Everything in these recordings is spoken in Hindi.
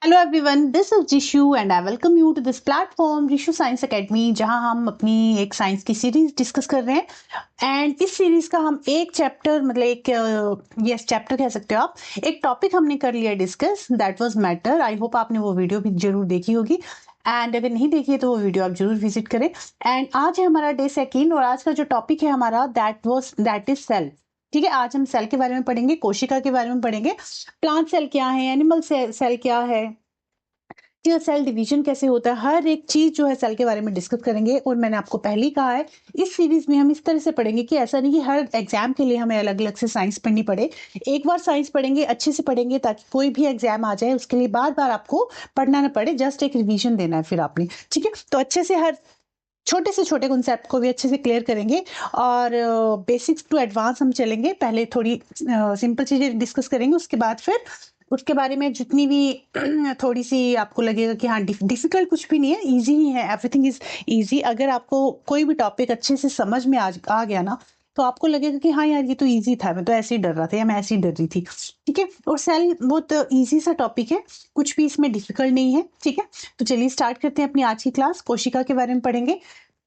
Hello everyone, this is Jishu and I welcome you to this platform Rishu science academy, जहां हम अपनी एक साइंस की सीरीज डिस्कस कर रहे हैं। एंड इस सीरीज का हम एक चैप्टर मतलब एक यस चैप्टर कह सकते हो आप, एक टॉपिक हमने कर लिया discuss, that was matter. I hope आपने वो वीडियो भी जरूर देखी होगी, एंड अगर नहीं देखी है तो वो वीडियो आप जरूर विजिट करें। एंड आज है हमारा डे सेकेंड और आज का जो टॉपिक है हमारा दैट इज सेल। ठीक है, आज हम सेल के बारे में पढ़ेंगे, कोशिका के बारे में पढ़ेंगे, प्लांट सेल क्या है, एनिमल सेल क्या है, सेल डिवीजन कैसे होता है, हर एक चीज जो है सेल के बारे में डिस्कस करेंगे। और मैंने आपको पहले ही कहा है, इस सीरीज में हम इस तरह से पढ़ेंगे कि ऐसा नहीं कि हर एग्जाम के लिए हमें अलग अलग से साइंस पढ़नी पड़े। एक बार साइंस पढ़ेंगे, अच्छे से पढ़ेंगे, ताकि कोई भी एग्जाम आ जाए उसके लिए बार बार आपको पढ़ना ना पड़े, जस्ट एक रिवीजन देना है फिर आपने। ठीक है, तो अच्छे से हर छोटे से छोटे कॉन्सेप्ट को भी अच्छे से क्लियर करेंगे और बेसिक्स टू एडवांस हम चलेंगे। पहले थोड़ी सिंपल चीजें डिस्कस करेंगे, उसके बाद फिर उसके बारे में जितनी भी थोड़ी सी आपको लगेगा कि हाँ डिफिकल्ट कुछ भी नहीं है, इजी ही है, एवरीथिंग इज इजी। अगर आपको कोई भी टॉपिक अच्छे से समझ में आ गया ना, तो आपको लगेगा कि हाँ यार ये तो इजी था, मैं तो ऐसे ही डर रहा था या मैं ऐसे ही डर रही थी। ठीक है, और सेल बहुत इजी सा टॉपिक है, कुछ भी इसमें डिफिकल्ट नहीं है। ठीक है, तो चलिए स्टार्ट करते हैं अपनी आज की क्लास। कोशिका के बारे में पढ़ेंगे,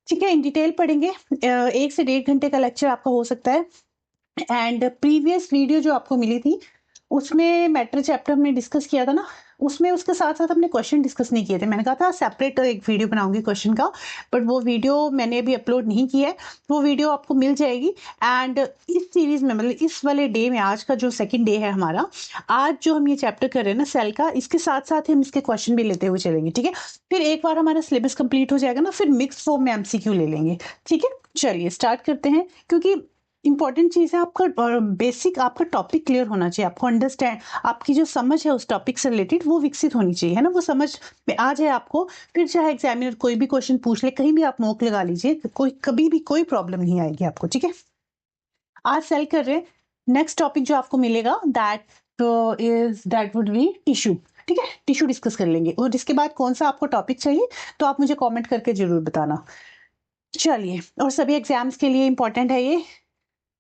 ठीक है, इन डिटेल पढ़ेंगे। 1 से 1.5 घंटे का लेक्चर आपका हो सकता है। एंड प्रीवियस वीडियो जो आपको मिली थी उसमें मैटर चैप्टर हमने डिस्कस किया था ना, उसमें उसके साथ साथ हमने क्वेश्चन डिस्कस नहीं किए थे। मैंने कहा था सेपरेट एक वीडियो बनाऊंगी क्वेश्चन का, बट वो वीडियो मैंने अभी अपलोड नहीं किया है, वो वीडियो आपको मिल जाएगी। एंड इस सीरीज में मतलब इस वाले डे में, आज का जो सेकंड डे है हमारा, आज जो हम ये चैप्टर कर रहे हैं ना सेल का, इसके साथ साथ हम इसके क्वेश्चन भी लेते हुए चलेंगे। ठीक है, फिर एक बार हमारा सिलेबस कंप्लीट हो जाएगा ना, फिर मिक्स फॉर्म में एमसीक्यू ले लेंगे। ठीक है, चलिए स्टार्ट करते हैं, क्योंकि इंपॉर्टेंट चीज है आपका बेसिक, आपका टॉपिक क्लियर होना चाहिए, आपको अंडरस्टैंड, आपकी जो समझ है उस टॉपिक से रिलेटेड वो विकसित होनी चाहिए, है ना, वो समझ में आ जाए आपको। फिर चाहे एग्जामिनर कोई भी क्वेश्चन पूछ ले, कहीं भी आप मॉक लगा लीजिए, कोई कभी भी कोई प्रॉब्लम नहीं आएगी आपको। ठीक है, आज सेल कर रहे हैं। नेक्स्ट टॉपिक जो आपको मिलेगा दैट वुड बी टिश्यू। ठीक है, टिश्यू डिस्कस कर लेंगे, और इसके बाद कौन सा आपको टॉपिक चाहिए तो आप मुझे कमेंट करके जरूर बताना। चलिए, और सभी एग्जाम्स के लिए इंपॉर्टेंट है ये।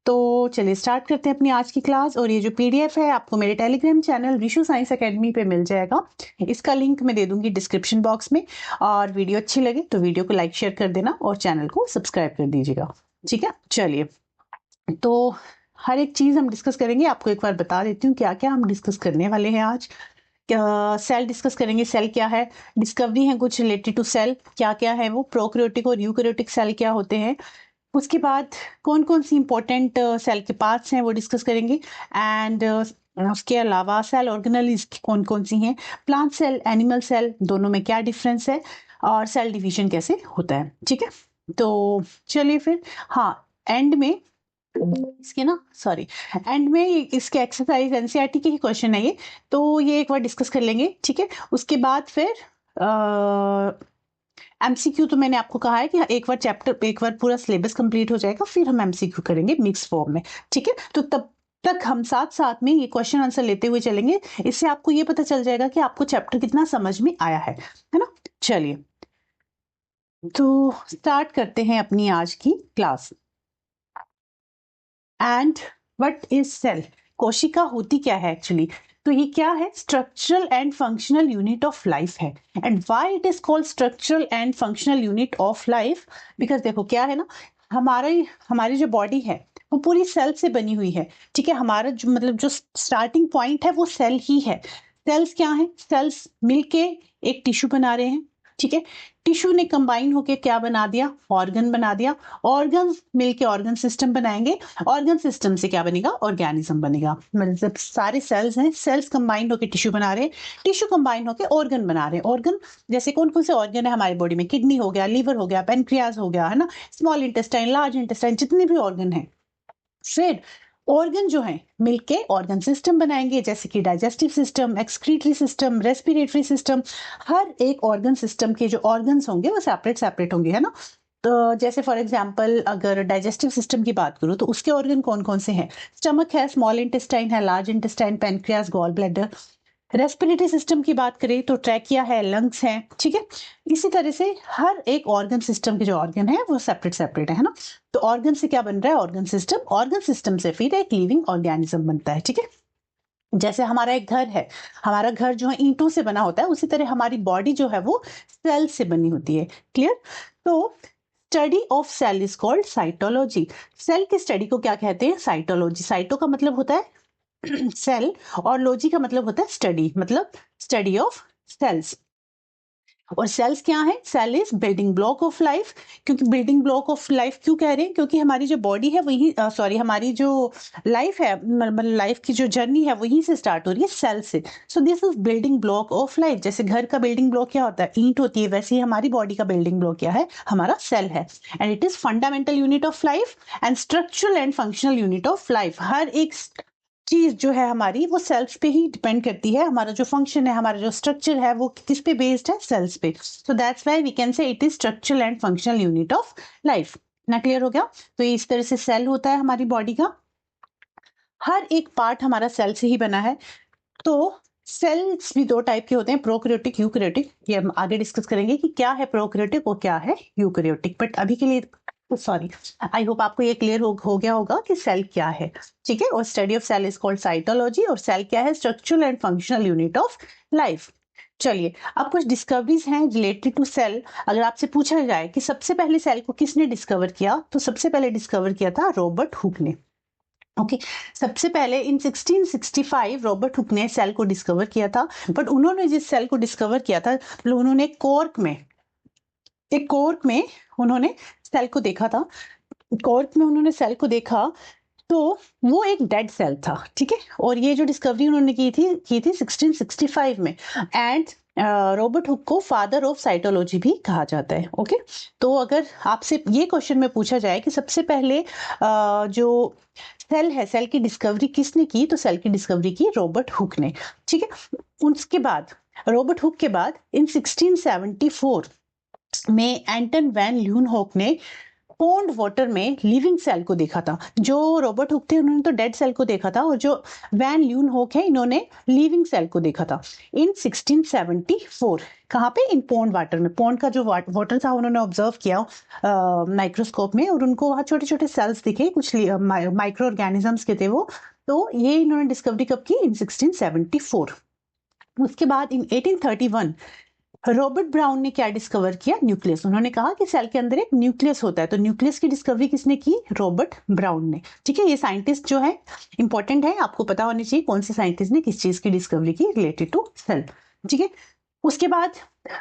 तो चलिए स्टार्ट करते हैं अपनी आज की क्लास। और ये जो पीडीएफ है आपको मेरे Telegram channel Rishu science academy पे मिल जाएगा, इसका लिंक मैं दे दूंगी डिस्क्रिप्शन बॉक्स में। और वीडियो अच्छी लगे तो वीडियो को लाइक शेयर कर देना और चैनल को सब्सक्राइब कर दीजिएगा। ठीक है, चलिए, तो हर एक चीज हम डिस्कस करेंगे। आपको एक बार बता देती हूँ क्या क्या हम डिस्कस करने वाले हैं आज। सेल डिस्कस करेंगे, सेल क्या है, डिस्कवरी है कुछ रिलेटेड टू सेल, क्या क्या है वो, प्रोकैरियोटिक और यूकैरियोटिक सेल क्या होते हैं, उसके बाद कौन कौन सी इंपॉर्टेंट सेल के पार्ट्स हैं वो डिस्कस करेंगे। एंड उसके अलावा सेल ऑर्गेनेल्स कौन कौन सी हैं, प्लांट सेल, एनिमल सेल, दोनों में क्या डिफरेंस है, और सेल डिवीजन कैसे होता है। ठीक है, तो चलिए फिर, हाँ एंड में इसके ना, सॉरी, एंड में इसके एक्सरसाइज एनसीईआरटी के ही क्वेश्चन है ये, तो ये एक बार डिस्कस कर लेंगे। ठीक है, उसके बाद फिर एमसीक्यू तो मैंने आपको कहा है कि एक बार चैप्टर, एक बार पूरा सिलेबस कंप्लीट हो जाएगा फिर हम एमसीक्यू करेंगे मिक्स फॉर्म में। ठीक है, तो तब तक हम साथ साथ में ये क्वेश्चन आंसर लेते हुए चलेंगे, इससे आपको ये पता चल जाएगा कि आपको चैप्टर कितना समझ में आया है ना। चलिए, तो स्टार्ट करते हैं अपनी आज की class. And what is cell, कोशिका होती क्या है एक्चुअली, तो ये क्या है, structural and functional unit of life है। And why it is called structural and functional unit of life, because देखो क्या है ना, हमारी जो बॉडी है वो पूरी सेल से बनी हुई है। ठीक है, हमारा जो मतलब जो स्टार्टिंग पॉइंट है वो सेल ही है। सेल्स क्या है, सेल्स मिलके एक टिश्यू बना रहे हैं। ठीक है, टिश्यू ने कंबाइन होके क्या बना दिया, ऑर्गन बना दिया, ऑर्गन मिलके ऑर्गन सिस्टम बनाएंगे, ऑर्गन सिस्टम से क्या बनेगा, ऑर्गेनिज्म बनेगा। मतलब सारे सेल्स हैं, सेल्स कंबाइन होकर टिश्यू बना रहे हैं, टिश्यू कंबाइन होकर ऑर्गन बना रहे हैं। ऑर्गन जैसे कौन कौन से ऑर्गन है हमारी बॉडी में, किडनी हो गया, लीवर हो गया, पेनक्रियाज हो गया, है ना, स्मॉल इंटेस्टाइन, लार्ज इंटेस्टाइन, जितने भी ऑर्गन है। फिर ऑर्गन जो है मिलके ऑर्गन सिस्टम बनाएंगे, जैसे कि digestive system, excretory system, respiratory system. हर एक ऑर्गन सिस्टम के जो ऑर्गन्स होंगे वो सेपरेट सेपरेट होंगे, है ना। तो जैसे फॉर एग्जांपल अगर डाइजेस्टिव सिस्टम की बात करूँ तो उसके ऑर्गन कौन कौन से हैं, स्टमक है, स्मॉल इंटेस्टाइन है, large intestine, pancreas, gall bladder. Respiratory system की बात करें तो ट्रैकिया है, लंग्स हैं। ठीक है, इसी तरह से हर एक ऑर्गन सिस्टम के जो ऑर्गन है वो सेपरेट सेपरेट है ना। तो ऑर्गन से क्या बन रहा है, ऑर्गन सिस्टम, ऑर्गन सिस्टम से फिर एक लिविंग ऑर्गेनिज्म बनता है। ठीक है, जैसे हमारा एक घर है, हमारा घर जो है ईंटों से बना होता है, उसी तरह हमारी बॉडी जो है वो सेल से बनी होती है। क्लियर? तो study of cell is called cytology. Cell की स्टडी को क्या कहते हैं? साइटोलॉजी। साइटो का मतलब होता है सेल, और लॉजी का मतलब होता है स्टडी, मतलब स्टडी ऑफ सेल्स। और सेल्स क्या है? Cell is building block of life. क्योंकि बिल्डिंग ब्लॉक ऑफ लाइफ क्यों कह रहे हैं? क्योंकि हमारी जो बॉडी है वही सॉरी हमारी जो लाइफ है, मतलब लाइफ की जो जर्नी है वहीं से स्टार्ट हो रही है, सेल से। So this is building block of life. जैसे घर का बिल्डिंग ब्लॉक क्या होता है? ईंट होती है। वैसे ही हमारी बॉडी का बिल्डिंग ब्लॉक क्या है? हमारा सेल है। And it is fundamental unit of life and structural and functional unit of life. हर एक चीज जो है हमारी वो सेल्स पे ही डिपेंड करती है। हमारा जो फंक्शन है, हमारा जो स्ट्रक्चर है, वो किस पे बेस्ड है? सेल्स पे। So that's why we can say it is structural and functional unit of life. ना क्लियर हो गया? तो इस तरह से सेल होता है हमारी बॉडी का। हर एक पार्ट हमारा सेल से ही बना है। तो सेल्स भी दो टाइप के होते हैं, प्रोकैरियोटिक, यूकैरियोटिक। ये हम आगे डिस्कस करेंगे कि क्या है प्रोकैरियोटिक और क्या है यूकैरियोटिक। बट अभी के लिए सॉरी, आई होप आपको ये क्लियर हो गया होगा कि सेल क्या है। ठीक है? और study of cell is called cytology. और सेल क्या है? Structural and functional unit of life. चलिए, अब कुछ डिस्कवरीज हैं रिलेटेड टू सेल। अगर आपसे पूछा जाए कि सबसे पहले सेल को किसने डिस्कवर किया, तो सबसे पहले डिस्कवर किया था रॉबर्ट हुक ने। ओके सबसे पहले इन 1665 रॉबर्ट हुक ने सेल को डिस्कवर किया था। बट उन्होंने जिस सेल को डिस्कवर किया था, मतलब उन्होंने एक कॉर्क में उन्होंने सेल को देखा था। कॉर्क में उन्होंने सेल को देखा तो वो एक डेड सेल था। ठीक है? और ये जो डिस्कवरी उन्होंने की थी 1665 में। एंड रॉबर्ट हुक को फादर ऑफ साइटोलॉजी भी कहा जाता है। ओके तो अगर आपसे ये क्वेश्चन में पूछा जाए कि सबसे पहले जो सेल है, सेल की डिस्कवरी किसने की, तो सेल की डिस्कवरी की रॉबर्ट हुक ने। ठीक है? उसके बाद रॉबर्ट हुक के बाद इन 1674 में एंटन वैन ल्यूनहोक ने पॉन्ड वाटर में लिविंग सेल को देखा था। जो रॉबर्ट हुक थे उन्होंने तो डेड सेल को देखा था, और जो वैन ल्यूनहोक है इन्होंने लिविंग सेल को देखा था इन 1674। कहाँ पे? इन पॉन्ड वाटर में। पॉन्ड का जो वाटर था उन्होंने ऑब्जर्व किया माइक्रोस्कोप में, और उनको वहाँ छोटे छोटे सेल्स दिखे, कुछ माइक्रो ऑर्गेनिजम्स के थे वो। तो ये इन्होंने डिस्कवरी कब की? इन 1674। उसके बाद इन 1831 रॉबर्ट ब्राउन ने क्या डिस्कवर किया? न्यूक्लियस। उन्होंने कहा कि सेल के अंदर एक न्यूक्लियस होता है। तो न्यूक्लियस की डिस्कवरी किसने की? रॉबर्ट ब्राउन ने। ठीक है? ये साइंटिस्ट जो है इंपॉर्टेंट है, आपको पता होनी चाहिए कौन से साइंटिस्ट ने किस चीज की डिस्कवरी की रिलेटेड टू सेल। ठीक है? उसके बाद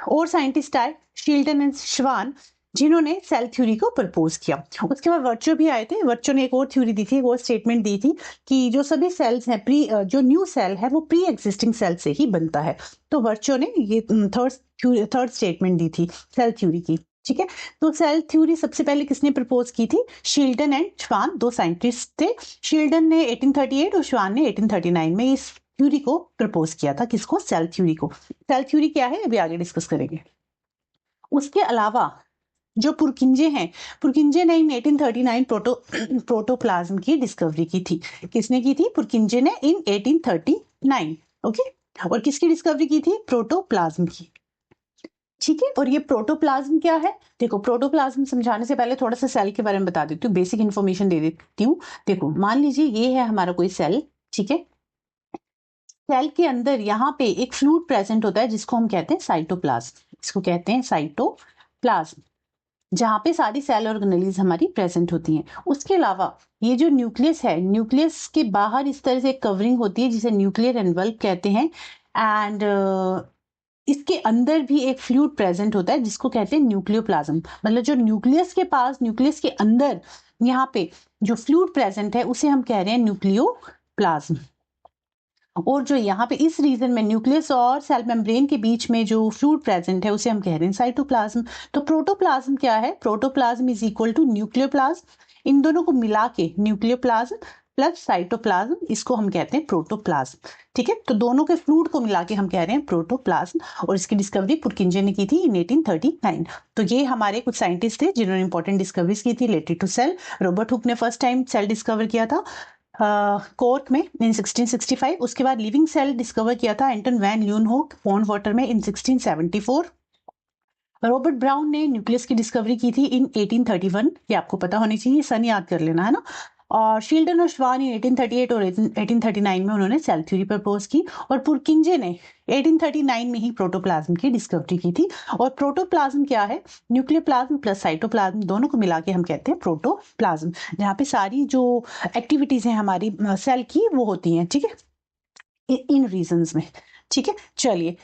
और साइंटिस्ट आए, शील्डन एंड श्वान, जिन्होंने सेल थ्योरी को प्रपोज किया। उसके बाद वर्चो भी आए थे। वर्चो ने एक और थ्योरी दी थी, एक और स्टेटमेंट दी थी कि जो सभी सेल्स हैं, जो न्यू सेल है वो प्री एग्जिस्टिंग सेल से ही बनता है। तो वर्चो ने ये थर्ड स्टेटमेंट दी थी सेल थ्योरी की। ठीक है? तो सेल थ्योरी सबसे पहले किसने प्रपोज की थी? शील्डन एंड श्वान, दो साइंटिस्ट थे। शील्डन ने 1838 और श्वान ने 1839 में इस थ्योरी को प्रपोज किया था। किसको? सेल थ्योरी को। सेल थ्योरी क्या है अभी आगे डिस्कस करेंगे। उसके अलावा जो पुरकिंजे हैं, पुरकिंजे ने इन 1839 प्रोटोप्लाज्म की डिस्कवरी की थी। किसने की थी? पुरकिंजे ने इन 1839। ओके और किसकी डिस्कवरी की थी? प्रोटोप्लाज्म की। ठीक है? और ये प्रोटोप्लाज्म क्या है? देखो, प्रोटोप्लाज्म समझाने से पहले थोड़ा सा सेल के बारे में बता देती हूँ, बेसिक इन्फॉर्मेशन दे देती हूँ। देखो, मान लीजिए ये है हमारा कोई सेल। ठीक है? सेल के अंदर यहाँ पे एक फ्लूइड प्रेजेंट होता है जिसको हम कहते हैं साइटोप्लाज्म। इसको कहते हैं साइटोप्लाज्म, जहाँ पे सारी सेल ऑर्गेनेलीज हमारी प्रेजेंट होती हैं। उसके अलावा ये जो न्यूक्लियस है, न्यूक्लियस के बाहर इस तरह से कवरिंग होती है जिसे न्यूक्लियर एनवल्प कहते हैं। एंड इसके अंदर भी एक फ्लूइड प्रेजेंट होता है जिसको कहते हैं न्यूक्लियोप्लाज्म। मतलब जो न्यूक्लियस के पास, न्यूक्लियस के अंदर यहाँ पे जो फ्लूइड प्रेजेंट है उसे हम कह रहे हैं न्यूक्लियोप्लाज्म। और जो यहाँ पे इस रीजन में न्यूक्लियस और सेल मेम्ब्रेन के बीच में जो फ्लूइड प्रेजेंट है उसे हम कह रहे हैं साइटोप्लाज्म। तो प्रोटोप्लाज्म क्या है? Protoplasm is equal to nucleoplasm. इन दोनों को मिला के न्यूक्लियोप्लाज्म प्लस साइटोप्लाज्म, इसको हम कहते हैं प्रोटोप्लाज्म। ठीक है? तो दोनों के फ्लूइड को मिला के हम कह रहे हैं प्रोटोप्लाज्म। और इसकी डिस्कवरी पुरकिंजे ने की थी इन 1839। तो ये हमारे कुछ साइंटिस्ट थे जिन्होंने इंपॉर्टेंट डिस्कवरीज की थी related to cell. Robert Hooke ने फर्स्ट टाइम सेल डिस्कवर किया था कॉर्क में इन 1665। उसके बाद लिविंग सेल डिस्कवर किया था एंटन वैन ल्यूनहोक पॉन्ड वाटर में इन 1674। रॉबर्ट ब्राउन ने न्यूक्लियस की डिस्कवरी की थी इन 1831। ये आपको पता होनी चाहिए, सन याद कर लेना है ना। और शील्डन और श्वान 1838 और 1839 में उन्होंने सेल थ्योरी प्रपोज की, और पुरकिंजे ने 1839 में ही प्रोटोप्लाज्म की डिस्कवरी की थी। और प्रोटोप्लाज्म क्या है? न्यूक्लियर प्लाज्म प्लस साइटोप्लाज्म दोनों को मिला के हम कहते हैं प्रोटोप्लाज्म, जहाँ पे सारी जो एक्टिविटीज हैं हमारी सेल की वो होती हैं, ठीक है, इन रीजंस में। ठीक है, चलिए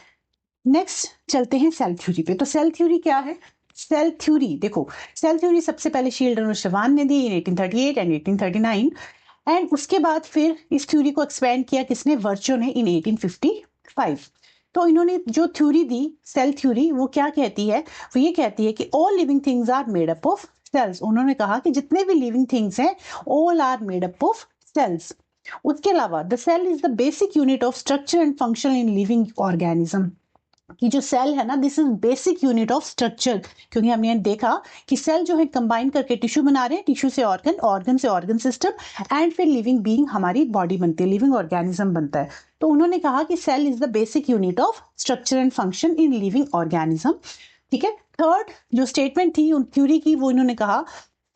नेक्स्ट चलते हैं सेल थ्योरी पे। तो सेल थ्योरी क्या है? सेल थ्योरी देखो, सेल थ्योरी सबसे पहले शील्डन और श्वान ने दी इन 1838 एंड 1839, एंड उसके बाद फिर इस थ्योरी को एक्सपेंड किया किसने? वर्चो ने इन 1855। तो इन्होंने जो थ्योरी दी सेल थ्योरी, वो क्या कहती है? वो ये कहती है कि all living things are made up of cells. उन्होंने कहा कि जितने भी लिविंग थिंग्स हैं all are made up of cells. उसके अलावा the cell is the basic unit of structure and function in living organism, कि जो सेल है ना, this is basic unit of structure, क्योंकि हमने देखा कि सेल जो है कंबाइन करके टिश्यू बना रहे हैं, टिश्यू से ऑर्गन, ऑर्गन से ऑर्गन सिस्टम, एंड फिर लिविंग बीइंग हमारी बॉडी बनती है, लिविंग ऑर्गेनिज्म बनता है। तो उन्होंने कहा कि cell is the basic unit of structure and function in living organism. ठीक है, थर्ड जो स्टेटमेंट थी उन थ्योरी की, वो इन्होंने कहा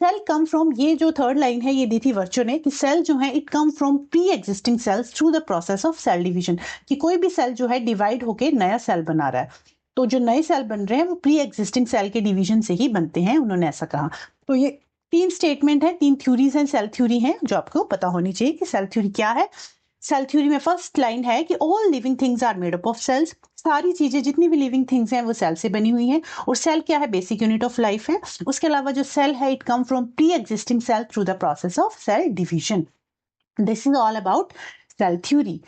सेल कम फ्रॉम, ये जो थर्ड लाइन है ये दी थी वर्चो ने, कि सेल जो है it come from pre existing cells through the process of cell division, कि कोई भी सेल जो है डिवाइड होके नया सेल बना रहा है, तो जो नए सेल बन रहे हैं वो प्री एग्जिस्टिंग सेल के डिवीजन से ही बनते हैं, उन्होंने ऐसा कहा। तो ये तीन स्टेटमेंट है, तीन थ्योरीज हैं, सेल थ्योरी है, जो आपको पता होनी चाहिए कि सेल थ्योरी क्या है। सेल थ्योरी में फर्स्ट लाइन है कि all living things are made up of cells, सारी चीजें जितनी भी लिविंग थिंग्स हैं वो सेल से बनी हुई हैं, और सेल क्या है? बेसिक यूनिट ऑफ लाइफ है। उसके अलावा जो सेल है it come from pre existing cell through the process of cell division. This is all about cell theory.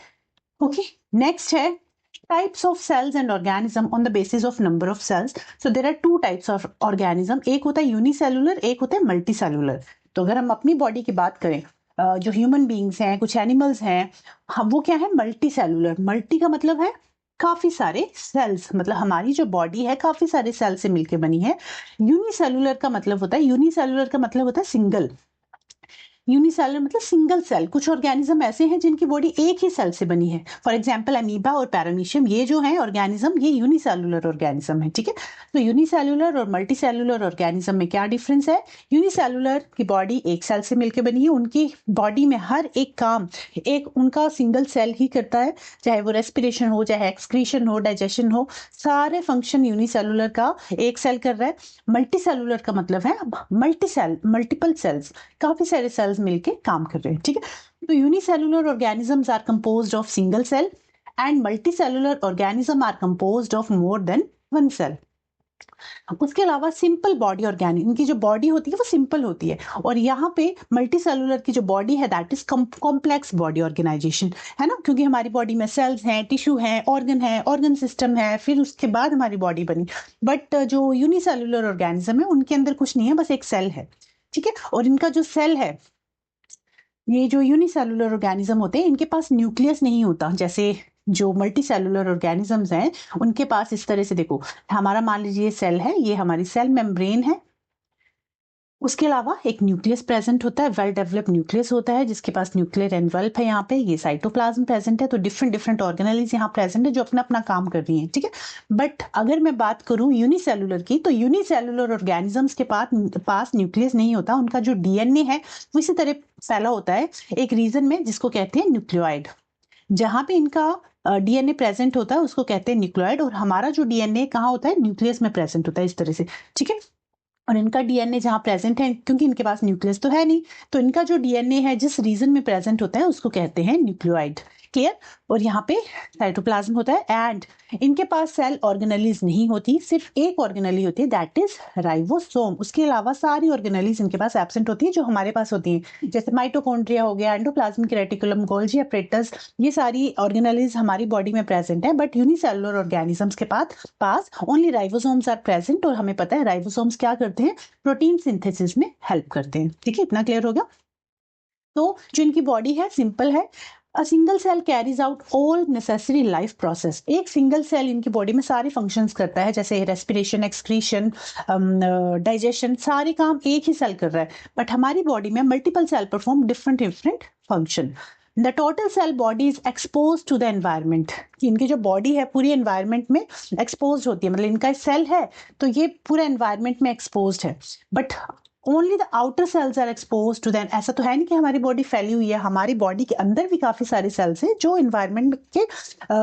Okay, next है types of cells and organism on the basis of number of cells. So there are two types of organism, एक होता है यूनिसेलुलर, एक होता है मल्टीसेलुलर। तो अगर हम अपनी बॉडी की बात करें, जो ह्यूमन बींग्स हैं, कुछ एनिमल्स हैं, हम वो क्या है? Multi cellular. मल्टी का मतलब है काफी सारे सेल्स, मतलब हमारी जो बॉडी है काफी सारे सेल से मिलकर बनी है। यूनिसेलुलर का मतलब होता है, यूनिसेलुलर का मतलब होता है सिंगल। यूनिसेलुलर मतलब सिंगल सेल। कुछ ऑर्गेनिज्म ऐसे हैं जिनकी बॉडी एक ही सेल से बनी है, फॉर एग्जांपल अमीबा और पैरामीशियम, ये जो है ऑर्गेनिज्म ये यूनिसेलुलर ऑर्गेनिज्म है। ठीक है, तो यूनिसेलुलर और मल्टीसेलुलर ऑर्गेनिज्म में क्या डिफरेंस है? यूनिसेलुलर की बॉडी एक सेल से मिलकर बनी है, उनकी बॉडी में हर एक काम एक उनका सिंगल सेल ही करता है, चाहे वो रेस्पिरेशन हो, चाहे एक्सक्रीशन हो, डाइजेशन हो, सारे फंक्शन यूनिसेलुलर का एक सेल कर रहा है। मल्टीसेलुलर का मतलब है मल्टी सेल, मल्टीपल सेल्स, काफी सारे सेल्स मिलके काम कर रहे हैं। ठीक है, तो unicellular organisms are composed of single cell and multicellular organism are composed of more than one cell. उसके अलावा सिंपल बॉडी ऑर्गेनिज्म, इनकी जो बॉडी होती है वो सिंपल होती है, और यहाँ पे मल्टीसेलुलर की जो बॉडी है that is complex body organisation, है ना, क्योंकि हमारी बॉडी में सेल्स हैं, टिश्यू है, ऑर्गन सिस्टम है, फिर उसके बाद हमारी बॉडी बनी। बट जो यूनिसेलुलर ऑर्गेनिज्म है उनके अंदर कुछ नहीं है, बस एक सेल है। ठीक है, और इनका जो सेल है, ये जो यूनिसेलुलर ऑर्गेनिज्म होते हैं इनके पास न्यूक्लियस नहीं होता, जैसे जो मल्टी सेलुलर ऑर्गेनिजम्स हैं उनके पास इस तरह से, देखो हमारा मान लीजिए सेल है, ये हमारी सेल मेम्ब्रेन है, उसके अलावा एक न्यूक्लियस प्रेजेंट होता है, वेल डेवलप्ड न्यूक्लियस होता है जिसके पास न्यूक्लियर एनवल्प है, यहाँ पे ये साइटोप्लाज्म प्रेजेंट है। तो डिफरेंट ऑर्गेनेल्स यहाँ प्रेजेंट है जो अपना अपना काम कर रही हैं। ठीक है, बट अगर मैं बात करूं यूनिसेलुलर की, तो यूनिसेलुलर ऑर्गेनिजम्स के पास न्यूक्लियस नहीं होता, उनका जो डीएनए है वो इसी तरह फैला होता है एक रीजन में जिसको कहते हैं न्यूक्लियोइड। जहां पे इनका डीएनए प्रेजेंट होता है उसको कहते हैं न्यूक्लियोइड, और हमारा जो डीएनए कहाँ होता है? न्यूक्लियस में प्रेजेंट होता है इस तरह से। ठीक है, और इनका डीएनए जहां प्रेजेंट है, क्योंकि इनके पास न्यूक्लियस तो है नहीं, तो इनका जो डीएनए है जिस रीजन में प्रेजेंट होता है उसको कहते हैं न्यूक्लियोइड। क्लियर? और यहाँ पे साइटोप्लाज्म होता है, एंड इनके पास सेल ऑर्गेनेलीज नहीं होती, सिर्फ एक ऑर्गेनेली होती है दैट इज राइबोसोम। उसके अलावा सारी ऑर्गेनेलीज इनके पास एब्सेंट होती है जो हमारे पास होती हैं, जैसे माइटोकॉन्ड्रिया हो गया, एंडोप्लाज्मिक रेटिकुलम, गोल्जी एपरेटस, ये सारी ऑर्गेनेलीज हमारी बॉडी में प्रेजेंट है। बट यूनिसेलुलर ऑर्गेनिजम्स के पास ओनली राइबोसोम्स आर प्रेजेंट, और हमें पता है राइबोसोम्स क्या करते हैं? प्रोटीन सिंथेसिस में हेल्प करते हैं। ठीक है, इतना क्लियर हो गया? तो जो इनकी बॉडी है सिंपल है। A single cell carries out all necessary life process. एक सिंगल सेल इनकी बॉडी में सारे फंक्शंस करता है, जैसे रेस्पिरेशन, एक्सक्रीशन, डाइजेशन, सारे काम एक ही सेल कर रहा है। बट हमारी बॉडी में multiple cell perform different function. The total cell body is expose to the environment, इनकी जो बॉडी है पूरी एनवायरमेंट में एक्सपोज होती है, मतलब इनका सेल है तो ये पूरा एनवायरमेंट में एक्सपोज है। But only the outer cells are expose to them. ऐसा तो है नहीं कि हमारी बॉडी फैली हुई है, हमारी बॉडी के अंदर भी काफी सारे सेल्स हैं जो इन्वायरमेंट के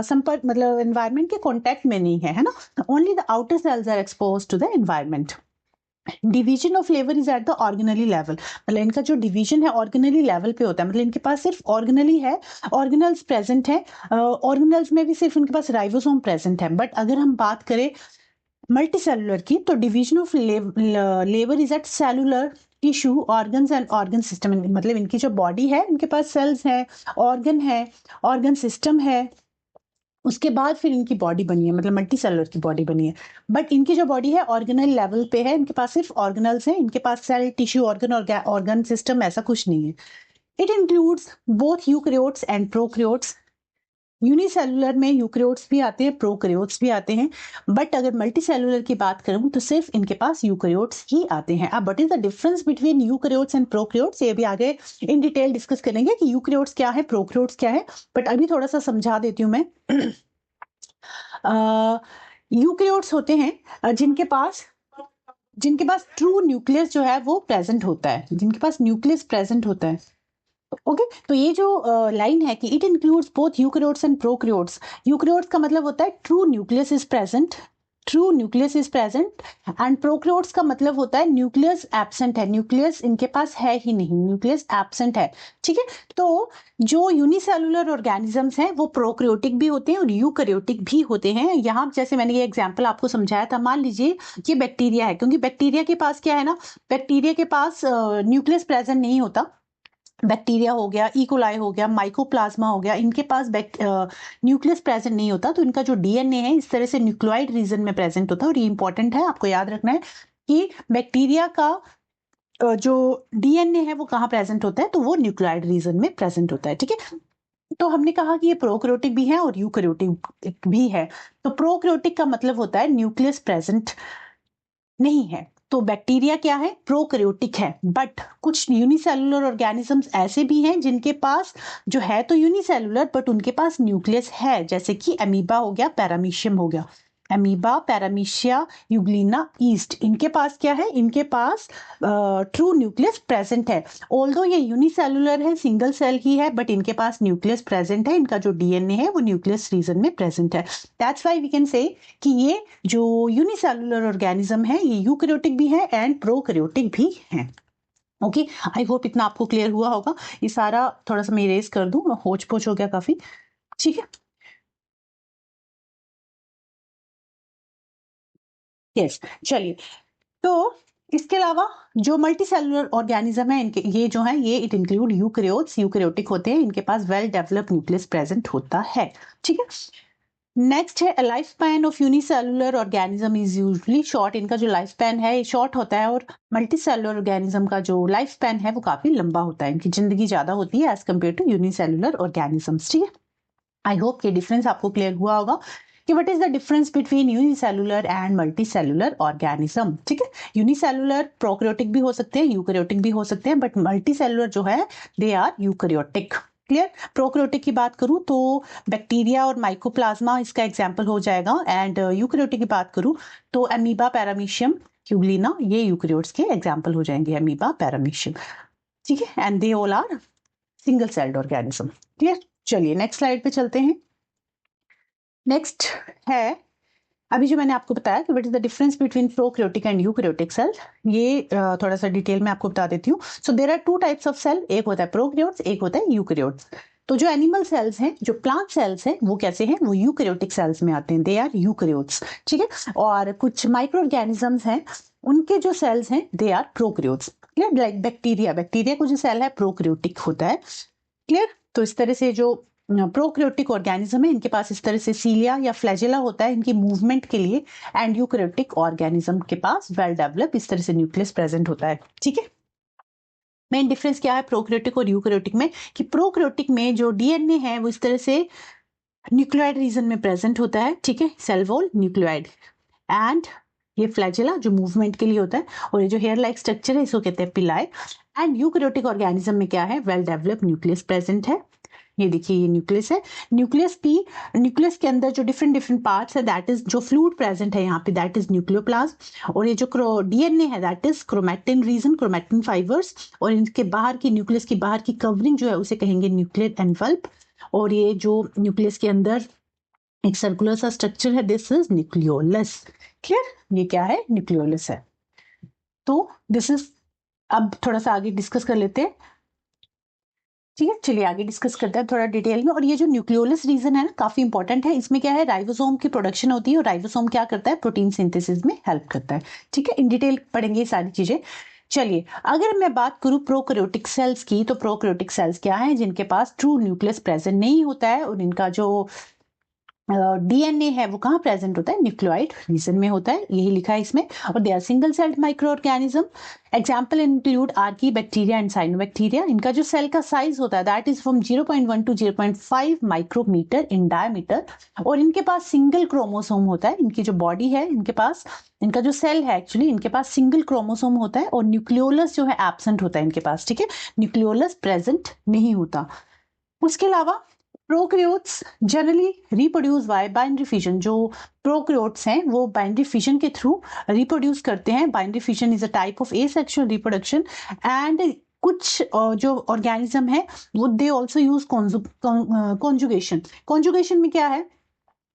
संपर्क मतलब इन्वायरमेंट के कॉन्टेक्ट में नहीं है ना। Only the outer cells are expose to the environment. Division of labour is at the organelle level, मतलब इनका जो डिवीजन है ऑर्गेनली लेवल पे होता है, मतलब इनके पास सिर्फ ऑर्गेनली है, ऑर्गेनल्स प्रेजेंट है, ऑर्गेनल्स में भी सिर्फ इनके पास राइबोसोम प्रेजेंट है। बट अगर हम बात करें मल्टी सेलुलर की, तो division of labour is at cellular tissue organs and organ system. मतलब इनकी जो बॉडी है, इनके पास सेल्स है, ऑर्गन सिस्टम है, उसके बाद फिर इनकी बॉडी बनी है, मतलब मल्टी सेलुलर की बॉडी बनी है। बट इनकी जो बॉडी है ऑर्गेनल लेवल पे है, इनके पास सिर्फ ऑर्गेनल्स हैं, इनके पास सेल टिश्यू ऑर्गन और ऑर्गन सिस्टम ऐसा कुछ नहीं है। It includes both eukaryotes and prokaryotes. Unicellular में यूकैरियोट्स भी आते हैं, प्रोकैरियोट्स भी आते हैं, बट अगर मल्टी सेलुलर की बात करूं तो सिर्फ इनके पास यूकैरियोट्स ही आते हैं। अब what is the difference between eukaryotes and prokaryotes, ये भी आगे इन डिटेल डिस्कस करेंगे कि यूकैरियोट्स क्या है, प्रोकैरियोट्स क्या है, बट अभी थोड़ा सा समझा देती हूँ मैं। यूकैरियोट्स होते हैं जिनके पास ट्रू न्यूक्लियस जो है वो प्रेजेंट होता है, जिनके पास न्यूक्लियस प्रेजेंट होता है। ओके तो ये जो लाइन है कि it includes both eukaryotes and prokaryotes, eukaryotes का मतलब होता है true nucleus is present, true nucleus is present, and prokaryotes का मतलब होता है न्यूक्लियस एब्सेंट है, न्यूक्लियस इनके पास है ही नहीं, न्यूक्लियस एब्सेंट है। ठीक है, तो जो यूनिसेलुलर ऑर्गेनिजम्स हैं वो प्रोकैरियोटिक भी होते हैं और यूकैरियोटिक भी होते हैं। यहाँ जैसे मैंने ये एग्जांपल आपको समझाया था, मान लीजिए ये बैक्टीरिया है, क्योंकि बैक्टीरिया के पास क्या है ना, बैक्टीरिया के पास न्यूक्लियस प्रेजेंट नहीं होता। बैक्टीरिया हो गया, इकोलाई हो गया, माइकोप्लाज्मा हो गया, इनके पास न्यूक्लियस प्रेजेंट नहीं होता, तो इनका जो डीएनए है इस तरह से न्यूक्लियोइड रीजन में प्रेजेंट होता है। और ये इंपॉर्टेंट है, आपको याद रखना है कि बैक्टीरिया का जो डीएनए है वो कहाँ प्रेजेंट होता है, तो वो न्यूक्लियोइड रीजन में प्रेजेंट होता है। ठीक है, तो हमने कहा कि ये प्रोकैरियोटिक भी है और यूकैरियोटिक भी है। तो प्रोकैरियोटिक का मतलब होता है न्यूक्लियस प्रेजेंट नहीं है, तो बैक्टीरिया क्या है, प्रोकैरियोटिक है। बट कुछ यूनिसेलुलर ऑर्गेनिजम्स ऐसे भी हैं जिनके पास जो है तो यूनिसेलुलर बट उनके पास न्यूक्लियस है, जैसे कि अमीबा हो गया, पैरामीशियम हो गया, अमीबा, पैरामीशिया, यूग्लिना, ईस्ट, इनके पास क्या है, इनके पास ट्रू न्यूक्लियस प्रेजेंट है। ऑल्दो ये यूनिसेलुलर है, सिंगल सेल ही है, बट इनके पास न्यूक्लियस प्रेजेंट है, इनका जो डीएनए है वो न्यूक्लियस रीजन में प्रेजेंट है। That's why we can say कि ये जो यूनिसेलुलर ऑर्गेनिज्म है ये यूकैरियोटिक भी है एंड प्रोकैरियोटिक भी है। ओके, आई होप इतना आपको क्लियर हुआ होगा। ये सारा थोड़ा सा मैं इरेज कर दूं, होच पोच हो गया काफी। ठीक है, यस, चलिए। तो इसके अलावा जो मल्टी सेलुलर ऑर्गेनिज्म है, इनके ये जो है ये इट इंक्लूड यूकैरियोट्स, यूकैरियोटिक होते हैं, इनके पास वेल डेवलप्ड न्यूक्लियस प्रेजेंट होता है। ठीक है, नेक्स्ट है life span of unicellular organism is usually short. इनका जो लाइफ स्पैन है शॉर्ट होता है, और मल्टी सेलुलर ऑर्गेनिज्म का जो लाइफ स्पैन है वो काफी लंबा होता है, इनकी जिंदगी ज्यादा होती है as compare to unicellular organisms. ठीक है, आई होप ये डिफरेंस आपको क्लियर हुआ होगा कि what is the difference between unicellular and multicellular organism. ठीक है, यूनिसेलुलर प्रोकैरियोटिक भी हो सकते हैं, यूकैरियोटिक भी हो सकते हैं, बट मल्टी सेलुलर जो है they are eukaryotic. Clear, prokaryotic की बात करूं तो बैक्टीरिया और माइकोप्लाज्मा इसका एग्जाम्पल हो जाएगा, एंड यूकैरियोटिक की बात करूं तो अमीबा, पैरामीशियम, यूग्लिना, ये यूकैरियोट्स के एग्जाम्पल हो जाएंगे, अमीबा, पैरामीशियम। ठीक है, and they all are single celled organism. Clear, चलिए नेक्स्ट स्लाइड पे चलते हैं। नेक्स्ट है अभी जो मैंने आपको बताया कि what is the difference between prokaryotic and eukaryotic cell, ये थोड़ा सा डिटेल में आपको बता देती हूँ। So there are two types of cell, एक होता है प्रोकैरियोट्स, एक होता है यूकैरियोट्स। तो जो एनिमल सेल्स हैं, जो प्लांट सेल्स हैं, वो कैसे हैं, वो यूकैरियोटिक सेल्स में आते हैं, दे आर यूकैरियोट्स। ठीक है, और कुछ माइक्रो ऑर्गेनिजम्स हैं, उनके जो सेल्स हैं they are prokaryotes. Clear, like bacteria, bacteria को जो सेल है प्रोकैरियोटिक होता है। क्लियर, तो इस तरह से जो प्रोकैरियोटिक ऑर्गेनिज्म है इनके पास इस तरह से सीलिया या फ्लैजेला होता है इनकी मूवमेंट के लिए, एंड यूकैरियोटिक ऑर्गेनिज्म के पास वेल डेवलप इस तरह से न्यूक्लियस प्रेजेंट होता है। ठीक है, मेन डिफरेंस क्या है प्रोकैरियोटिक और यूकैरियोटिक में, कि प्रोकैरियोटिक में जो डीएनए है वो इस तरह से न्यूक्लियोइड रीजन में प्रेजेंट होता है। ठीक है, सेल वॉल न्यूक्लियोइड, एंड ये फ्लैजेला जो मूवमेंट के लिए होता है, और ये जो हेयर लाइक स्ट्रक्चर है इसको कहते हैं पिलाई। एंड यूकैरियोटिक ऑर्गेनिज्म में क्या है, वेल डेवलप्ड न्यूक्लियस प्रेजेंट है। ये देखिए ये न्यूक्लियस है। न्यूक्लियस के अंदर जो डिफरेंट डिफरेंट पार्ट्स है, दैट इज जो फ्लूइड प्रेजेंट है यहाँ पे, दैट इज न्यूक्लियोप्लाज्म। और ये जो डीएनए है, that is chromatin region, chromatin fibres. और इनके बाहर की, न्यूक्लियस की बाहर की कवरिंग जो है उसे कहेंगे न्यूक्लियर एनवल्प। और ये जो न्यूक्लियस के अंदर एक सर्कुलर सा स्ट्रक्चर है, दिस इज न्यूक्लियोलस। क्लियर, ये क्या है, न्यूक्लियोलस है। तो दिस इज, अब थोड़ा सा आगे डिस्कस कर लेते हैं, ठीक है। चलिए आगे डिस्कस करते हैं थोड़ा डिटेल में। और ये जो न्यूक्लियोलस रीजन है ना, काफी इंपॉर्टेंट है। इसमें क्या है, राइबोसोम की प्रोडक्शन होती है, और राइबोसोम क्या करता है, प्रोटीन सिंथेसिस में हेल्प करता है, ठीक है। इन डिटेल पढ़ेंगे ये सारी चीजें। चलिए, अगर मैं बात करूं प्रोकैरियोटिक सेल्स की, तो प्रोकैरियोटिक सेल्स क्या है, जिनके पास ट्रू न्यूक्लियस प्रेजेंट नहीं होता है, और इनका जो डीएनए है वो कहाँ प्रेजेंट होता है, न्यूक्लियोइड रीजन में होता है, यही लिखा है इसमें। और they are single celled microorganism. Example include archaebacteria and cyanobacteria. इनका जो सेल का साइज होता है, that is from 0.1 to 0.5 micrometre in diameter. और इनके पास सिंगल क्रोमोसोम होता है। इनकी जो बॉडी है, इनके पास, इनका जो सेल है एक्चुअली, इनके पास सिंगल क्रोमोसोम होता है, और न्यूक्लियोलस जो है एब्सेंट होता है इनके पास, ठीक है। न्यूक्लियोलस प्रेजेंट नहीं होता। उसके अलावा prokaryotes generally reproduce by binary fission. जो प्रोकैरियोट्स हैं वो बाइनरी फिशन के थ्रू रिप्रोड्यूस करते हैं। Binary fission is a type of asexual reproduction. And कुछ जो ऑर्गेनिज्म है वो they also use conjugation. Conjugation में क्या है,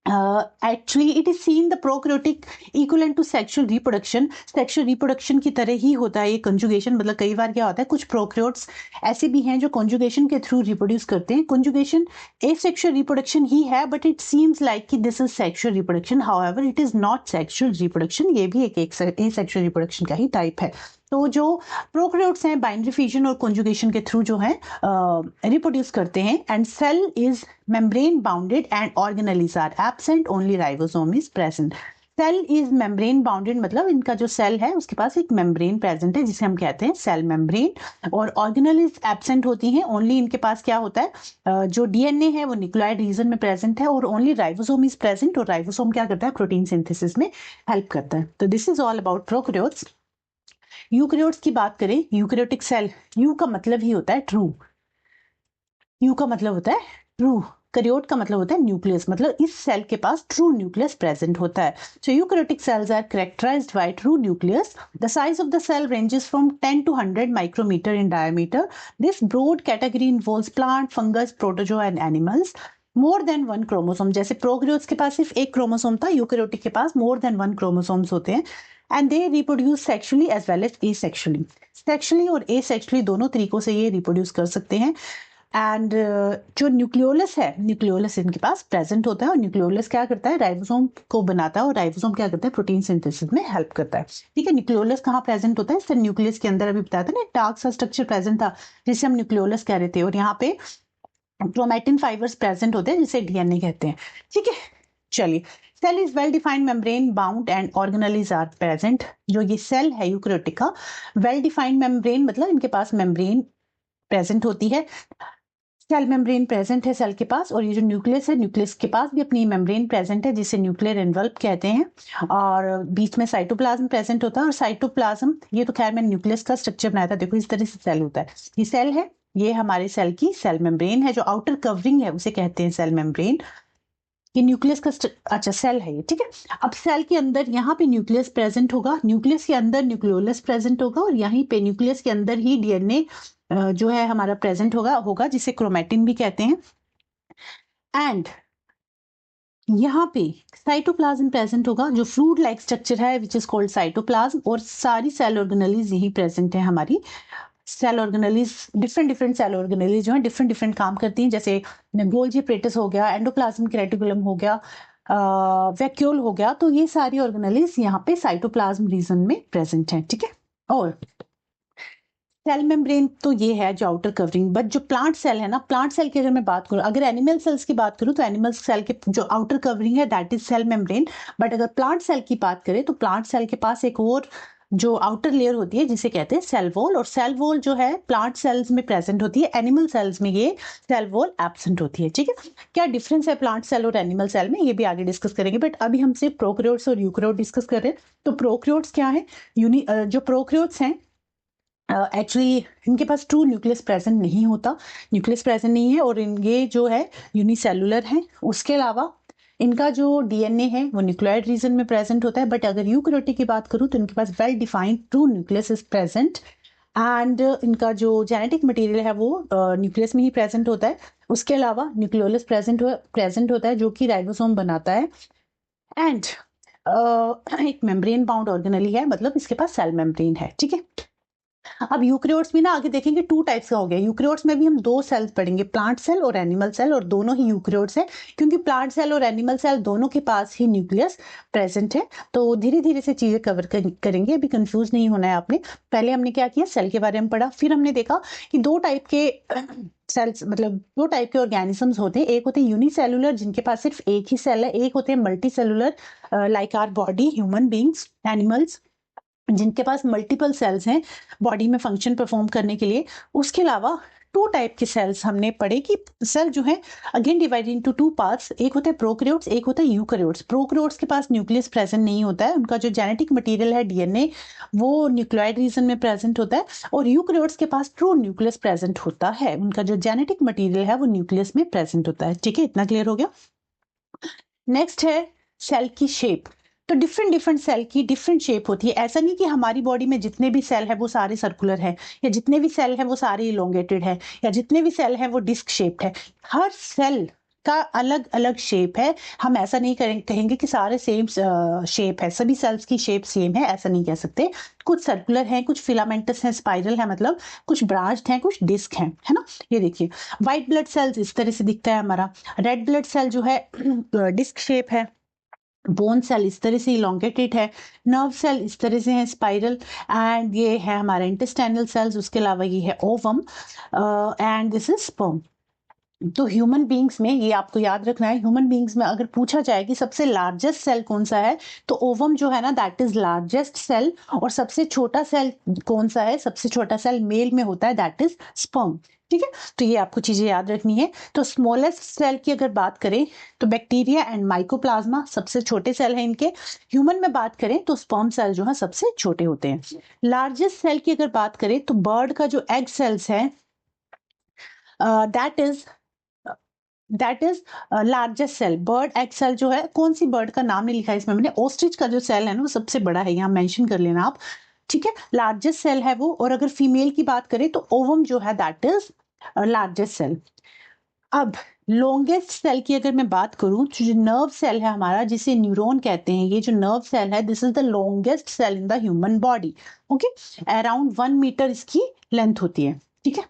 actually it is seen the prokaryotic equivalent to sexual reproduction. Sexual reproduction की तरह ही होता है ये कंजुगेशन। मतलब कई बार क्या होता है, कुछ प्रोकैरियोट्स ऐसे भी हैं जो कंजुगेशन के थ्रू रिप्रोड्यूस करते हैं। कंजुगेशन एसेक्सुअल रिप्रोडक्शन ही है, बट इट सीम्स लाइक कि this is sexual reproduction, however it is not sexual reproduction. ये भी एक एसेक्सुअल रिप्रोडक्शन का ही टाइप है। तो जो प्रोकैरियोट्स हैं बाइनरी फिशन और कंजुगेशन के थ्रू जो है रिप्रोड्यूस करते हैं। And cell is membrane bounded and organelles are absent, only ribosome is present. Cell is membrane bounded, मतलब इनका जो सेल है उसके पास एक मेम्ब्रेन प्रेजेंट है, जिसे हम कहते हैं सेल मेम्ब्रेन। और ऑर्गेनेल्स एब्सेंट होती हैं, ओनली इनके पास क्या होता है, जो डीएनए है वो न्यूक्लियोइड रीजन में प्रेजेंट है, और ओनली राइबोसोम इज प्रेजेंट। और राइबोसोम क्या करता है, प्रोटीन सिंथेसिस में हेल्प करता है। तो this is all about prokaryotes. Eukaryotes की बात करें, यूकैरियोटिक सेल, यू का मतलब ही होता है ट्रू। यू का मतलब होता है ट्रू, कैरियोट का मतलब होता है न्यूक्लियस, मतलब इस सेल के पास ट्रू न्यूक्लियस प्रेजेंट होता है। So eukaryotic cells are characterized by true nucleus. The size of the cell ranges from 10 to 100 micrometre in diameter. This broad category involves plant, fungus, protozoa and animals. More than one chromosome, जैसे प्रोकैरियोट्स के पास सिर्फ एक क्रोमोसोम था, यूकैरियोटिक के पास मोर देन वन क्रोमोसोम्स होते हैं। And they reproduce sexually as well as asexually. Sexually और एसेक्सुअली दोनों तरीकों से ये रिप्रोड्यूस कर सकते हैं। एंड जो न्यूक्लियोलस है, न्यूक्लियोलस इनके पास प्रेजेंट होता है, और न्यूक्लियोलस क्या करता है, राइबोसोम को बनाता है, और राइबोसोम क्या करता है, प्रोटीन सिंथेसिस में हेल्प करता है, ठीक है। न्यूक्लियोलस कहाँ प्रेजेंट होता है, इससे न्यूक्लियस के अंदर अभी बताया था ना, डार्क सा स्ट्रक्चर प्रेजेंट था जिसे हम न्यूक्लियोलस कह रहे थे, और यहाँ पे क्रोमैटिन फाइबर्स प्रेजेंट होते हैं जिसे डीएनए कहते हैं, ठीक है। चलिए, cell is well defined membrane bound and organelles are present. जो ये सेल है यूकैरियोटिक का, वेल डिफाइंड मेम्ब्रेन मतलब इनके पास मेम्ब्रेन प्रेजेंट होती है, सेल मेम्ब्रेन प्रेजेंट है सेल के पास। और ये जो न्यूक्लियस है, न्यूक्लियस के पास भी अपनी मेम्ब्रेन प्रेजेंट है जिसे न्यूक्लियर एनवल्प कहते हैं। और बीच में साइटोप्लाज्म प्रेजेंट होता है। और साइटोप्लाज्म, ये तो खैर मैंने न्यूक्लियस का स्ट्रक्चर बनाया था, देखो इस तरह से सेल होता है। ये सेल है, ये हमारे सेल की सेल मेम्ब्रेन है, जो आउटर कवरिंग है उसे कहते हैं सेल मेम्ब्रेन। ये न्यूक्लियस का अच्छा सेल है ये, ठीक है। अब सेल के अंदर यहाँ पे न्यूक्लियस प्रेजेंट होगा, न्यूक्लियस के अंदर न्यूक्लियोलस प्रेजेंट होगा, और यहीं पे न्यूक्लियस के अंदर ही डीएनए जो है हमारा प्रेजेंट होगा जिसे क्रोमैटिन भी कहते हैं। एंड यहाँ पे साइटोप्लाज्म प्रेजेंट होगा, जो फ्लूइड लाइक स्ट्रक्चर है विच इज कॉल्ड साइटोप्लाज्म। और सारी सेल ऑर्गेनेल्स यही प्रेजेंट है हमारी। Cell organelles, different different cell organelles जो है डिफरेंट डिफरेंट काम करती हैं, जैसे गोल्जी एपरेटस हो गया, एंडोप्लाज्मिक रेटिकुलम हो गया, वैक्यूल हो गया। तो ये सारी ऑर्गेनेल्स यहाँ पे साइटोप्लाज्म रीजन में प्रेजेंट है, ठीक है। और सेल मेम्ब्रेन तो ये है जो आउटर कवरिंग, बट जो प्लांट सेल है ना, प्लांट सेल की अगर मैं बात करूं, अगर एनिमल सेल्स की बात करूं तो एनिमल सेल के जो आउटर कवरिंग है that is cell membrane. But अगर प्लांट सेल की बात करें तो प्लांट सेल के पास एक और जो आउटर लेयर होती है जिसे कहते हैं सेल वॉल। और सेल वॉल जो है प्लांट सेल्स में प्रेजेंट होती है, एनिमल सेल्स में ये सेल वॉल एब्सेंट होती है, ठीक है। क्या डिफरेंस है प्लांट सेल और एनिमल सेल में, ये भी आगे डिस्कस करेंगे, बट अभी हम सिर्फ प्रोकैरियोट्स और यूकैरियोट डिस्कस कर रहे हैं। तो प्रोकैरियोट्स क्या है, जो प्रोकैरियोट्स हैं एक्चुअली इनके पास ट्रू न्यूक्लियस प्रेजेंट नहीं होता, न्यूक्लियस प्रेजेंट नहीं है, और ये जो है यूनिसेलुलर है। उसके अलावा इनका जो डीएनए है वो न्यूक्लियोइड रीजन में प्रेजेंट होता है, बट अगर यूकैरियोटिक की बात करूँ तो इनके पास well defined true nucleus is present, and इनका जो जेनेटिक मटेरियल है वो न्यूक्लियस में ही प्रेजेंट होता है। उसके अलावा न्यूक्लियोलस प्रेजेंट होता है जो कि राइबोसोम बनाता है, एंड एक मेम्ब्रेन बाउंड ऑर्गेनली है, मतलब इसके पास सेल मेम्ब्रेन है। ठीक है, अब यूक्रियोट्स में ना आगे देखेंगे टू टाइप्स का हो गया। यूक्रियोट्स में भी हम दो सेल्स पढ़ेंगे, प्लांट सेल और एनिमल सेल, और दोनों ही यूक्रियोट्स हैं क्योंकि प्लांट सेल और एनिमल सेल दोनों के पास ही न्यूक्लियस प्रेजेंट है। तो धीरे धीरे से चीजें कवर करेंगे, अभी कंफ्यूज नहीं होना है आपने। पहले हमने क्या किया, सेल के बारे में पढ़ा, फिर हमने देखा कि दो टाइप के सेल्स, मतलब दो टाइप के ऑर्गेनिजम्स होते हैं। एक होते हैं यूनिसेलुलर जिनके पास सिर्फ एक ही सेल है, एक होते हैं multicellular like our body, human beings, animals, जिनके पास मल्टीपल सेल्स हैं बॉडी में फंक्शन परफॉर्म करने के लिए। उसके अलावा टू टाइप के सेल्स हमने पढ़े कि सेल जो है again divide into two parts, एक होता है प्रोकैरियोट्स, एक होता है यूकैरियोट्स। प्रोकैरियोट्स के पास न्यूक्लियस प्रेजेंट नहीं होता है, उनका जो जेनेटिक मटेरियल है डीएनए वो न्यूक्लियोइड रीजन में प्रेजेंट होता है, और यूकैरियोट्स के पास ट्रू न्यूक्लियस प्रेजेंट होता है, उनका जो जेनेटिक मटेरियल है वो न्यूक्लियस में प्रेजेंट होता है। ठीक है, इतना क्लियर हो गया। नेक्स्ट है सेल की शेप। तो डिफरेंट डिफरेंट सेल की डिफरेंट शेप होती है। ऐसा नहीं कि हमारी बॉडी में जितने भी सेल है वो सारे सर्कुलर है, या जितने भी सेल है वो सारे इलोंगेटेड है, या जितने भी सेल है वो डिस्क शेप्ड है। हर सेल का अलग अलग शेप है। हम ऐसा नहीं कहेंगे कि सारे सेम शेप है, सभी सेल्स की शेप सेम है, ऐसा नहीं कह सकते। कुछ सर्कुलर है, कुछ फिलामेंटस है, स्पाइरल है, मतलब कुछ ब्रांच्ड है, कुछ डिस्क है ना। ये देखिए, व्हाइट ब्लड सेल्स इस तरह से दिखता है हमारा, रेड ब्लड सेल जो है डिस्क शेप है, बोन सेल इस तरह से इलोंगेटेड है, नर्व सेल इस तरह से है स्पाइरल, एंड ये है हमारा इंटेस्टाइनल सेल्स। उसके अलावा ये है ovum, and this is sperm. तो ह्यूमन बींग्स में ये आपको याद रखना है, ह्यूमन बींग्स में अगर पूछा जाए कि सबसे लार्जेस्ट सेल कौन सा है, तो ओवम जो है ना दैट इज लार्जेस्ट सेल, और सबसे छोटा सेल कौन सा है, सबसे छोटा सेल मेल में होता है, दैट इज स्पर्म। ठीक है, तो ये आपको चीजें याद रखनी है। तो स्मॉलेस्ट सेल की अगर बात करें तो बैक्टीरिया एंड माइकोप्लाज्मा सबसे छोटे सेल हैं इनके। ह्यूमन में बात करें तो स्पर्म सेल जो है सबसे छोटे होते हैं। लार्जेस्ट सेल की अगर बात करें तो बर्ड का जो एग सेल्स है that is largest cell. Bird egg cell जो है, कौन सी बर्ड का नाम नहीं लिखा है इसमें मैंने, ऑस्ट्रिच का जो सेल है ना वो सबसे बड़ा है, यहाँ मेंशन कर लेना आप। ठीक है, लार्जेस्ट सेल है वो। और अगर फीमेल की बात करें तो ओवम जो है दैट इज लार्जेस्ट सेल। अब लॉन्गेस्ट सेल की अगर मैं बात करूं तो जो नर्व सेल है हमारा, जिसे न्यूरॉन कहते हैं, ये जो नर्व सेल है this is the longest cell in the human body. Okay, around 1 metre इसकी लेंथ होती है। ठीक है,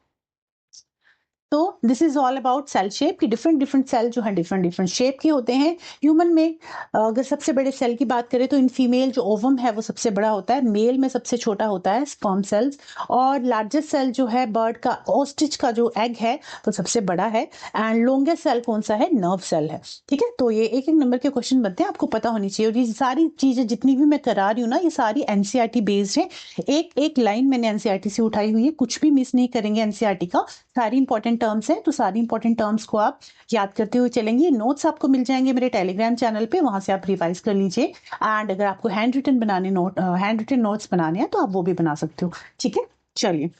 तो this is all about cell shape की डिफरेंट डिफरेंट सेल जो है डिफरेंट डिफरेंट शेप के होते हैं ह्यूमन में। अगर सबसे बड़े सेल की बात करें तो इन फीमेल जो ओवम है वो सबसे बड़ा होता है, मेल में सबसे छोटा होता है स्पर्म सेल्स, और लार्जेस्ट सेल जो है बर्ड का ऑस्ट्रिच का जो एग है वो सबसे बड़ा है, एंड लॉन्गेस्ट सेल कौन सा है, नर्व सेल है। ठीक है, तो ये एक एक नंबर के क्वेश्चन बनते हैं, आपको पता होनी चाहिए। और ये सारी चीजें जितनी भी मैं करा रही हूँ ना ये सारी एनसीईआरटी बेस्ड है, एक एक लाइन मैंने एनसीईआरटी से उठाई हुई है, कुछ भी मिस नहीं करेंगे एनसीईआरटी का। सारी इंपॉर्टेंट टर्म्स हैं, तो सारी इंपॉर्टेंट टर्म्स को आप याद करते हुए चलेंगे। नोट्स आपको मिल जाएंगे मेरे टेलीग्राम चैनल पे, वहां से आप रिवाइज कर लीजिए। एंड अगर आपको हैंड रिटन नोट्स बनाने हैं तो आप वो भी बना सकते हो। ठीक है, चलिए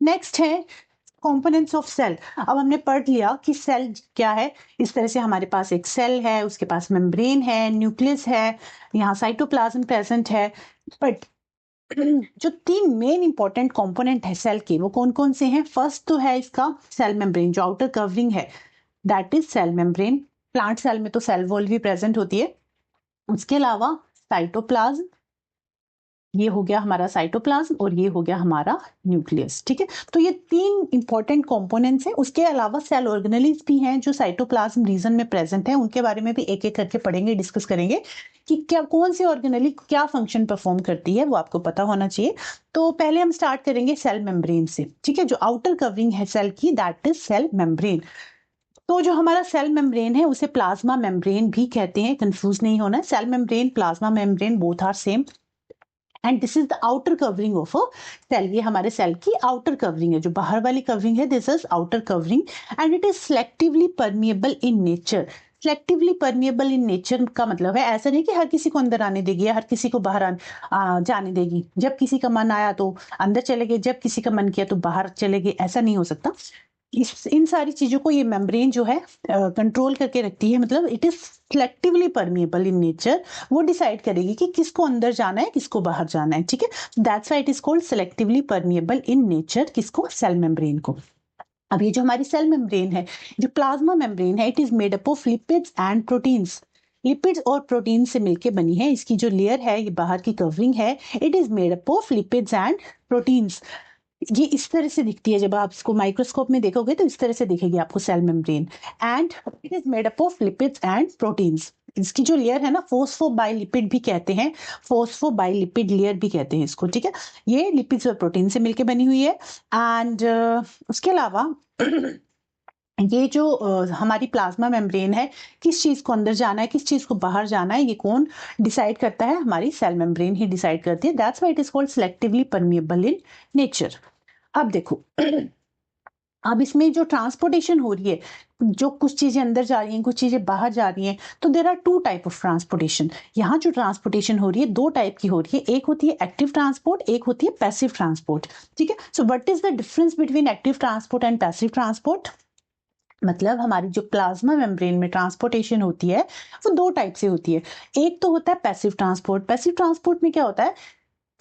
नेक्स्ट है कंपोनेंट्स ऑफ सेल। अब हमने पढ़ लिया कि सेल क्या है। इस तरह से हमारे पास एक सेल है, उसके पास मेम्ब्रेन है, न्यूक्लियस है, यहाँ साइटोप्लाज्म प्रेजेंट है। बट जो 3 मेन इंपॉर्टेंट कंपोनेंट है सेल के वो कौन कौन से हैं। फर्स्ट तो है इसका सेल मेम्ब्रेन, जो आउटर कवरिंग है that is cell membrane. Plant cell में तो सेल वॉल भी प्रेजेंट होती है। उसके अलावा साइटोप्लाज्म, ये हो गया हमारा साइटोप्लाज्म, और ये हो गया हमारा न्यूक्लियस। ठीक है, तो ये 3 इंपॉर्टेंट कंपोनेंट्स हैं। उसके अलावा सेल ऑर्गेनेल्स भी हैं जो साइटोप्लाज्म रीजन में प्रेजेंट है, उनके बारे में भी एक एक करके पढ़ेंगे, डिस्कस करेंगे कि क्या कौन सी ऑर्गेनेल क्या फंक्शन परफॉर्म करती है, वो आपको पता होना चाहिए। तो पहले हम स्टार्ट करेंगे सेल मेम्ब्रेन से। ठीक है, जो आउटर कवरिंग है सेल की दैट इज सेल मेम्ब्रेन। तो जो हमारा सेल मेम्ब्रेन है उसे प्लाज्मा मेम्ब्रेन भी कहते हैं, कंफ्यूज नहीं होना। Cell membrane, plasma membrane both are same, and this is the outer covering of a cell. ये हमारे सेल की आउटर कवरिंग है, जो बाहर वाली कवरिंग है this is outer covering, and it is selectively permeable in nature. Selectively permeable in nature का मतलब है ऐसा नहीं कि हर किसी को अंदर आने देगी या हर किसी को बाहर जाने देगी। जब किसी का मन आया तो अंदर चले गए, जब किसी का मन किया तो बाहर चले गए, ऐसा नहीं हो सकता। इन सारी चीजों को ये मेम्ब्रेन जो है कंट्रोल करके रखती है, मतलब it is selectively permeable in nature. वो डिसाइड करेगी कि किसको अंदर जाना है किसको बाहर जाना है, ठीक है। That's why it is called selectively permeable in nature, किसको, सेल मेम्ब्रेन को। अब ये जो हमारी सेल मेम्ब्रेन है, जो प्लाज्मा मेम्ब्रेन है, it is made up of lipids and proteins. Lipids और प्रोटीन से मिलकर बनी है। इसकी जो लेयर है, ये बाहर की कवरिंग है, it is made up of lipids and proteins. ये इस तरह से दिखती है, जब आप इसको माइक्रोस्कोप में देखोगे तो इस तरह से दिखेगी आपको cell membrane. And it is made up of lipids and proteins. इसकी जो लेयर है ना, फोस्फोबाइलिपिड भी कहते हैं, फोस्फोबाइलिपिड लेयर भी कहते हैं इसको, ठीक है। ये लिपिड्स और प्रोटीन से मिलकर बनी हुई है। एंड उसके अलावा ये जो हमारी प्लाज्मा मेम्ब्रेन है, किस चीज को अंदर जाना है किस चीज को बाहर जाना है, ये कौन डिसाइड करता है, हमारी सेल मेम्ब्रेन ही डिसाइड करती है। That's why it is called selectively permeable in nature. अब देखो अब इसमें जो ट्रांसपोर्टेशन हो रही है, जो कुछ चीजें अंदर जा रही हैं कुछ चीजें बाहर जा रही हैं, तो there are two type of transportation. यहाँ जो ट्रांसपोर्टेशन हो रही है दो टाइप की हो रही है, एक होती है एक्टिव ट्रांसपोर्ट, एक होती है पैसिव ट्रांसपोर्ट, ठीक है। So what is the difference between active transport and passive transport? मतलब हमारी जो प्लाज्मा मेम्ब्रेन में ट्रांसपोर्टेशन होती है वो दो टाइप से होती है। एक तो होता है पैसिव ट्रांसपोर्ट। पैसिव ट्रांसपोर्ट में क्या होता है,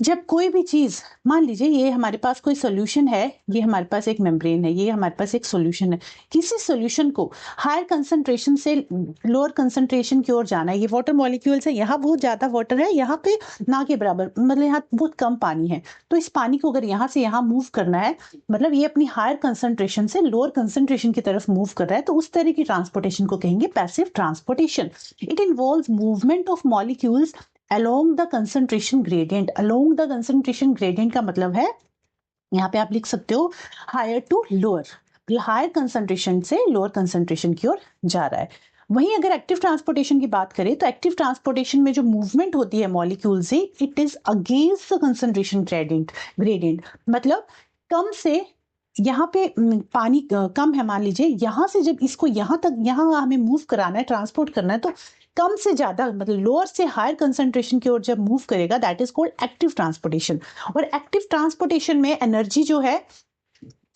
जब कोई भी चीज, मान लीजिए ये हमारे पास कोई सोल्यूशन है, ये हमारे पास एक मेम्ब्रेन है, ये हमारे पास एक सोल्यूशन है, किसी सोल्यूशन को हायर कंसंट्रेशन से लोअर कंसंट्रेशन की ओर जाना है। ये वाटर मॉलिक्यूल्स है, यहाँ बहुत ज्यादा वाटर है, यहाँ पे ना के बराबर, मतलब यहाँ बहुत कम पानी है। तो इस पानी को अगर यहाँ से यहाँ मूव करना है, मतलब ये अपनी हायर कंसंट्रेशन से लोअर कंसंट्रेशन की तरफ मूव कर रहा है, तो उस तरह की ट्रांसपोर्टेशन को कहेंगे passive transportation. It involves movement of molecules along the concentration gradient। along the concentration gradient का मतलब है, यहाँ पे आप लिख सकते हो higher to lower, higher concentration से लोअर कंसंट्रेशन की ओर जा रहा है। वहीं अगर एक्टिव ट्रांसपोर्टेशन की बात करें तो एक्टिव ट्रांसपोर्टेशन में जो मूवमेंट होती है मॉलिक्यूल से, it is against the concentration gradient. मतलब कम से, यहाँ पे पानी कम है, मान लीजिए यहाँ से जब इसको यहाँ तक, यहाँ हमें मूव कराना है, ट्रांसपोर्ट करना है, तो कम से ज्यादा, मतलब लोअर से हायर कंसंट्रेशन की ओर जब मूव करेगा, that is called active transportation. और एक्टिव ट्रांसपोर्टेशन में एनर्जी जो है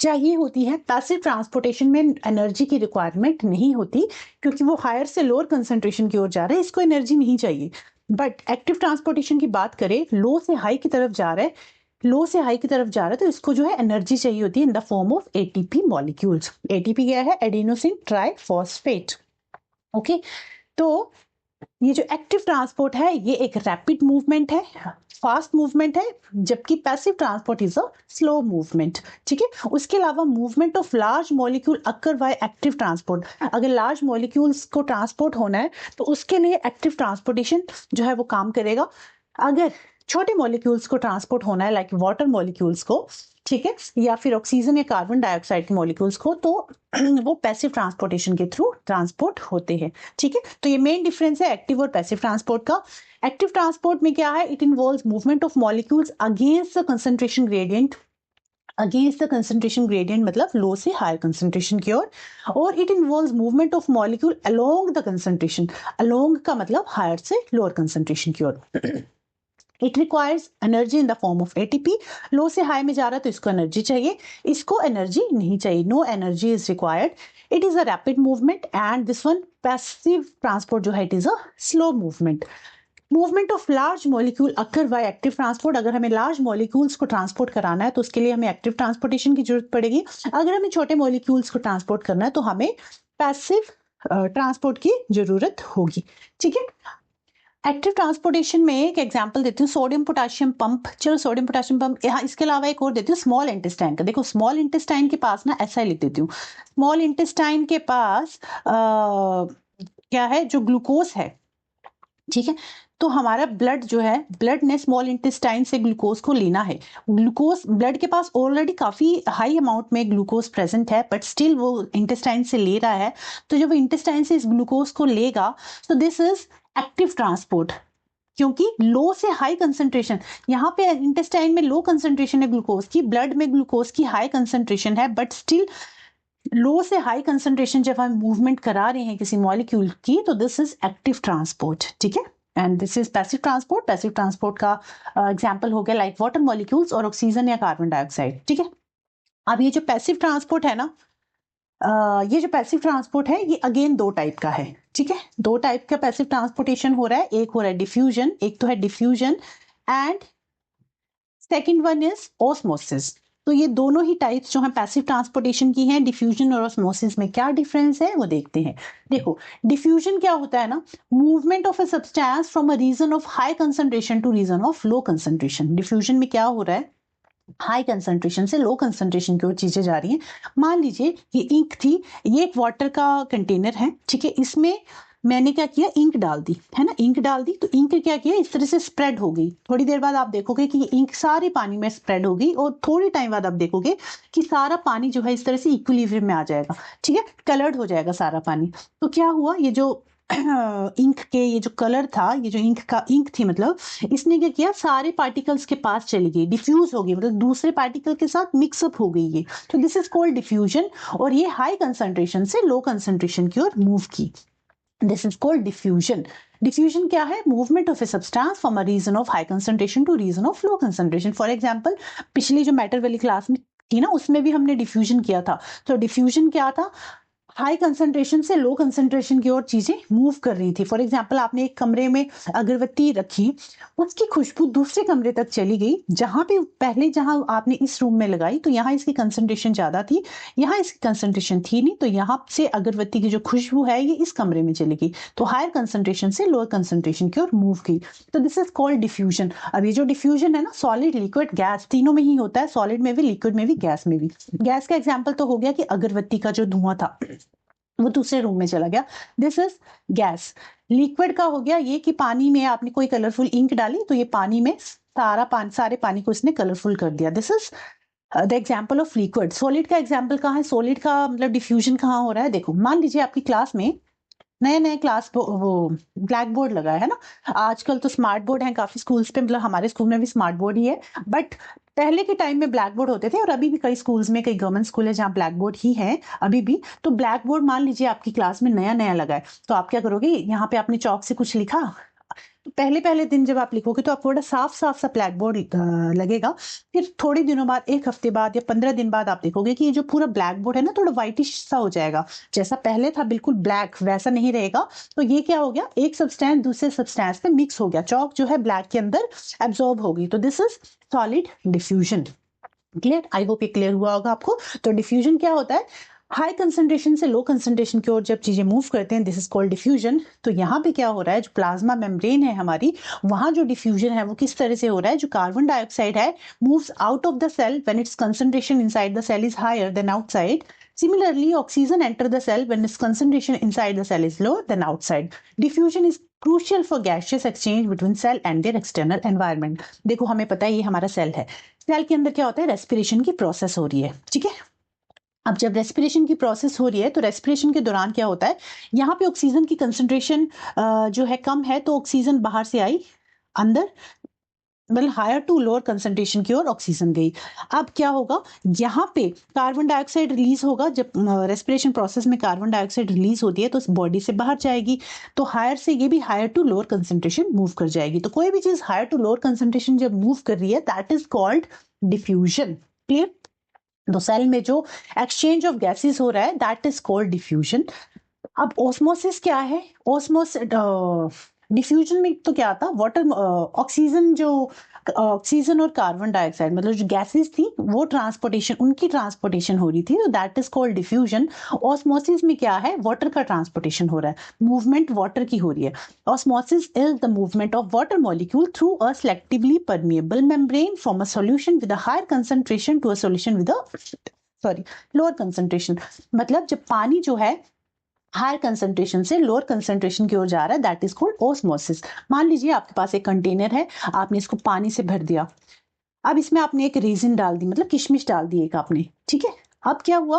चाहिए होती है, पैसिव ट्रांसपोर्टेशन में एनर्जी की रिक्वायरमेंट नहीं होती, क्योंकि वो हायर से लोअर कंसंट्रेशन की ओर जा रहा है, इसको एनर्जी नहीं चाहिए। बट एक्टिव ट्रांसपोर्टेशन की बात करें, लो से हाई की तरफ जा रहा है, लो से हाई की तरफ जा रहा है, तो इसको जो है एनर्जी चाहिए होती है in the form of ATP molecules. ATP क्या है? Adenosine triphosphate. ओके, तो ये जो एक्टिव ट्रांसपोर्ट है ये एक रैपिड मूवमेंट है, फास्ट मूवमेंट है, जबकि passive transport is a slow movement, ठीक है। उसके अलावा movement of large molecule occur by active transport. अगर लार्ज मॉलिक्यूल्स को ट्रांसपोर्ट होना है तो उसके लिए एक्टिव ट्रांसपोर्टेशन जो है वो काम करेगा। अगर छोटे मॉलिक्यूल्स को ट्रांसपोर्ट होना है, लाइक वाटर मॉलिक्यूल्स को, ठीक है, या फिर ऑक्सीजन या कार्बन डाइऑक्साइड के मॉलिक्यूल्स को, तो वो पैसिव ट्रांसपोर्टेशन के थ्रू ट्रांसपोर्ट होते हैं, ठीक है। तो ये मेन डिफरेंस है एक्टिव और पैसिव ट्रांसपोर्ट का। एक्टिव ट्रांसपोर्ट में क्या है, it involves movement of molecules against the concentration gradient. Against the concentration gradient मतलब लो से हायर कंसंट्रेशन की ओर, और it involves movement of molecule along the concentration. Along का मतलब हायर से लोअर कंसंट्रेशन की ओर। It requires energy in the form of ATP. Low से हाई में जा रहा है तो इसको एनर्जी चाहिए, इसको एनर्जी नहीं चाहिए, no energy is required. It is a rapid movement and this one passive transport जो है it is a slow movement. Movement of large molecule occur by active transport. अगर हमें लार्ज मॉलिक्यूल्स को ट्रांसपोर्ट कराना है तो उसके लिए हमें एक्टिव ट्रांसपोर्टेशन की जरूरत पड़ेगी। अगर हमें छोटे मॉलिक्यूल्स को ट्रांसपोर्ट करना है तो हमें पैसिव ट्रांसपोर्ट की जरूरत होगी, ठीक है। एक्टिव ट्रांसपोर्टेशन में एक एग्जांपल देती हूँ, सोडियम पोटेशियम पंप। चलो सोडियम पोटेशियम पंप, यहाँ इसके अलावा एक और देती हूँ स्मॉल इंटेस्टाइन का। देखो स्मॉल इंटेस्टाइन के पास ना, ऐसा ही लिख देती हूँ, स्मॉल इंटेस्टाइन के पास क्या है, जो ग्लूकोज है, ठीक है। तो हमारा ब्लड जो है, ब्लड ने स्मॉल इंटेस्टाइन से ग्लूकोज को लेना है। ग्लूकोज ब्लड के पास ऑलरेडी काफी हाई अमाउंट में ग्लूकोज प्रेजेंट है, बट स्टिल वो इंटेस्टाइन से ले रहा है। तो जब वो इंटेस्टाइन से इस ग्लूकोज को लेगा, तो दिस इज एक्टिव ट्रांसपोर्ट, क्योंकि लो से हाई कंसंट्रेशन, यहाँ पे इंटेस्टाइन में लो कंसंट्रेशन है ग्लूकोज की, ब्लड में ग्लूकोज की हाई कंसंट्रेशन है, बट स्टिल लो से हाई कंसंट्रेशन जब हम मूवमेंट करा रहे हैं किसी मॉलिक्यूल की, तो दिस इज एक्टिव ट्रांसपोर्ट, ठीक है। And this is passive transport. Passive transport का एग्जांपल हो गया लाइक वाटर मॉलिक्यूल्स और ऑक्सीजन या कार्बन डाइऑक्साइड, ठीक है। अब ये जो पैसिव ट्रांसपोर्ट है ना, ये जो पैसिव ट्रांसपोर्ट है ये अगेन दो टाइप का है, ठीक है। दो टाइप का पैसिव ट्रांसपोर्टेशन हो रहा है, एक हो रहा है डिफ्यूजन, एक तो है diffusion, and second one is osmosis. तो ये दोनों ही टाइप्स जो हैं पैसिव ट्रांसपोर्टेशन की हैं, डिफ्यूजन और ऑस्मोसिस में क्या डिफरेंस है वो देखते हैं। देखो, डिफ्यूजन क्या होता है ना, movement of a substance from a region of high concentration to region of low concentration. Diffusion में क्या हो रहा है, हाई कंसंट्रेशन से लो कंसंट्रेशन की ओर चीजें जा रही हैं। मान लीजिए ये इंक थी, ये एक वाटर का कंटेनर है, ठीक है। इसमें मैंने क्या किया, इंक डाल दी, है ना, इंक डाल दी, तो इंक क्या किया, इस तरह से स्प्रेड हो गई। थोड़ी देर बाद आप देखोगे कि ये इंक सारे पानी में स्प्रेड हो गई, और थोड़ी टाइम बाद आप देखोगे कि सारा पानी जो है इस तरह से इक्विलिब्रियम में आ जाएगा, ठीक है, कलर्ड हो जाएगा सारा पानी। तो क्या हुआ, ये जो इंक के ये जो कलर था, ये जो इंक थी मतलब, इसने क्या किया, सारे पार्टिकल्स के पास चली गई, डिफ्यूज हो गई, मतलब दूसरे पार्टिकल के साथ मिक्सअप हो गई ये। तो दिस इज कॉल्ड डिफ्यूजन, और ये हाई कंसंट्रेशन से लो कंसंट्रेशन की ओर मूव की। This is called diffusion. Diffusion क्या है, movement of a substance from a region of high concentration to region of low concentration. For example, पिछली जो मैटर वाली क्लास में थी ना, उसमें भी हमने डिफ्यूजन किया था। तो डिफ्यूजन क्या था, हाई कंसंट्रेशन से लो कंसंट्रेशन की ओर चीजें मूव कर रही थी। फॉर एग्जांपल, आपने एक कमरे में अगरबत्ती रखी, उसकी खुशबू दूसरे कमरे तक चली गई, जहां पे पहले जहां आपने इस रूम में लगाई तो यहाँ इसकी कंसंट्रेशन ज्यादा थी, यहाँ इसकी कंसंट्रेशन थी नहीं, तो यहाँ से अगरबत्ती की जो खुशबू है ये इस कमरे में चली गई, तो हायर कंसंट्रेशन से लोअर कंसंट्रेशन की ओर मूव की। तो दिस इज कॉल्ड डिफ्यूजन। अब ये जो डिफ्यूजन है ना, सॉलिड, लिक्विड, गैस, तीनों में ही होता है, सॉलिड में भी, लिक्विड में भी, गैस में भी। गैस का एग्जाम्पल तो हो गया कि अगरबत्ती का जो धुआं था वो दूसरे रूम में चला गया, दिस इज गैस। लिक्विड का हो गया ये कि पानी में आपने कोई कलरफुल इंक डाली, तो ये पानी में सारे पानी को इसने कलरफुल कर दिया, this is the example of liquid. Solid का एग्जाम्पल कहाँ है, सॉलिड का मतलब डिफ्यूजन कहाँ हो रहा है। देखो, मान लीजिए आपकी क्लास में नए नए वो ब्लैक बोर्ड लगा है ना, आजकल तो स्मार्ट बोर्ड है काफी स्कूल्स पे, मतलब हमारे स्कूल में भी स्मार्ट बोर्ड ही है, बट पहले के टाइम में ब्लैक बोर्ड होते थे, और अभी भी कई स्कूल्स में, कई गवर्नमेंट स्कूल है जहाँ ब्लैक बोर्ड ही है अभी भी। तो ब्लैक बोर्ड मान लीजिए आपकी क्लास में नया नया लगा है, तो आप क्या करोगे, यहाँ पे आपने चौक से कुछ लिखा, तो पहले पहले दिन जब आप लिखोगे तो आपको बड़ा साफ साफ सा ब्लैक बोर्ड लगेगा। फिर थोड़े दिनों बाद, एक हफ्ते बाद या 15 दिन बाद, आप देखोगे कि ये जो पूरा ब्लैक बोर्ड है ना, थोड़ा व्हाइटिश सा हो जाएगा, जैसा पहले था बिल्कुल ब्लैक वैसा नहीं रहेगा। तो ये क्या हो गया, एक सब्सटेंस दूसरे सब्सटेंस पे मिक्स हो गया, चौक जो है ब्लैक के अंदर एब्जॉर्ब हो गई, तो this is solid diffusion. Clear, I hope ये क्लियर हुआ होगा आपको। तो डिफ्यूजन क्या होता है, हाई कंसंट्रेशन से लो कंसंट्रेशन की ओर जब चीजें मूव करते हैं, दिस इज कॉल्ड डिफ्यूजन। तो यहाँ पे क्या हो रहा है, जो प्लाज्मा मेम्ब्रेन है हमारी, वहां जो डिफ्यूजन है वो किस तरह से हो रहा है, जो कार्बन डाइऑक्साइड है moves out of the cell when its concentration inside the cell is higher than outside. Similarly, oxygen enter the cell when its concentration inside the cell is lower than outside. Diffusion is crucial for gaseous exchange between cell and their external environment. देखो, हमें पता है ये हमारा सेल है, सेल के अंदर क्या होता है, रेस्पिरेशन की प्रोसेस हो रही है, ठीक है। अब जब रेस्पिरेशन की प्रोसेस हो रही है, तो रेस्पिरेशन के दौरान क्या होता है, यहाँ पे ऑक्सीजन की कंसंट्रेशन जो है कम है, तो ऑक्सीजन बाहर से आई अंदर, मतलब हायर टू लोअर कंसंट्रेशन की ओर ऑक्सीजन गई। अब क्या होगा, यहाँ पे कार्बन डाइऑक्साइड रिलीज होगा, जब रेस्पिरेशन प्रोसेस में कार्बन डाइऑक्साइड रिलीज होती है तो इस बॉडी से बाहर जाएगी, तो हायर से ये भी higher to lower concentration move कर जाएगी। तो कोई भी चीज हायर टू लोअर कंसंट्रेशन जब मूव कर रही है, that is called diffusion. Clear, तो सेल में जो एक्सचेंज ऑफ गैसेस हो रहा है, दैट इज कॉल्ड डिफ्यूजन। अब ऑस्मोसिस क्या है, डिफ्यूजन में तो क्या था, वाटर, ऑक्सीजन, जो ऑक्सीजन और कार्बन डाइऑक्साइड मतलब जो गैसेस थी वो ट्रांसपोर्टेशन, उनकी ट्रांसपोर्टेशन हो रही थी, तो that is called diffusion. Osmosis में क्या है, वाटर का ट्रांसपोर्टेशन हो रहा है, मूवमेंट वाटर की हो रही है। Osmosis is the movement of water molecule through a selectively permeable membrane from a solution with a higher concentration to a solution with a lower concentration. मतलब जब पानी जो है हायर कंसंट्रेशन से लोअर कंसंट्रेशन की ओर जा रहा है, दैट इज कॉल्ड ऑस्मोसिस। मान लीजिए आपके पास एक कंटेनर है, आपने इसको पानी से भर दिया, अब इसमें आपने एक रेजिन डाल दी, मतलब किशमिश डाल दी एक आपने, ठीक है। अब क्या हुआ,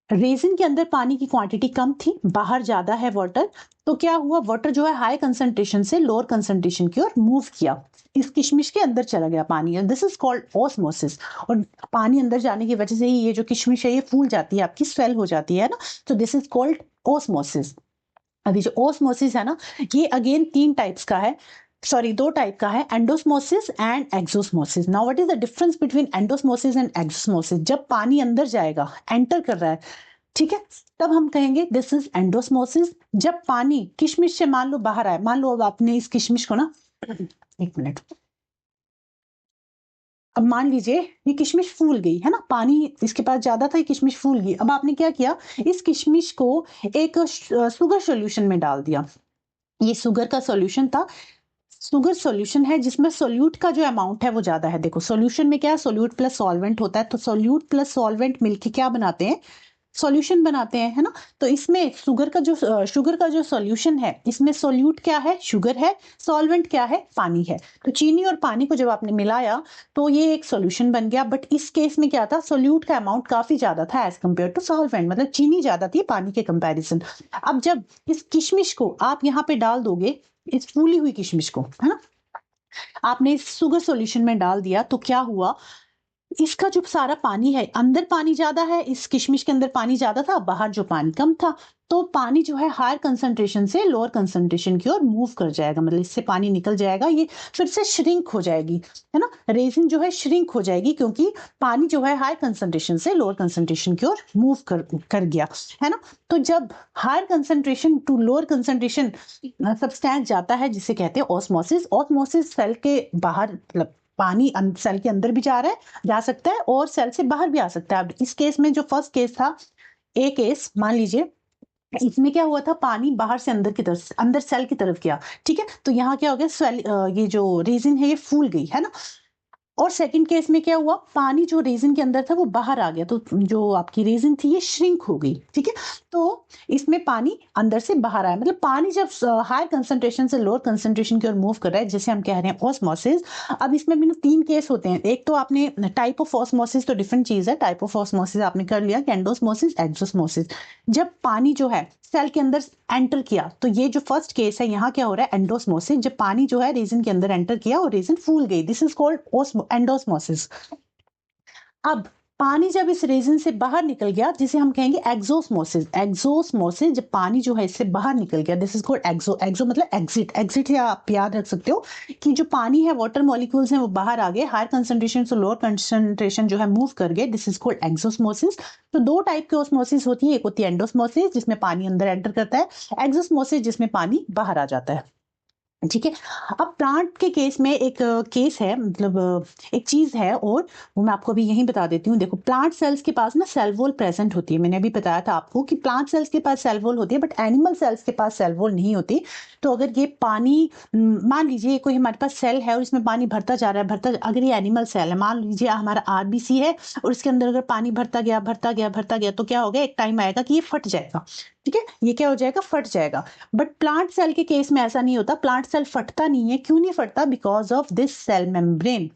रेजिन के अंदर पानी की क्वांटिटी कम थी, बाहर ज्यादा है वाटर, तो क्या हुआ, वाटर जो है हाई कंसंट्रेशन से लोअर कंसंट्रेशन की ओर मूव किया, इस किशमिश के अंदर चला गया पानी, दिस इज कॉल्ड ऑस्मोसिस। और पानी अंदर जाने की वजह से ही ये जो किशमिश है ये फूल जाती है, आपकी स्वेल हो जाती है ना, तो दिस इज कॉल्ड ऑस्मोसिस। अभी जो ऑस्मोसिस है ना, ये अगेन तीन टाइप्स का है, सॉरी दो टाइप का है, endosmosis and exosmosis. Now what is the difference between endosmosis and exosmosis? जब पानी अंदर जाएगा, एंटर कर रहा है, ठीक है, तब हम कहेंगे दिस इज एंडोस्मोसिस। जब पानी किशमिश से मान लो बाहर आए, मान लो अब आपने इस किशमिश को ना एक मिनट, अब मान लीजिए ये किशमिश फूल गई है ना, पानी इसके पास ज्यादा था, ये किशमिश फूल गई, अब आपने क्या किया, इस किशमिश को एक शुगर सॉल्यूशन में डाल दिया, ये शुगर का सॉल्यूशन था, शुगर सॉल्यूशन है जिसमें सोल्यूट का जो अमाउंट है वो ज्यादा है। देखो सॉल्यूशन में क्या है, सोल्यूट प्लस सॉल्वेंट होता है, तो सोल्यूट प्लस सॉल्वेंट मिलके क्या बनाते हैं, सॉल्यूशन बनाते हैं, है ना। तो इसमें शुगर का जो सॉल्यूशन है, इसमें सोल्यूट क्या है, शुगर है, सॉल्वेंट क्या है, पानी है। तो चीनी और पानी को जब आपने मिलाया तो ये एक सॉल्यूशन बन गया, बट इस केस में क्या था, सोल्यूट का अमाउंट काफी ज्यादा था एज कम्पेयर टू सॉल्वेंट, मतलब चीनी ज्यादा थी पानी के कंपैरिजन। अब जब इस किशमिश को आप यहाँ पे डाल दोगे, इस फूली हुई किशमिश को, है ना, आपने इस शुगर सॉल्यूशन में डाल दिया, तो क्या हुआ, इसका जो सारा पानी है, अंदर पानी ज्यादा है, इस किशमिश के अंदर पानी ज्यादा था, बाहर जो पानी कम था, तो पानी जो है हायर कंसंट्रेशन से लोअर कंसंट्रेशन की ओर मूव कर जाएगा, मतलब इससे पानी निकल जाएगा, ये फिर से श्रिंक हो जाएगी, है ना, रेजिन जो है श्रिंक हो जाएगी, क्योंकि पानी जो है हाई कंसंट्रेशन से लोअर कंसंट्रेशन की ओर मूव कर गया, है ना। तो जब higher concentration to lower concentration substance जाता है, जिसे कहते हैं ऑस्मोसिस, ऑस्मोसिस सेल के बाहर, मतलब पानी सेल के अंदर भी जा सकता है और सेल से बाहर भी आ सकता है। अब इस केस में जो फर्स्ट केस था, ए केस मान लीजिए, इसमें क्या हुआ था, पानी बाहर से अंदर की तरफ, अंदर सेल की तरफ गया, ठीक है, तो यहाँ क्या हो गया, स्वेल, ये जो रेजिन है ये फूल गई, है ना। और सेकंड केस में क्या हुआ, पानी जो रेजिन के अंदर था वो बाहर आ गया, तो जो आपकी रेजिन थी ये श्रिंक हो गई, ठीक है। तो इसमें पानी अंदर से बाहर आया, मतलब पानी जब हायर कंसंट्रेशन से लोअर कंसंट्रेशन की ओर मूव कर रहा है, जैसे हम कह रहे हैं ऑस्मोसिस। अब इसमें भी ना तीन केस होते हैं, एक तो आपने टाइप ऑफ ऑस्मोसिस, तो डिफरेंट चीज है, टाइप ऑफ ऑस्मोसिस आपने कर लिया, एंडोस्मोसिस, एक्सोस्मोसिस। जब पानी जो है सेल के अंदर एंटर किया, तो ये जो फर्स्ट केस है, यहाँ क्या हो रहा है, एंडोस्मोसिस, जब पानी जो है रेजिन के अंदर एंटर किया और रेजिन फूल गई, दिस इज कॉल्ड एंडोस्मोसिस। अब पानी जब इस रेजिन से बाहर निकल गया, जिसे हम कहेंगे एक्सोस्मोसिस, एक्सोस्मोसिस, जब पानी जो है इससे बाहर निकल गया, दिस इज कॉल्ड एक्सो, एक्सो मतलब एग्जिट, एग्जिट या आप याद रख सकते हो कि जो पानी है, वाटर मॉलिक्यूल्स हैं वो बाहर आ गए, हायर कंसंट्रेशन से लोअर कंसंट्रेशन जो है मूव कर गए, दिस इज कॉल्ड एक्सोस्मोसिस। तो दो टाइप की ऑस्मोसिस होती है, एक होती है एंडोस्मोसिस जिसमें पानी अंदर एंटर करता है, एक्सोस्मोसिस जिसमें पानी बाहर आ जाता है, ठीक है। अब प्लांट के केस में एक केस है, मतलब एक चीज है, और वो मैं आपको अभी यहीं बता देती हूँ। देखो प्लांट सेल्स के पास ना सेल वॉल प्रेजेंट होती है, मैंने अभी बताया था आपको कि प्लांट सेल्स के पास सेल वॉल होती है, बट एनिमल सेल्स के पास सेल वॉल नहीं होती। तो अगर ये पानी, मान लीजिए कोई हमारे पास सेल है और इसमें पानी भरता जा रहा है, अगर ये एनिमल सेल है, मान लीजिए हमारा आरबीसी है, और इसके अंदर अगर पानी भरता गया भरता गया भरता गया, तो क्या होगा, एक टाइम आएगा कि ये फट जाएगा, ठीक है, ये क्या हो जाएगा, फट जाएगा। बट प्लांट सेल के केस में ऐसा नहीं होता, प्लांट सेल फटता नहीं है, क्यों नहीं फटता, because of this cell membrane,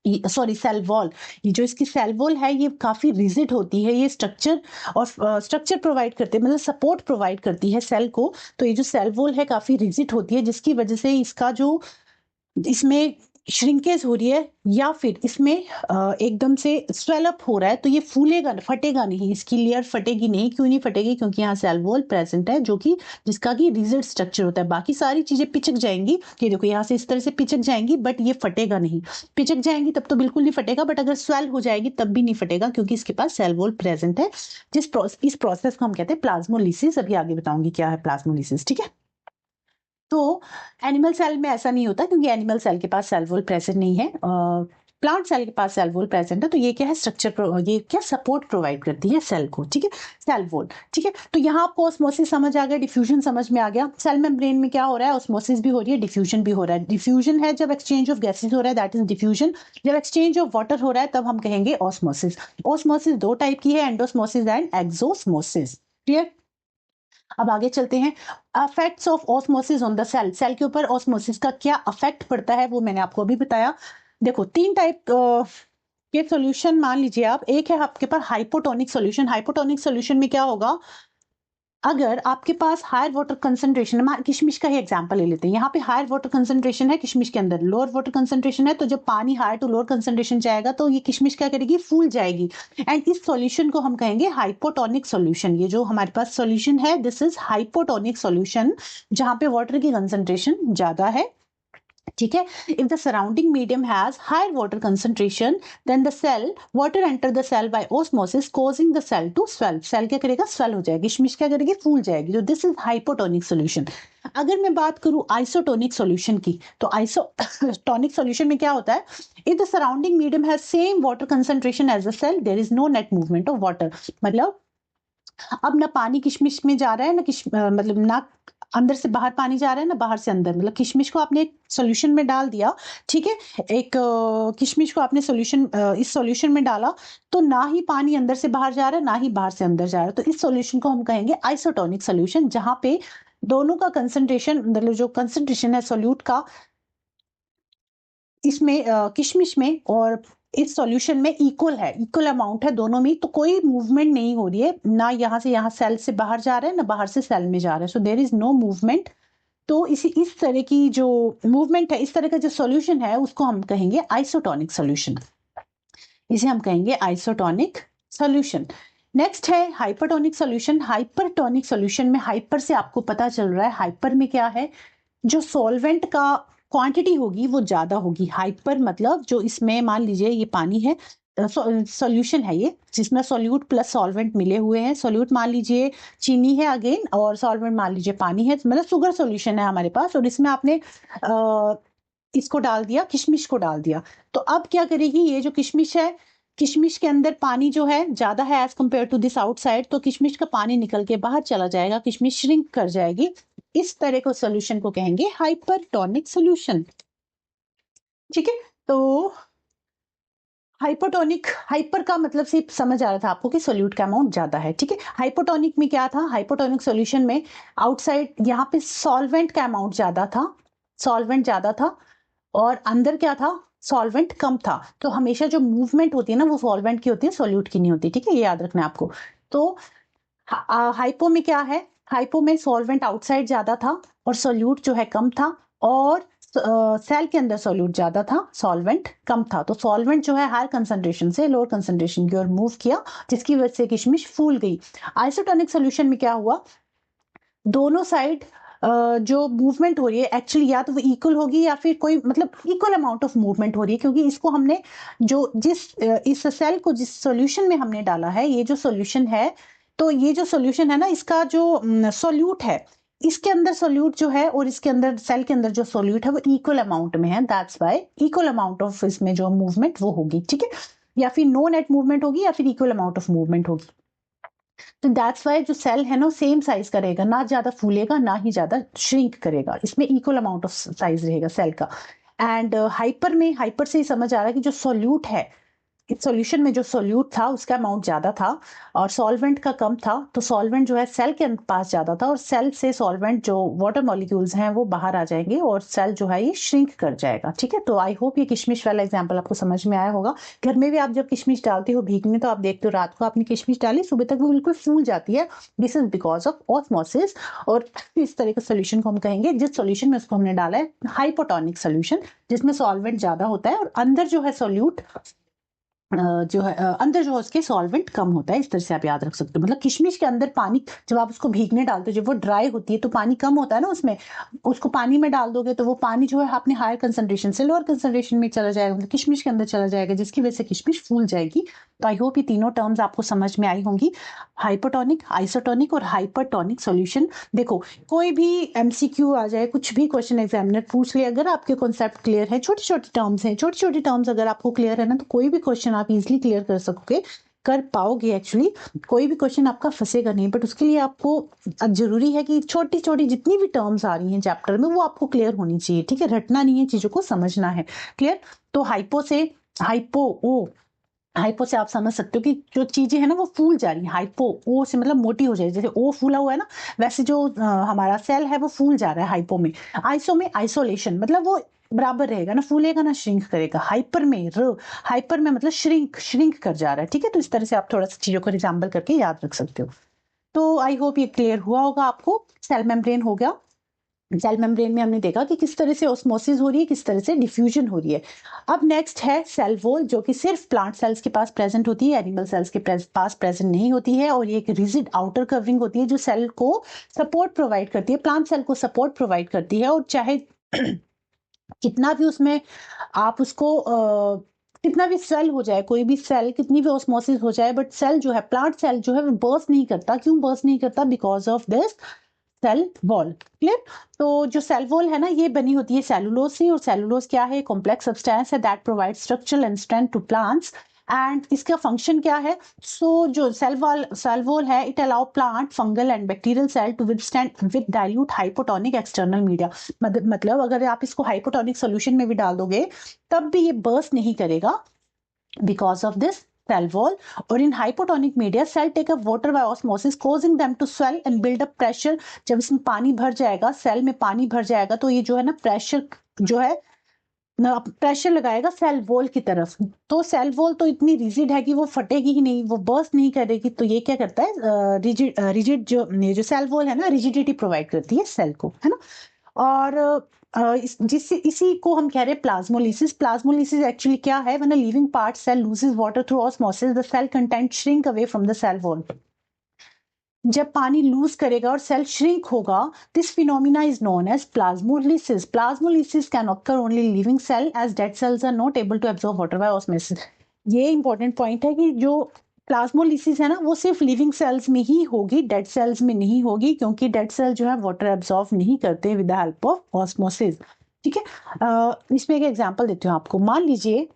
sorry cell wall. ये जो इसकी सेल वॉल है ये काफी रिजिड होती है, ये स्ट्रक्चर और स्ट्रक्चर प्रोवाइड करते हैं, मतलब सपोर्ट प्रोवाइड करती है सेल को। तो ये जो सेल वॉल है काफी रिजिड होती है, जिसकी वजह से इसका जो, इसमें श्रिंकेज हो रही है, या फिर इसमें एकदम से स्वेल अप हो रहा है, तो ये फूलेगा, फटेगा नहीं, इसकी लेयर फटेगी नहीं, क्यों नहीं फटेगी, क्योंकि यहाँ सेल वॉल प्रेजेंट है, जो कि जिसका कि रिजिड स्ट्रक्चर होता है। बाकी सारी चीजें पिचक जाएंगी, ये देखो यहाँ से इस तरह से पिचक जाएंगी, बट ये फटेगा नहीं, पिचक जाएंगी तब तो बिल्कुल नहीं फटेगा, बट अगर स्वेल हो जाएगी तब भी नहीं फटेगा, क्योंकि इसके पास सेल वॉल प्रेजेंट है। इस प्रोसेस को हम कहते हैं प्लाज्मोलिसिस, अभी आगे बताऊंगी क्या है प्लाज्मोलिसिस, ठीक है। तो एनिमल सेल में ऐसा नहीं होता, क्योंकि एनिमल सेल के पास सेल वॉल प्रेजेंट नहीं है, प्लांट सेल के पास सेल वॉल प्रेजेंट है। तो ये क्या है, स्ट्रक्चर, ये क्या सपोर्ट प्रोवाइड करती है सेल को, ठीक है, सेल वॉल, ठीक है। तो यहाँ आपको ऑस्मोसिस समझ आ गया, डिफ्यूजन समझ में आ गया। सेल मेम्ब्रेन में क्या हो रहा है, ऑस्मोसिस भी हो रही है, डिफ्यूजन भी हो रहा है। डिफ्यूजन है जब एक्सचेंज ऑफ गैसेज हो रहा है, दैट इज डिफ्यूजन। जब एक्सचेंज ऑफ वाटर हो रहा है तब हम कहेंगे ऑस्मोसिस। ऑस्मोसिस दो टाइप की है, एंडोस्मोसिस एंड एक्सोस्मोसिस, क्लियर। अब आगे चलते हैं, effects of osmosis on the cell, cell के ऊपर ऑस्मोसिस का क्या अफेक्ट पड़ता है वो मैंने आपको अभी बताया। देखो तीन टाइप ये सॉल्यूशन मान लीजिए आप, एक है आपके पास हाइपोटोनिक सॉल्यूशन। हाइपोटोनिक सॉल्यूशन में क्या होगा, अगर आपके पास हायर वाटर कंसंट्रेशन, किशमिश का ही एग्जांपल ले लेते हैं, यहाँ पे हायर वाटर कंसंट्रेशन है किशमिश के अंदर, लोअर वाटर कंसंट्रेशन है, तो जब पानी हायर टू लोअर कंसंट्रेशन जाएगा तो ये किशमिश क्या करेगी, फूल जाएगी। एंड इस सॉल्यूशन को हम कहेंगे हाइपोटोनिक सॉल्यूशन। ये जो हमारे पास सॉल्यूशन है, दिस इज हाइपोटोनिक सॉल्यूशन, जहां पे वाटर की कंसंट्रेशन ज्यादा है। ठीक है, if the surrounding medium has higher water concentration then the cell water enter the cell by osmosis causing the cell to swell। Cell क्या करेगा, स्वेल हो जाएगी, किशमिश क्या करेगी, फूल जाएगी। तो दिस इज हाइपोटोनिक सॉल्यूशन। अगर मैं बात करूं आइसोटोनिक सॉल्यूशन की, तो आइसोटोनिक सॉल्यूशन में क्या होता है, if the surrounding medium has same water concentration as the cell there is no net movement of water। मतलब अब ना पानी किशमिश में जा रहा है, ना मतलब ना अंदर से बाहर पानी जा रहा है, ना बाहर से अंदर। मतलब किशमिश को आपने एक सॉल्यूशन में डाल दिया, ठीक है, एक किशमिश को आपने इस सॉल्यूशन में डाला, तो ना ही पानी अंदर से बाहर जा रहा है, ना ही बाहर से अंदर जा रहा है। तो इस सॉल्यूशन को हम कहेंगे आइसोटोनिक सॉल्यूशन, जहां पे दोनों का कंसंट्रेशन, मतलब जो कंसंट्रेशन है सॉल्यूट का इसमें किशमिश में और इस सॉल्यूशन में इक्वल है, इक्वल अमाउंट है दोनों में, तो कोई मूवमेंट नहीं हो रही है, ना यहाँ से यहाँ सेल से बाहर जा रहा है, ना बाहर से सेल में जा रहा है। So there is no movement. तो इस तरह की जो मूवमेंट है, इस तरह का जो सॉल्यूशन है, उसको हम कहेंगे आइसोटोनिक सॉल्यूशन। इसे हम कहेंगे आइसोटोनिक सॉल्यूशन। नेक्स्ट है हाइपरटोनिक सॉल्यूशन। हाइपरटोनिक सॉल्यूशन में हाइपर से आपको पता चल रहा है, हाइपर में क्या है, जो सॉल्वेंट का क्वांटिटी होगी वो ज्यादा होगी। हाइपर मतलब जो इसमें मान लीजिए ये पानी है, सॉल्यूशन है ये, जिसमें सॉल्यूट प्लस सॉल्वेंट मिले हुए हैं। सॉल्यूट मान लीजिए चीनी है अगेन, और सॉल्वेंट मान लीजिए पानी है, मतलब शुगर सॉल्यूशन है हमारे पास, और इसमें आपने इसको डाल दिया, किशमिश को डाल दिया। तो अब क्या करेगी, ये जो किशमिश है, किशमिश के अंदर पानी जो है ज्यादा है as compare to this outside, तो किशमिश का पानी निकल के बाहर चला जाएगा, किशमिश श्रिंक कर जाएगी। इस तरह को सॉल्यूशन को कहेंगे हाइपरटोनिक सॉल्यूशन। ठीक है, तो हाइपोटोनिक, हाइपर का मतलब सिर्फ समझ आ रहा था आपको कि सोल्यूट का अमाउंट ज्यादा है। ठीक है, हाइपोटोनिक में क्या था, हाइपोटोनिक सॉल्यूशन में आउटसाइड यहाँ पे सॉल्वेंट का अमाउंट ज्यादा था, सॉल्वेंट ज्यादा था, और अंदर क्या था, सॉल्वेंट कम था। तो हमेशा जो मूवमेंट होती है ना, वो सॉल्वेंट की होती है, सोल्यूट की नहीं होती। ठीक है, ये याद रखना है आपको। तो हाइपो में क्या है, हाइपो में सॉल्वेंट आउटसाइड ज्यादा था और सोल्यूट जो है कम था, और सेल के अंदर सोल्यूट ज्यादा था, सॉल्वेंट कम था। तो सॉल्वेंट जो है हायर कंसंट्रेशन से लोअर कंसंट्रेशन की ओर मूव किया, जिसकी वजह से किशमिश फूल गई। आइसोटोनिक सॉल्यूशन में क्या हुआ, दोनों साइड जो मूवमेंट हो रही है एक्चुअली या तो वो इक्वल होगी या फिर कोई मतलब इक्वल अमाउंट ऑफ मूवमेंट हो रही है, क्योंकि इसको हमने इस सेल को जिस सॉल्यूशन में हमने डाला है, ये जो सॉल्यूशन है, तो ये जो सॉल्यूशन है ना, इसका जो सॉल्यूट है, इसके अंदर सॉल्यूट जो है और इसके अंदर सेल के अंदर जो सॉल्यूट है वो इक्वल अमाउंट में है। That's why equal amount of इसमें जो मूवमेंट वो होगी। ठीक है, या फिर नो नेट मूवमेंट होगी या फिर इक्वल अमाउंट ऑफ मूवमेंट होगी। तो दैट्स वाई जो सेल है ना, सेम साइज का रहेगा, ना ज्यादा फूलेगा ना ही ज्यादा श्रिंक करेगा, इसमें इक्वल अमाउंट ऑफ साइज रहेगा सेल का। एंड हाइपर में, हाइपर से ही समझ आ रहा है कि जो सॉल्यूट है, इस सॉल्यूशन में जो सॉल्यूट था उसका अमाउंट ज्यादा था और सॉल्वेंट का कम था। तो सॉल्वेंट जो है सेल के पास ज्यादा था, और सेल से सॉल्वेंट जो वाटर मॉलिक्यूल्स हैं वो बाहर आ जाएंगे और सेल जो है ये श्रिंक कर जाएगा। ठीक है, तो आई होप ये किशमिश वाला एग्जांपल आपको समझ में आया होगा। घर में भी आप जब किशमिश डालते हो भीगने, तो आप देखते हो रात को आपने किशमिश डाली, सुबह तक वो बिल्कुल फूल जाती है। This is because of osmosis. और इस तरह के सोल्यूशन को हम कहेंगे, जिस सोल्यूशन में उसको हमने डाला है हाइपोटोनिक सोल्यूशन, जिसमें सॉल्वेंट ज्यादा होता है और अंदर जो है सोल्यूट जो है अंदर जो है उसके सॉल्वेंट कम होता है। इस तरह से आप याद रख सकते हो। मतलब किशमिश के अंदर पानी जब आप उसको भीगने डालते हो, जब वो ड्राई होती है तो पानी कम होता है ना उसमें, उसको पानी में डाल दोगे तो वो पानी जो है अपने हायर कंसंट्रेशन से लोअर कंसंट्रेशन में चला जाएगा, मतलब किशमिश के अंदर चला जाएगा, जिसकी वजह से किशमिश फूल जाएगी। तो आई होप ये तीनों टर्म्स आपको समझ में आई होंगी, हाइपोटोनिक, आइसोटोनिक और हाइपरटोनिक सॉल्यूशन। देखो कोई भी एमसीक्यू आ जाए, कुछ भी क्वेश्चन एग्जामिनर पूछ ले, अगर आपके कॉन्सेप्ट क्लियर है, छोटे छोटे टर्म्स हैं, छोटे छोटे टर्म्स अगर आपको क्लियर है ना, तो कोई भी क्वेश्चन आप इजिली क्लियर कर सकोगे, कर पाओगे। एक्चुअली कोई भी क्वेश्चन आपका फंसेगा नहीं, बट उसके लिए आपको जरूरी है कि छोटी छोटी जितनी भी टर्म्स आ रही हैं चैप्टर में वो आपको क्लियर होनी चाहिए। ठीक है, रटना नहीं है, चीजों को समझना है। क्लियर। तो हाइपो से हाइपो ओ हाइपो से आप समझ सकते हो कि जो चीजें है ना वो फूल जा रही है, हाइपो ओ से मतलब मोटी हो जाए, जैसे ओ फूला हुआ है ना, वैसे जो हमारा सेल है वो फूल जा रहा है हाइपो में। आइसो में आइसोलेशन, मतलब वो बराबर रहेगा ना, फूलेगा ना श्रिंक करेगा। हाइपर में हाइपर में मतलब श्रिंक श्रिंक कर जा रहा है, ठीक है। तो इस तरह से आप थोड़ा सा चीजों को एग्जाम्पल करके याद रख सकते हो। तो आई होप ये क्लियर हुआ होगा आपको। सेल मेम्ब्रेन हो गया। सेल मेम्ब्रेन में हमने देखा कि किस तरह से ऑस्मोसिस हो रही है, किस तरह से डिफ्यूजन हो रही है। अब नेक्स्ट है सेल वॉल, जो कि सिर्फ प्लांट सेल्स के पास प्रेजेंट होती है, एनिमल सेल्स के पास प्रेजेंट नहीं होती है। और ये एक रिजिड आउटर कवरिंग होती है जो सेल को सपोर्ट प्रोवाइड करती है, प्लांट सेल को सपोर्ट प्रोवाइड करती है। और चाहे कितना भी उसमें आप उसको कितना भी सेल हो जाए, कोई भी सेल कितनी भी ऑस्मोसिस हो जाए, बट सेल जो है, प्लांट सेल जो है वो बर्स्ट नहीं करता। क्यों बर्स्ट नहीं करता? Because of this cell wall. Clear? तो जो सेल वॉल है ना, ये बनी होती है सेलुलोज से। और सेलुलोज क्या है? कॉम्प्लेक्स सब्सटेंस है that provide structural and strength to plants. And इसका फंक्शन क्या है? जो सेल वॉल है, it allow plant, fungal and bacterial cell to withstand with dilute hypotonic external media. मतलब अगर आप इसको हाइपोटोनिक सोल्यूशन में भी डाल दोगे तब भी ये बर्स्ट नहीं करेगा, because of this cell wall. Or in hypotonic media, cell take up water by osmosis, causing them to swell and build up pressure. जब इसमें पानी भर जाएगा, सेल में पानी भर जाएगा, तो ये जो है ना प्रेशर जो है ना, प्रेशर लगाएगा सेल वॉल की तरफ। तो सेल वॉल तो इतनी रिजिड है कि वो फटेगी ही नहीं, वो बर्स्ट नहीं करेगी। तो ये क्या करता है? रिजिड जो सेल वॉल है ना, रिजिडिटी प्रोवाइड करती है सेल को, है ना। और इसी को हम कह रहे हैं प्लाज्मोलिसिस। प्लाज्मोलिसिस एक्चुअली क्या है? When a living part cell loses water through osmosis, the cell content shrink away from the cell wall. जब पानी लूज करेगा और सेल श्रिंक होगा, this phenomena is known as plasmolysis. Plasmolysis can occur only living cell, as dead cells are not able to absorb water by osmosis. ये इंपॉर्टेंट पॉइंट है कि जो प्लाज्मोलिसिस है ना, वो सिर्फ लिविंग सेल्स में ही होगी, डेड सेल्स में नहीं होगी, क्योंकि डेड सेल जो है वाटर एब्जॉर्ब नहीं करते with the help of osmosis. ठीक है। इसमें एक एग्जांपल देती हूँ आपको। मान लीजिए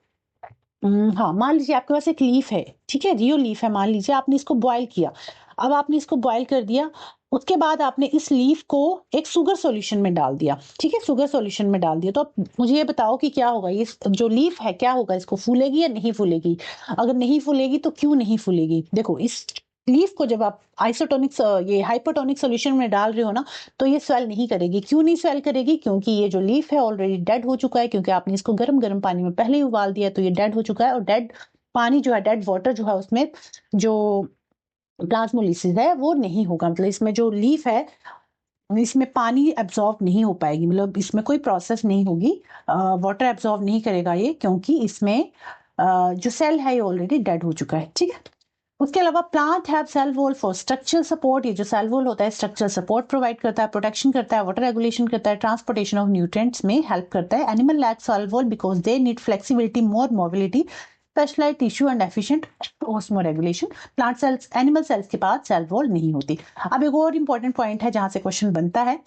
हाँ, मान लीजिए आपके पास एक लीफ है, ठीक है, रियो लीफ है। मान लीजिए आपने इसको बॉयल किया। अब आपने इसको बॉयल कर दिया, उसके बाद आपने इस लीफ को एक शुगर सॉल्यूशन में डाल दिया, ठीक है, शुगर सॉल्यूशन में डाल दिया। तो अब मुझे ये बताओ कि क्या होगा? ये जो लीफ है क्या होगा? इसको फूलेगी या नहीं फूलेगी? अगर नहीं फूलेगी तो क्यों नहीं फूलेगी? देखो, इस लीफ को जब आप आइसोटोनिक ये हाइपोटोनिक सॉल्यूशन में डाल रहे हो ना, तो ये स्वेल नहीं करेगी। क्यों नहीं स्वेल करेगी? क्योंकि ये जो लीफ है ऑलरेडी डेड हो चुका है, क्योंकि आपने इसको गर्म गर्म पानी में पहले ही उबाल दिया, तो ये डेड हो चुका है। और डेड पानी जो है, डेड वाटर जो है, उसमें जो प्लाज्मोलिसिस है वो नहीं होगा। मतलब इसमें जो लीफ है, इसमें पानी एब्जॉर्ब नहीं हो पाएगी, मतलब इसमें कोई प्रोसेस नहीं होगी, वाटर एब्जॉर्ब नहीं करेगा ये, क्योंकि इसमें जो सेल है ये ऑलरेडी डेड हो चुका है। ठीक है। उसके अलावा plant have cell wall for structural support. ये जो सेल वॉल होता है स्ट्रक्चरल सपोर्ट प्रोवाइड करता है, प्रोटेक्शन करता है, वाटर रेगुलेशन करता है, ट्रांसपोर्टेशन ऑफ न्यूट्रिएंट्स में हेल्प करता है। Animal lack cell wall because they need flexibility, more mobility, specialised tissue and efficient osmoregulation. Plant cells, animal cells के पास सेल वॉल नहीं होती। अब एक और इंपॉर्टेंट पॉइंट है जहां से क्वेश्चन बनता है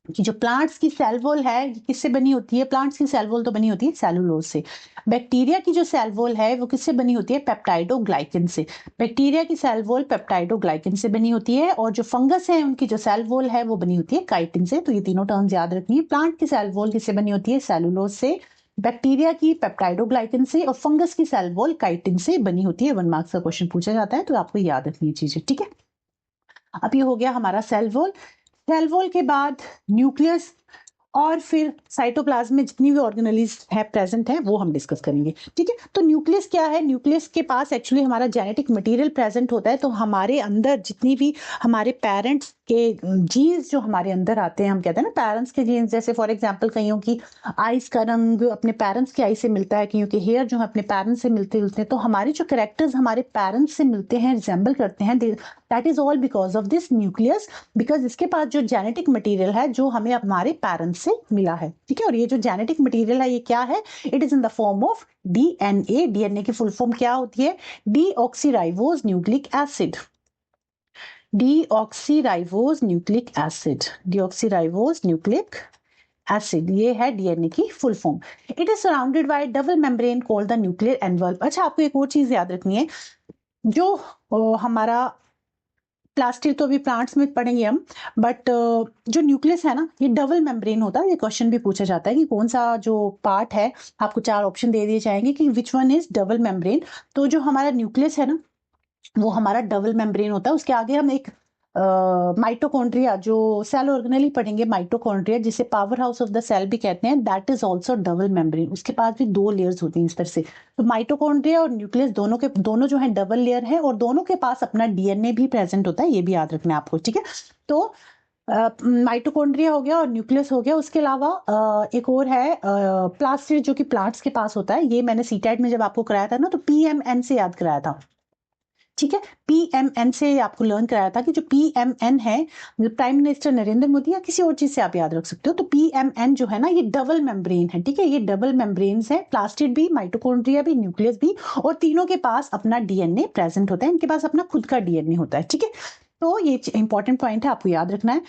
कि जो प्लांट्स की सेल वॉल है किससे बनी होती है? प्लांट्स की सेल वॉल तो बनी होती है सेलुलोज से। बैक्टीरिया की जो सेल वॉल है वो किससे बनी होती है? पेप्टाइडोग्लाइकन से। बैक्टीरिया की सेल वॉल पेप्टाइडोग्लाइकन से बनी होती है। और जो फंगस है उनकी जो सेल वॉल है वो बनी होती है काइटिन से। तो ये तीनों टर्म्स याद रखनी है। प्लांट की सेल वॉल किससे बनी होती है? सेलुलोज से। बैक्टीरिया की पेप्टाइडोग्लाइकन से। और फंगस की सेल वॉल काइटिन से बनी होती है। 1 मार्क्स का क्वेश्चन पूछा जाता है, तो आपको याद रखनी है चीजें। ठीक है। अब ये हो गया हमारा सेल वॉल। सेल वॉल के बाद न्यूक्लियस और फिर साइटोप्लाज्म में जितनी भी ऑर्गेनेल्स है प्रेजेंट है वो हम डिस्कस करेंगे। ठीक है। तो न्यूक्लियस क्या है? न्यूक्लियस के पास एक्चुअली हमारा जेनेटिक मटेरियल प्रेजेंट होता है। तो हमारे अंदर जितनी भी हमारे पेरेंट्स के जीन्स जो हमारे अंदर आते हैं, हम कहते हैं ना पेरेंट्स के जीन्स, जैसे फॉर एग्जांपल कईयों की आईज का रंग अपने पेरेंट्स की आई से मिलता है, कईयों के हेयर जो है अपने पेरेंट्स से मिलते हैं। तो हमारे जो कैरेक्टर्स हमारे पेरेंट्स से मिलते हैं, रिजेंबल करते हैं, that is all because of this nucleus. Because इसके पास जो जेनेटिक मटेरियल है जो हमें हमारे पेरेंट्स से मिला है। ठीक है। और ये जो जेनेटिक मटेरियल है ये क्या है? It is in the form of DNA. DNA की फुल फॉर्म क्या होती है? Deoxyribose nucleic acid. Deoxyribose nucleic acid. Deoxyribose nucleic acid, ये है डीएनए की full form. It is surrounded by double membrane called the nuclear envelope. अच्छा, आपको एक और चीज याद रखनी है। जो हमारा प्लास्टिड तो अभी प्लांट्स में पढ़ेंगे हम, बट जो न्यूक्लियस है ना ये डबल मेम्ब्रेन होता है। ये क्वेश्चन भी पूछा जाता है कि कौन सा जो पार्ट है, आपको 4 ऑप्शन दे दिए जाएंगे कि which one is double membrane. तो जो हमारा न्यूक्लियस है ना वो हमारा डबल मेम्ब्रेन होता है। उसके आगे हम एक माइटोकॉन्ड्रिया, जो सेल ऑर्गेनेल पढ़ेंगे, माइटोकॉन्ड्रिया जिसे power house of the cell भी कहते हैं, that is also double membrane. उसके पास भी 2 लेयर्स होती हैं इस तरह से। तो माइटोकॉन्ड्रिया और न्यूक्लियस दोनों जो है डबल लेयर है, और दोनों के पास अपना डीएनए भी प्रेजेंट होता है, ये भी याद रखना है आपको, ठीक है। तो माइटोकॉन्ड्रिया हो गया और न्यूक्लियस हो गया। उसके अलावा एक और है प्लास्टिड, जो कि प्लांट्स के पास होता है। ये मैंने सीटेट में जब आपको कराया था ना तो पीएमएन से याद कराया था, ठीक है। पीएमएन से आपको लर्न कराया था कि जो पीएमएन है, प्राइम मिनिस्टर नरेंद्र मोदी या किसी और चीज से आप याद रख सकते हो। तो पीएमएन जो है ना ये डबल मेम्ब्रेन है, ठीक है। ये डबल मेम्ब्रेन्स है, प्लास्टिड भी, माइटोकॉन्ड्रिया भी, न्यूक्लियस भी, और तीनों के पास अपना डीएनए प्रेजेंट होता है। इनके पास अपना खुद का डीएनए होता है, ठीक है। तो ये इंपॉर्टेंट पॉइंट है, आपको याद रखना है।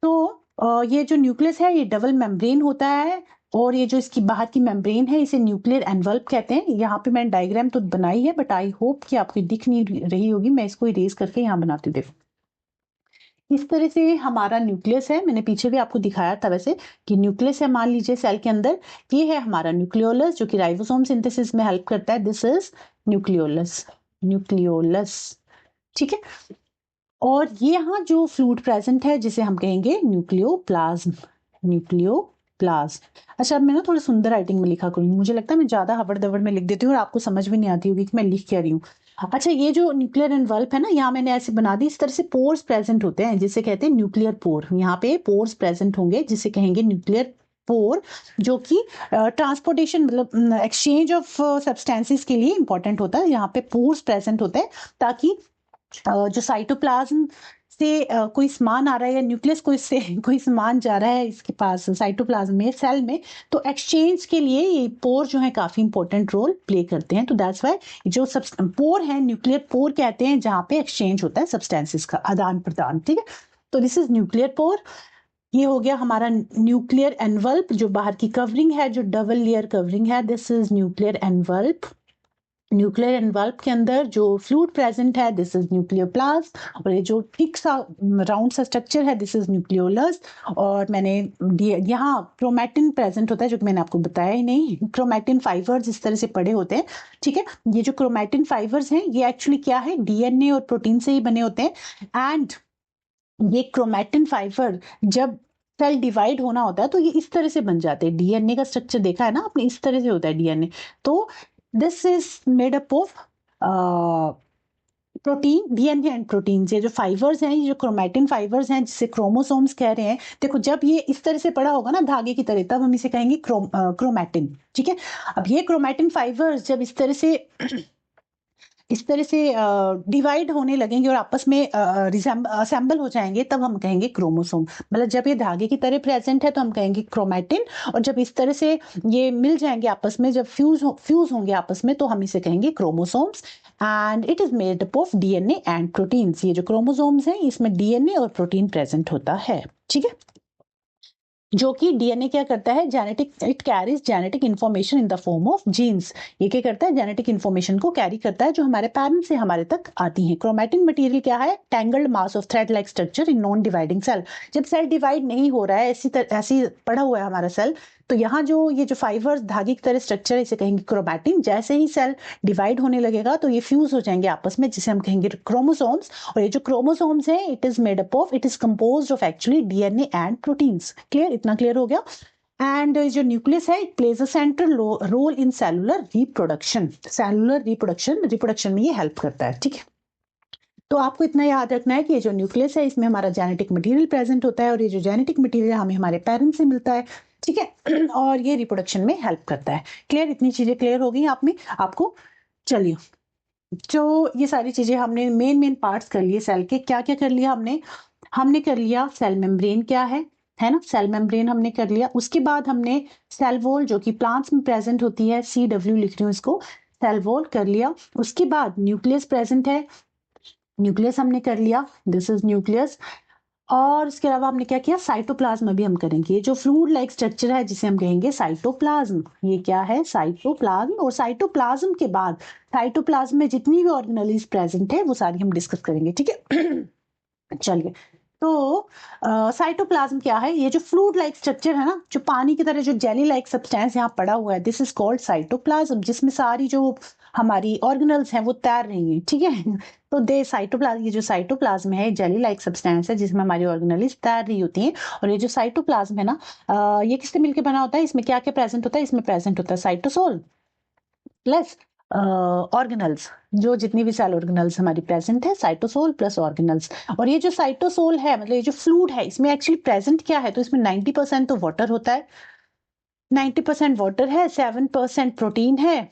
तो ये जो न्यूक्लियस है ये डबल मेम्ब्रेन होता है, और ये जो इसकी बाहर की मेम्ब्रेन है इसे न्यूक्लियर एनवल्प कहते हैं। यहाँ पे मैंने डायग्राम तो बनाई है, बट आई होप कि आपको दिख नहीं रही होगी। मैं इसको इरेज करके यहाँ बनाती हूँ, देखो इस तरह से हमारा न्यूक्लियस है। मैंने पीछे भी आपको दिखाया था वैसे कि न्यूक्लियस है, मान लीजिए सेल के अंदर। ये है हमारा न्यूक्लियोलस जो कि राइबोसोम सिंथेसिस में हेल्प करता है। दिस इज न्यूक्लियोलस, न्यूक्लियोलस, ठीक है। और ये यहाँ जो फ्लूइड प्रेजेंट है जिसे हम कहेंगे न्यूक्लियोप्लाज्म, न्यूक्लियोप्लाज्म। अच्छा, अब मैं ना थोड़ा सुंदर राइटिंग में लिखा करूंगी। मुझे लगता है मैं ज्यादा हबड़ दबड़ में लिख देती हूँ और आपको समझ भी नहीं आती होगी कि मैं लिख क्या रही हूँ। अच्छा, ये जो न्यूक्लियर एनवल्प है ना, यहाँ मैंने ऐसे बना दी। इस तरह से पोर्स प्रेजेंट होते हैं जिसे कहते हैं न्यूक्लियर पोर। यहाँ पे पोर्स प्रेजेंट होंगे जिसे कहेंगे न्यूक्लियर पोर, जो कि ट्रांसपोर्टेशन मतलब एक्सचेंज ऑफ सब्सटेंसेस के लिए इंपॉर्टेंट होता है। यहाँ पे पोर्स प्रेजेंट होते हैं ताकि जो साइटोप्लाज्म से कोई सामान आ रहा है या न्यूक्लियस कोई सामान जा रहा है इसके पास साइटोप्लाज्म में, सेल में, तो एक्सचेंज के लिए ये पोर जो है काफी इंपॉर्टेंट रोल प्ले करते हैं। तो दैट्स व्हाई जो पोर है न्यूक्लियर पोर कहते हैं, जहां पे एक्सचेंज होता है सब्सटेंसेस का आदान प्रदान, ठीक है। तो दिस इज न्यूक्लियर पोर। ये हो गया हमारा न्यूक्लियर एनवल्प, जो बाहर की कवरिंग है, जो डबल लेयर कवरिंग है। This is nuclear envelope. Nuclear envelope के अंदर जो फ्लूइड प्रेजेंट है, दिस इज न्यूक्लियोप्लाज्म। और ये जो थिक सा राउंड सा स्ट्रक्चर है, दिस इज न्यूक्लियोलस। और मैंने यहाँ क्रोमैटिन प्रेजेंट होता है, जो कि मैंने आपको बताया ही नहीं। क्रोमैटिन फाइबर्स इस तरह से पड़े होते हैं, ठीक है। ये जो क्रोमैटिन फाइबर्स हैं ये एक्चुअली क्या है, डीएनए और प्रोटीन से ही बने होते हैं। एंड ये क्रोमैटिन फाइबर जब सेल डिवाइड होना होता है तो ये इस तरह से बन जाते हैं। डीएनए का स्ट्रक्चर देखा है ना आपने, इस तरह से होता है डीएनए। तो this is made up of protein, DNA and protein. ये जो फाइबर्स हैं, ये जो क्रोमैटिन फाइबर्स हैं जिसे क्रोमोसोम्स कह रहे हैं, देखो जब ये इस तरह से पड़ा होगा ना धागे की तरह, तब हम इसे कहेंगे क्रोमैटिन, ठीक है। अब ये क्रोमैटिन फाइबर्स जब इस तरह से डिवाइड होने लगेंगे और आपस में असेंबल हो जाएंगे, तब हम कहेंगे क्रोमोसोम। मतलब जब ये धागे की तरह प्रेजेंट है तो हम कहेंगे क्रोमैटिन, और जब इस तरह से ये मिल जाएंगे आपस में, जब फ्यूज होंगे आपस में, तो हम इसे कहेंगे chromosomes. And it is made up of DNA and proteins. ये जो क्रोमोसोम्स हैं इसमें डीएनए और प्रोटीन प्रेजेंट होता है, ठीक है। जो कि डीएनए क्या करता है, genetic, it carries genetic information in the form of genes. ये क्या करता है, जेनेटिक इन्फॉर्मेशन को कैरी करता है जो हमारे पेरेंट्स से हमारे तक आती हैं। क्रोमैटिन मटेरियल क्या है, tangled mass of thread like structure in non dividing cell. जब सेल डिवाइड नहीं हो रहा है, ऐसी पड़ा हुआ है हमारा सेल, तो यहाँ जो ये जो फाइबर्स धागे की तरह स्ट्रक्चर है इसे कहेंगे क्रोमैटिन। जैसे ही सेल डिवाइड होने लगेगा तो ये फ्यूज हो जाएंगे आपस में, जिसे हम कहेंगे क्रोमोसोम्स। और ये जो क्रोमोसोम्स है, it is made up of, it is composed of actually DNA and proteins. Clear, इतना क्लियर हो गया। एंड जो न्यूक्लियस है, it plays a central role in cellular reproduction. Cellular reproduction में ये हेल्प करता है, ठीक है। तो आपको इतना याद रखना है कि ये जो न्यूक्लियस है इसमें हमारा जेनेटिक मटेरियल प्रेजेंट होता है, और ये जो जेनेटिक मटेरियल हमें हमारे पेरेंट्स से मिलता है, ठीक है। और ये रिप्रोडक्शन में हेल्प करता है। क्लियर, इतनी चीजें क्लियर हो गई आप में आपको। चलिए, जो ये सारी चीजें हमने मेन पार्ट्स कर लिए सेल के। क्या क्या कर लिया हमने कर लिया सेल मेम्ब्रेन क्या है ना, सेल मेम्ब्रेन हमने कर लिया। उसके बाद हमने सेल वॉल, जो कि प्लांट्स में प्रेजेंट होती है, CW लिख रही हूँ इसको, सेल वॉल कर लिया। उसके बाद न्यूक्लियस प्रेजेंट है, न्यूक्लियस हमने कर लिया, दिस इज न्यूक्लियस। और इसके अलावा हमने क्या किया, साइटोप्लाज्म भी हम करेंगे। ये जो फ्लूइड लाइक स्ट्रक्चर है जिसे हम कहेंगे साइटोप्लाज्म, ये क्या है, साइटोप्लाज्म। और साइटोप्लाज्म के बाद साइटोप्लाज्म में जितनी भी ऑर्गेनेल्स प्रेजेंट है वो सारी हम डिस्कस करेंगे, ठीक है। चलिए, तो साइटोप्लाज्म क्या है? ये जो फ्लूइड लाइक स्ट्रक्चर है ना, जो पानी की तरह जो जेली लाइक सब्सटेंस यहाँ पड़ा हुआ है, दिस इज कॉल्ड साइटोप्लाज्म, जिसमें सारी जो हमारी ऑर्गेनल्स हैं वो तैर रही हैं, ठीक है। तो दे साइटोप्लाज्म, ये जो साइटोप्लाज्म है जेली लाइक सब्सटेंस है जिसमें हमारी ऑर्गेनल्स तैर रही होती हैं। और ये जो साइटोप्लाज्म है ना, ये किससे मिलकर बना होता है? इसमें क्या क्या प्रेजेंट होता है? इसमें प्रेजेंट होता है साइटोसोल प्लस ऑर्गेनल्स, जो जितनी भी सेल ऑर्गेनल्स हमारी प्रेजेंट है, साइटोसोल प्लस ऑर्गेनल्स। और ये जो साइटोसोल है, मतलब ये जो फ्लूइड है, इसमें एक्चुअली प्रेजेंट क्या है? तो इसमें 90% तो वाटर होता है, 90% वाटर है, 7% प्रोटीन है,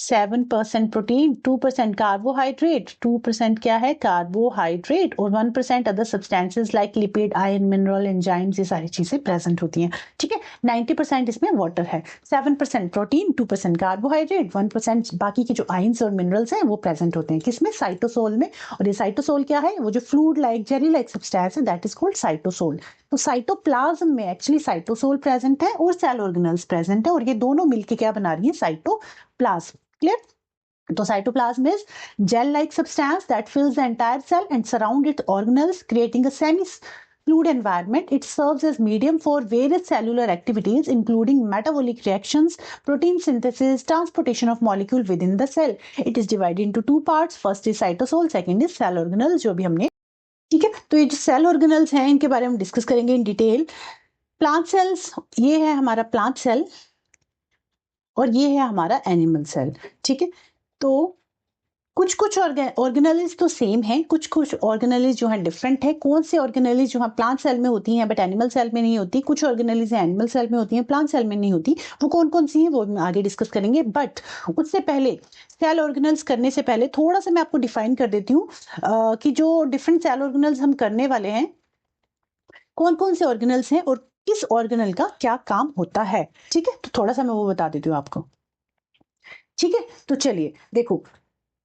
7% प्रोटीन, 2% कार्बोहाइड्रेट, 2% क्या है? कार्बोहाइड्रेट, और 1% other substances like lipid, iron, mineral, enzymes, ये सारी चीजें प्रेजेंट होती हैं, ठीक है। 90% इसमें वाटर है, 7% प्रोटीन, 2% कार्बोहाइड्रेट, 1% बाकी के जो आयंस और मिनरल्स हैं वो प्रेजेंट होते हैं किसमें? साइटोसोल में। और ये साइटोसोल क्या है? वो जो fluid like jelly like substance है, दैट इज कॉल्ड साइटोसोल। तो साइटोप्लाज्म में एक्चुअली साइटोसोल प्रेजेंट है और सेल ऑर्गेनल्स प्रेजेंट है, और ये दोनों मिलके क्या बना रही है? Cytoplasm. Clear? So cytoplasm is gel-like substance that fills the entire cell and surround its organelles, creating a semi-fluid environment. It serves as medium for various cellular activities, including metabolic reactions, protein synthesis, transportation of molecule within the cell. It is divided into two parts. First is cytosol, second is cell organelles, जो भी हमने, ठीक है। तो ये जो सेल ऑर्गेनल्स हैं इनके बारे में डिस्कस करेंगे इन डिटेल। प्लांट सेल्स, ये है हमारा प्लांट सेल, और ये है हमारा एनिमल सेल, ठीक है। तो कुछ कुछ ऑर्गेनेलिज तो सेम हैं, कुछ कुछ ऑर्गेनेलिज जो है डिफरेंट है। कौन से ऑर्गेनेलिज जो है प्लांट सेल में होती हैं बट एनिमल सेल में नहीं होती, कुछ ऑर्गेनेलिज एनिमल सेल में होती हैं प्लांट सेल में नहीं होती, वो कौन कौन सी हैं वो हम आगे डिस्कस करेंगे। बट उससे पहले सेल ऑर्गेनल्स करने से पहले थोड़ा सा मैं आपको डिफाइन कर देती हूँ कि जो डिफरेंट सेल ऑर्गेनल्स हम करने वाले हैं, कौन कौन से ऑर्गेनल्स हैं और किस ऑर्गेनल का क्या काम होता है, ठीक है। तो थोड़ा सा मैं वो बता देती हूँ आपको, ठीक है। तो चलिए देखो,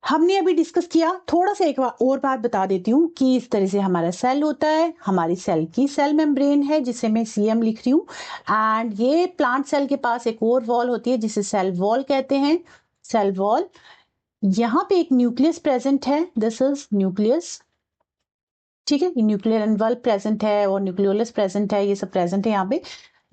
हमने अभी डिस्कस किया, थोड़ा सा एक और बात बता देती हूँ कि इस तरह से हमारा सेल होता है, हमारी सेल की सेल मेम्ब्रेन है जिसे मैं सीएम लिख रही हूँ, एंड ये प्लांट सेल के पास एक और वॉल होती है जिसे सेल वॉल कहते हैं, सेल वॉल। यहाँ पे एक न्यूक्लियस प्रेजेंट है, दिस इज न्यूक्लियस, ठीक है। न्यूक्लियर एनवल्प प्रेजेंट है और न्यूक्लियोलस प्रेजेंट है, ये सब प्रेजेंट है यहाँ पे।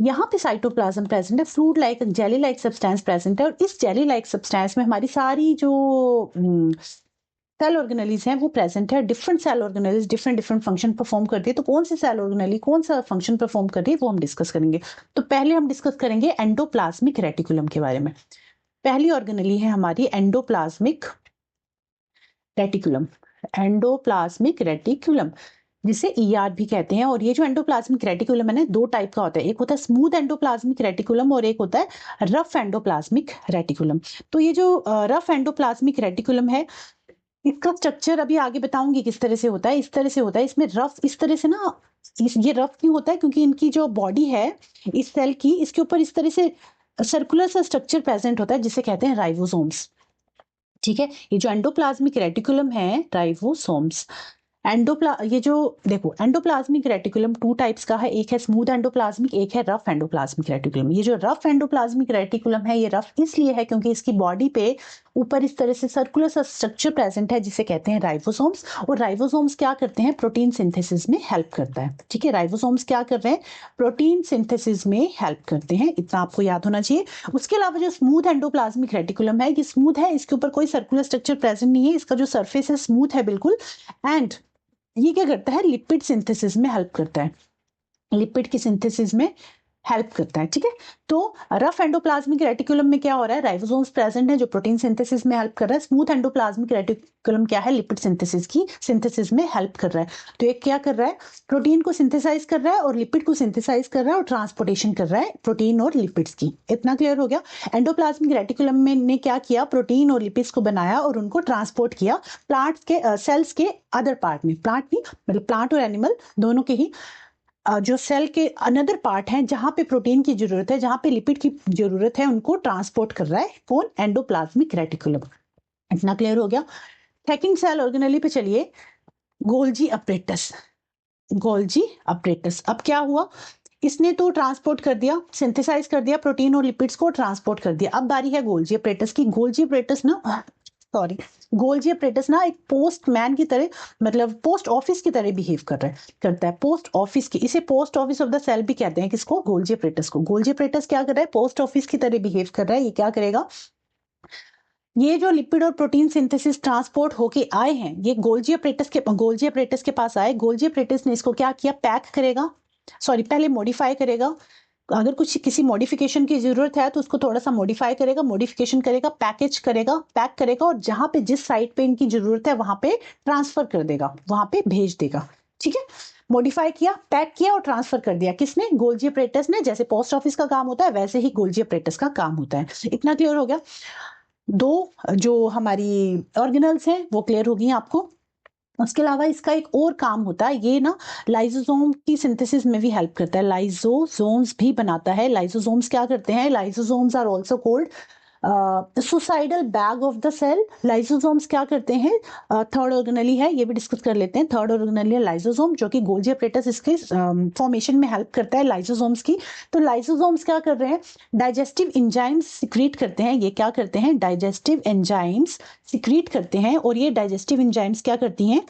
यहाँ पे साइटोप्लाज्म प्रेजेंट है, fluid like jelly like substance present है, और इस जेली लाइक सब्सटेंस में हमारी सारी जो सेल ऑर्गेनेलीज हैं वो प्रेजेंट है। Different cell organelles different different function perform करती है, तो कौन सी सेल ऑर्गेनेली कौन सा फंक्शन परफॉर्म कर रही है वो हम डिस्कस करेंगे। तो पहले हम डिस्कस करेंगे एंडोप्लाज्मिक रेटिकुलम के बारे में। पहली ऑर्गेनेली है हमारी एंडोप्लाज्मिक रेटिकुलम, एंडोप्लाज्मिक रेटिकुलम जिसे ईआर भी कहते हैं। और ये जो एंडोप्लाज्मिक रेटिकुलम है ना, दो टाइप का होता है, एक होता है स्मूथ एंडोप्लाज्मिक रेटिकुलम और एक होता है रफ एंडोप्लाज्मिक रेटिकुलम। तो ये जो रफ एंडोप्लाज्मिक रेटिकुलम है, इसका स्ट्रक्चर अभी आगे बताऊंगी किस तरह से होता है। इस तरह से होता है, इसमें रफ इस तरह से ना, ये रफ क्यों होता है? क्योंकि इनकी जो बॉडी है इस सेल की, इसके ऊपर इस तरह से सर्कुलर सा स्ट्रक्चर प्रेजेंट होता है जिसे कहते हैं राइबोसोम्स, ठीक है। ये जो एंडोप्लाज्मिक रेटिकुलम है, राइबोसोम्स, ये जो देखो एंडोप्लाज्मिक रेटिकुलम टू टाइप्स का है, एक है स्मूथ एंडोप्लाज्मिक, एक है रफ एंडोप्लाज्मिक रेटिकुलम। ये जो रफ एंडोप्लाज्मिक रेटिकुलम है ये रफ इसलिए है क्योंकि इसकी बॉडी पे ऊपर इस तरह से सर्कुलर सा स्ट्रक्चर प्रेजेंट है जिसे कहते हैं राइबोसोम्स। और राइबोसोम्स क्या करते हैं? प्रोटीन सिंथेसिस में हेल्प करता है, ठीक है। राइबोसोम्स क्या कर रहे हैं? प्रोटीन सिंथेसिस में हेल्प करते हैं, इतना आपको याद होना चाहिए। उसके अलावा जो स्मूथ एंडोप्लाज्मिक रेटिकुलम है, ये स्मूथ है, इसके ऊपर कोई सर्कुलर स्ट्रक्चर प्रेजेंट नहीं है, इसका जो सरफेस है स्मूथ है बिल्कुल, एंड ये क्या करता है? लिपिड सिंथेसिस में हेल्प करता है, लिपिड की सिंथेसिस में हेल्प करता है, ठीक है। तो रफ एंडोप्लाज्मिक रेटिकुलम में क्या हो रहा है? राइबोसोम्स प्रेजेंट है जो प्रोटीन सिंथेसिस में हेल्प कर रहा है। स्मूथ एंडोप्लाज्मिक रेटिकुलम क्या है? लिपिड सिंथेसिस में हेल्प कर रहा है। तो एक क्या कर रहा है? प्रोटीन को सिंथेसाइज कर रहा है और लिपिड को सिंथेसाइज कर रहा है और ट्रांसपोर्टेशन कर रहा है प्रोटीन और लिपिड्स की। इतना क्लियर हो गया? एंडोप्लाज्मिक रेटिकुलम में ने क्या किया? प्रोटीन और लिपिड्स को बनाया और उनको ट्रांसपोर्ट किया प्लांट्स के सेल्स के अदर पार्ट में, प्लांट नहीं मतलब प्लांट और एनिमल दोनों के ही जो सेल के अनदर पार्ट हैं जहां पे प्रोटीन की जरूरत है, जहां पे लिपिड की जरूरत है, उनको ट्रांसपोर्ट कर रहा है कौन? Endoplasmic reticulum. इतना क्लियर हो गया? सेकंड सेल ऑर्गेनेली पे चलिए, गोल्जी अपरेटस। गोल्जी अपरेटस अब क्या हुआ? इसने तो ट्रांसपोर्ट कर दिया, सिंथेसाइज कर दिया प्रोटीन और लिपिड्स को, ट्रांसपोर्ट कर दिया। अब बारी है गोल्जी अपरेटस की। गोल्जी अपरेटस ना सॉरी, गोल्जी एपरेटस ना एक पोस्टमैन की तरह, मतलब पोस्ट ऑफिस की तरह बिहेव करता है, पोस्ट ऑफिस की, इसे post office of the cell भी कहते हैं। किसको? गोल्जी एपरेटस को। गोल्जी एपरेटस क्या कर रहा है? पोस्ट ऑफिस की तरह बिहेव कर रहा है। ये क्या करेगा? ये जो लिपिड और प्रोटीन सिंथेसिस ट्रांसपोर्ट होके आए हैं, ये गोल्जी एपरेटस के पास आए। गोल्जी एपरेटस ने इसको क्या किया? पैक करेगा, सॉरी पहले मॉडिफाई करेगा। अगर कुछ किसी मॉडिफिकेशन की जरूरत है तो उसको थोड़ा सा मॉडिफाई करेगा, मॉडिफिकेशन करेगा, पैक करेगा और जहां पे जिस साइट पे इनकी जरूरत है वहां पे ट्रांसफर कर देगा, वहां पे भेज देगा। ठीक है, मॉडिफाई किया, पैक किया और ट्रांसफर कर दिया। किसने? गोल्जी एपरेटस ने। जैसे पोस्ट ऑफिस का काम होता है वैसे ही गोल्जी एपरेटस का काम होता है। इतना क्लियर हो गया? दो जो हमारी ऑर्गेनल्स हैं वो क्लियर होगी आपको। उसके अलावा इसका एक और काम होता है, ये ना लाइसोसोम की सिंथेसिस में भी हेल्प करता है, लाइसोसोम्स भी बनाता है। लाइसोसोम्स क्या करते हैं? Lysosomes are also called suicidal bag of the cell. Lysosomes क्या करते हैं? थर्ड ऑर्गेनली है, ये भी डिस्कस कर लेते हैं। थर्ड ऑर्गेनली है लाइसोसोम, जो कि गोल्जी एपरेटस इसके फॉर्मेशन में हेल्प करता है लाइसोसोम्स की। तो लाइसोसोम्स क्या कर रहे हैं? डाइजेस्टिव एंजाइम्स सिक्रीट करते हैं। ये क्या करते हैं? डाइजेस्टिव एंजाइम्स सिक्रीट करते हैं। और ये डाइजेस्टिव एंजाइम्स क्या करती हैं?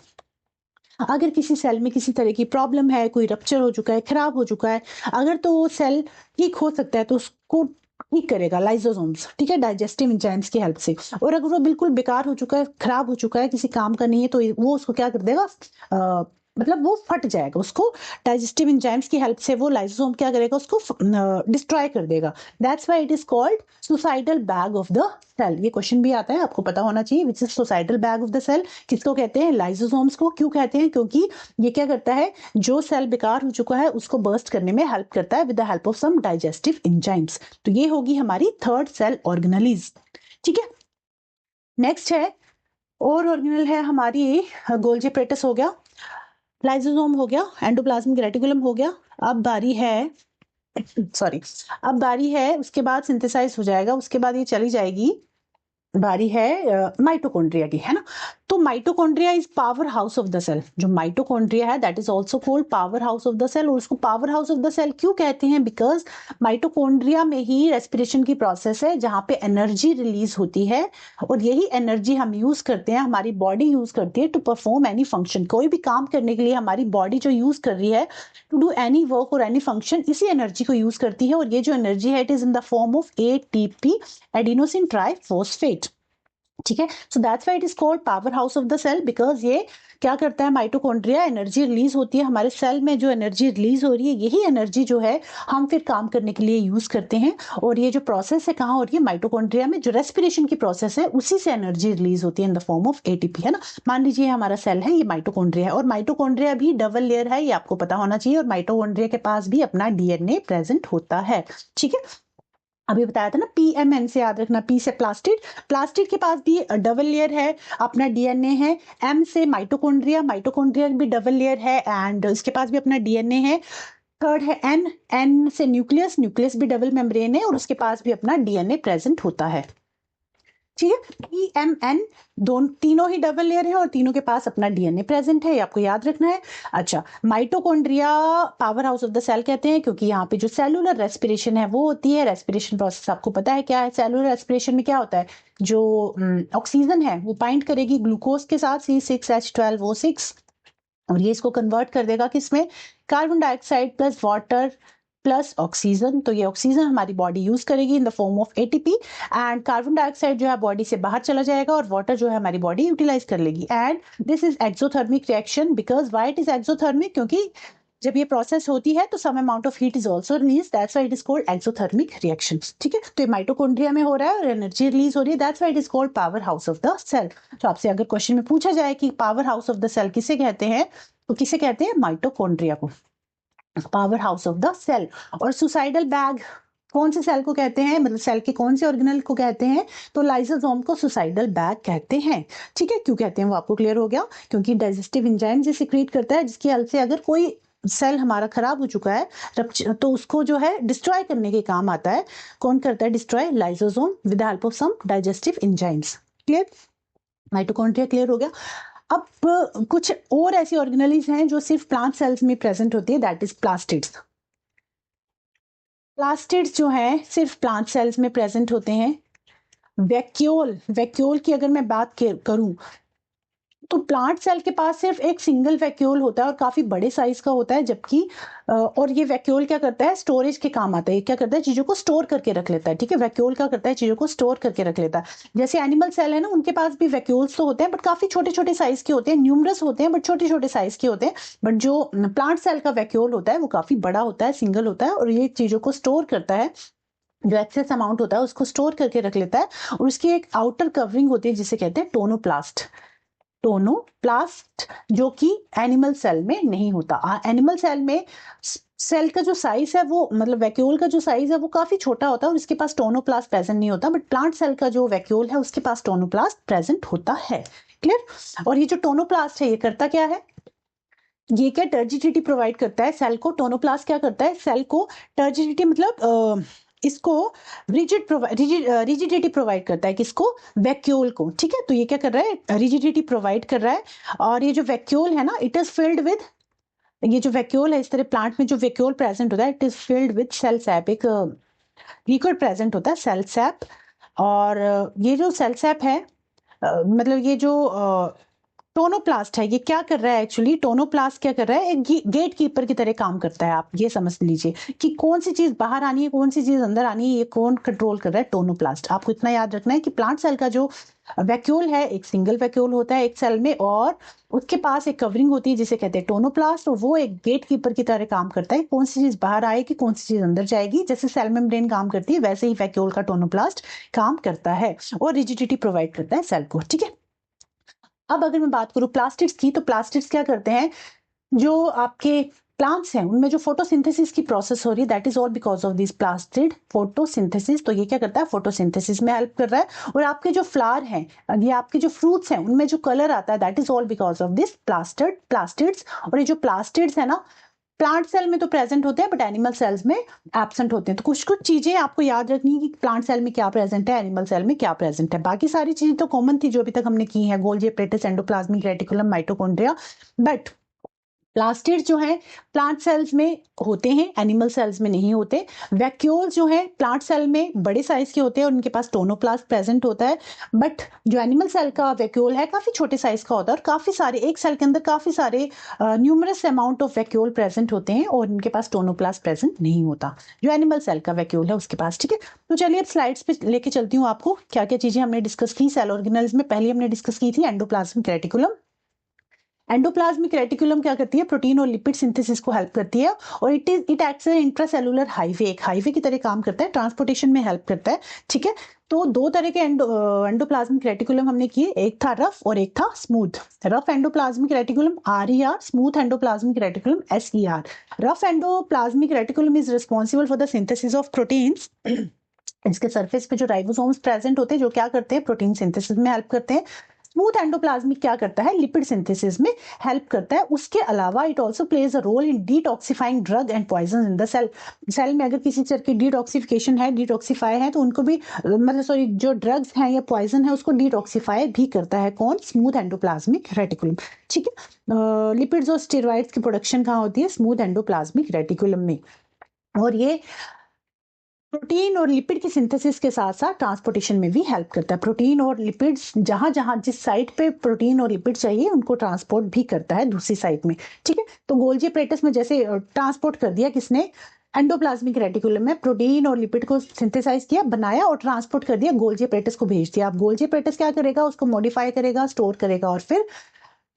अगर किसी सेल में किसी तरह की प्रॉब्लम है, कोई रप्चर हो चुका है, खराब हो चुका है, अगर तो वो सेल ठीक हो सकता है तो उसको ठीक करेगा लाइसोसोम्स। ठीक है, डाइजेस्टिव एंजाइम्स की हेल्प से। और अगर वो बिल्कुल बेकार हो चुका है, खराब हो चुका है, किसी काम का नहीं है, तो वो उसको क्या कर देगा? मतलब वो फट जाएगा, उसको डाइजेस्टिव एंजाइम्स की हेल्प से वो लाइसोसोम क्या करेगा? उसको डिस्ट्रॉय कर देगा। That's why it is called suicidal bag of the cell. ये क्वेश्चन भी आता है, आपको पता होना चाहिए, which is suicidal bag of the cell. किसको कहते हैं? लाइसोसोम्स को। क्यों कहते हैं? क्योंकि ये क्या करता है? जो सेल बेकार हो चुका है उसको बर्स्ट करने में हेल्प करता है with the help of some digestive enzymes. तो ये होगी हमारी थर्ड सेल ऑर्गेनलीज। ठीक है, नेक्स्ट है और ऑर्गेनल है हमारी गोल्जी एपरेटस हो गया, लाइसोसोम हो गया, एंडोप्लाज्मिक रेटिकुलम हो गया। अब बारी है सॉरी, अब बारी है उसके बाद सिंथेसाइज हो जाएगा, उसके बाद ये चली जाएगी, बारी है माइटोकॉन्ड्रिया की, है ना। तो mitochondria is power house of the cell. जो माइटोकॉन्ड्रिया है that is also called power house of the cell. और उसको power house of the cell क्यों कहते हैं? बिकॉज माइटोकॉन्ड्रिया में ही रेस्पिरेशन की प्रोसेस है, जहां पे एनर्जी रिलीज होती है और यही एनर्जी हम यूज करते हैं, हमारी बॉडी यूज करती है टू परफॉर्म एनी फंक्शन। कोई भी काम करने के लिए हमारी बॉडी जो यूज कर रही है टू डू एनी वर्क और एनी फंक्शन, इसी एनर्जी को यूज करती है। और ये जो एनर्जी है it is in the form of ATP, adenosine triphosphate. ठीक है, so that's why it is called power house of the cell, because ये क्या करता है? माइटोकॉन्ड्रिया, एनर्जी रिलीज होती है हमारे सेल में, जो एनर्जी रिलीज हो रही है यही एनर्जी जो है हम फिर काम करने के लिए यूज करते हैं। और ये जो प्रोसेस है कहाँ हो रही है? माइटोकॉन्ड्रिया में। जो रेस्पिरेशन की प्रोसेस है उसी से एनर्जी रिलीज होती है in the form of ATP, है ना। मान लीजिए हमारा सेल है, ये माइटोकॉन्ड्रिया है, और माइटोकॉन्ड्रिया भी डबल लेयर है, ये आपको पता होना चाहिए। और माइटोकॉन्ड्रिया के पास भी अपना डीएनए प्रेजेंट होता है। ठीक है, अभी बताया था ना, पीएमएन से याद रखना, पी से प्लास्टिड, प्लास्टिड के पास भी डबल लेयर है, अपना डीएनए है। एम से माइटोकॉन्ड्रिया, माइटोकॉन्ड्रिया भी डबल लेयर है एंड इसके पास भी अपना डीएनए है। थर्ड है एन, एन से न्यूक्लियस, न्यूक्लियस भी डबल मेम्ब्रेन है और उसके पास भी अपना डीएनए प्रेजेंट होता है। ठीक है, पीएमएन दोनों तीनों ही डबल लेयर है और तीनों के पास अपना डीएनए प्रेजेंट है, ये आपको याद रखना है। अच्छा, mitochondria power house of the cell कहते हैं क्योंकि यहाँ पे जो सेलुलर रेस्पिरेशन है वो होती है। रेस्पिरेशन प्रोसेस आपको पता है क्या है? सेलुलर रेस्पिरेशन में क्या होता है? जो ऑक्सीजन है वो बाइंड करेगी ग्लूकोज के साथ C6H12O6 और ये इसको कन्वर्ट कर देगा किसमें? Carbon dioxide plus water plus oxygen. तो ये ऑक्सीजन हमारी बॉडी यूज करेगी इन the form of ATP and carbon dioxide जो है बॉडी से बाहर चला जाएगा और वाटर जो है हमारी बॉडी यूटिलाइज कर लेगी। And this is exothermic reaction. Because why it is exothermic? क्योंकि जब ये प्रोसेस होती है तो some amount of heat is also release, that's why it is called exothermic reaction. ठीक है, तो ये माइटोकॉन्ड्रिया में हो रहा है और एनर्जी रिलीज हो रही है, that's why it is called power house of the cell. तो आपसे अगर क्वेश्चन में पूछा जाए कि power house of the cell किसे कहते हैं, तो किसे कहते हैं? माइटोकॉन्ड्रिया को, power house of the cell. और सुसाइडल बैग कौन से सेल को कहते हैं? मतलब सेल के कौन से ऑर्गेनल को कहते हैं? तो लाइसोसोम को सुसाइडल बैग कहते हैं। ठीक है, क्यों कहते हैं वो आपको क्लियर हो गया? क्योंकि डाइजेस्टिव एंजाइम से सिक्रीट करता है, जिसकी हेल्प से अगर कोई सेल हमारा खराब हो चुका है तो उसको जो है डिस्ट्रॉय करने के काम आता है। कौन करता है destroy? Lysosome with the help of some digestive enzymes. Clear? Mitochondria clear हो गया। अब कुछ और ऐसी ऑर्गेनलीज हैं जो सिर्फ प्लांट सेल्स में प्रेजेंट होती है, दैट इज प्लास्टिड्स। प्लास्टिड्स जो है सिर्फ प्लांट सेल्स में प्रेजेंट होते हैं। वैक्यूल की अगर मैं बात करूं तो प्लांट सेल के पास सिर्फ एक सिंगल वैक्यूल होता है और काफी बड़े साइज का होता है, जबकि और ये वैक्यूल क्या करता है, स्टोरेज के काम आता है। ये क्या करता है, चीजों को स्टोर करके रख लेता है। ठीक है, वैक्यूल क्या करता है, चीजों को स्टोर करके रख लेता है। जैसे एनिमल सेल है ना, उनके पास भी वैक्यूल्स तो होते हैं, बट काफी छोटे छोटे साइज के होते हैं, न्यूमरस होते हैं बट छोटे छोटे साइज के होते हैं। बट जो प्लांट सेल का वैक्यूल होता है वो काफी बड़ा होता है, सिंगल होता है, और ये चीजों को स्टोर करता है। जो एक्सेस अमाउंट होता है उसको स्टोर करके रख लेता है, और उसकी एक आउटर कवरिंग होती है जिसे कहते हैं टोनोप्लास्ट, जो कि एनिमल सेल में नहीं होता। एनिमल सेल में सेल का जो साइज है वो, मतलब वैक्यूल का जो साइज है वो काफी छोटा होता है और इसके पास टोनोप्लास्ट प्रेजेंट नहीं होता। बट प्लांट सेल का जो वैक्यूल है उसके पास टोनोप्लास्ट प्रेजेंट होता है। क्लियर। और ये जो टोनोप्लास्ट है ये करता क्या है, ये क्या टर्जिडिटी प्रोवाइड करता है सेल को। टोनोप्लास्ट क्या करता है, सेल को टर्जिडिटी मतलब इसको रिजिडिटी प्रोवाइड करता है, किसको, वैक्यूल को। ठीक है, तो ये क्या कर रहा है, रिजिडिटी प्रोवाइड कर रहा है। और ये जो वैक्यूल है ना, इट इज फिल्ड विद, ये जो वैक्यूल है, इस तरह प्लांट में जो वैक्यूल प्रेजेंट होता है, it is filled with cell sap, एक लिक्विड प्रेजेंट होता है, सेल सैप। और ये जो सेल सैप है, मतलब ये जो टोनोप्लास्ट है, ये क्या कर रहा है, एक्चुअली टोनोप्लास्ट क्या कर रहा है, एक गेट कीपर की तरह काम करता है। आप ये समझ लीजिए कि कौन सी चीज बाहर आनी है, कौन सी चीज अंदर आनी है, ये कौन कंट्रोल कर रहा है, टोनोप्लास्ट। आपको इतना याद रखना है कि प्लांट सेल का जो वैक्यूल है, एक सिंगल वैक्यूल होता है एक सेल में, और उसके पास एक कवरिंग होती है जिसे कहते हैं टोनोप्लास्ट, और वो एक गेट कीपर की तरह काम करता है। कौन सी चीज बाहर आएगी, कौन सी चीज अंदर जाएगी, जैसे सेल मेम्ब्रेन काम करती है वैसे ही वैक्यूल का टोनोप्लास्ट काम करता है, और रिजिडिटी प्रोवाइड करता है सेल को। ठीक है, अब अगर मैं बात करूं प्लास्टिड्स की, तो प्लास्टिड्स क्या करते हैं, जो आपके प्लांट्स हैं उनमें जो फोटोसिंथेसिस की प्रोसेस हो रही है, that is all because of this plastid photosynthesis. तो ये क्या करता है, फोटोसिंथेसिस में हेल्प कर रहा है। और आपके जो फ्लावर हैं, ये आपके जो फ्रूट्स हैं, उनमें जो कलर आता है, that is all because of this plastids. और ये जो प्लास्टिड्स है ना, प्लांट सेल में तो प्रेजेंट होते हैं बट एनिमल सेल्स में एब्सेंट होते हैं। तो कुछ कुछ चीजें आपको याद रखनी है कि प्लांट सेल में क्या प्रेजेंट है, एनिमल सेल में क्या प्रेजेंट है। बाकी सारी चीजें तो कॉमन थी जो अभी तक हमने की है, Golgi apparatus, endoplasmic reticulum, mitochondria. But plastid जो है प्लांट सेल्स में होते हैं, एनिमल सेल्स में नहीं होते। वैक्यूल्स जो है प्लांट सेल में बड़े साइज के होते हैं और उनके पास टोनोप्लास्ट प्रेजेंट होता है। बट जो एनिमल सेल का वैक्यूल है काफी छोटे साइज का होता है, और काफी सारे, एक सेल के अंदर काफी सारे numerous amount of vacuole present होते हैं, और उनके पास टोनोप्लास्ट प्रेजेंट नहीं होता जो एनिमल सेल का वैक्यूल है उसके पास। ठीक है, तो चलिए अब स्लाइड्स पे लेके चलती हूँ आपको, क्या क्या चीजें हमने डिस्कस की सेल ऑर्गेनेल्स में। पहले हमने डिस्कस की थी एंडोप्लाज्मिक रेटिकुलम। एंडोप्लाज्मिक रेटिकुलम क्या करती है, प्रोटीन और लिपिड सिंथेसिस को हेल्प करती है, और it acts as intracellular highway, एक हाईवे की तरह काम करता है, ट्रांसपोर्टेशन में हेल्प करता है। ठीक है, तो दो तरह के एंडोप्लाज्मिक रेटिकुलम हमने किए, एक था रफ और एक था smooth. Rough endoplasmic reticulum RER, smooth endoplasmic reticulum SER। Rough endoplasmic reticulum is responsible for the synthesis of proteins. इसके सरफेस पे जो राइबोसोम्स प्रेजेंट होते हैं जो क्या करते हैं, प्रोटीन सिंथेसिस में हेल्प करते हैं। स्मूथ एंडोप्लाज्मिक क्या करता है, लिपिड सिंथेसिस में हेल्प करता है। उसके अलावा it also plays a role in detoxifying drug and poison in the cell. Cell में अगर किसी तरह की डिटॉक्सिफिकेशन है, डिटॉक्सिफाई है, तो उनको भी मतलब सॉरी जो ड्रग्स हैं या पॉइजन है उसको डिटॉक्सिफाई भी करता है। कौन, स्मूथ एंडोप्लाज्मिक रेटिकुलम। ठीक है, लिपिड्स और स्टेरॉइड्स की प्रोडक्शन कहाँ होती है, स्मूथ एंडोप्लाज्मिक रेटिकुलम में। और ये प्रोटीन और लिपिड की सिंथेसिस के साथ साथ ट्रांसपोर्टेशन में भी हेल्प करता है। प्रोटीन और लिपिड्स जहां जहां जिस साइट पे प्रोटीन और लिपिड चाहिए उनको ट्रांसपोर्ट भी करता है दूसरी साइट में। ठीक है, तो गोल्जी एपरेटस में जैसे ट्रांसपोर्ट कर दिया किसने, एंडोप्लाज्मिक रेटिकुलम में प्रोटीन और लिपिड को सिंथेसाइज किया, बनाया और ट्रांसपोर्ट कर दिया, गोल्जी एपरेटस को भेज दिया। अब गोल्जी एपरेटस क्या करेगा, उसको मॉडिफाई करेगा, स्टोर करेगा और फिर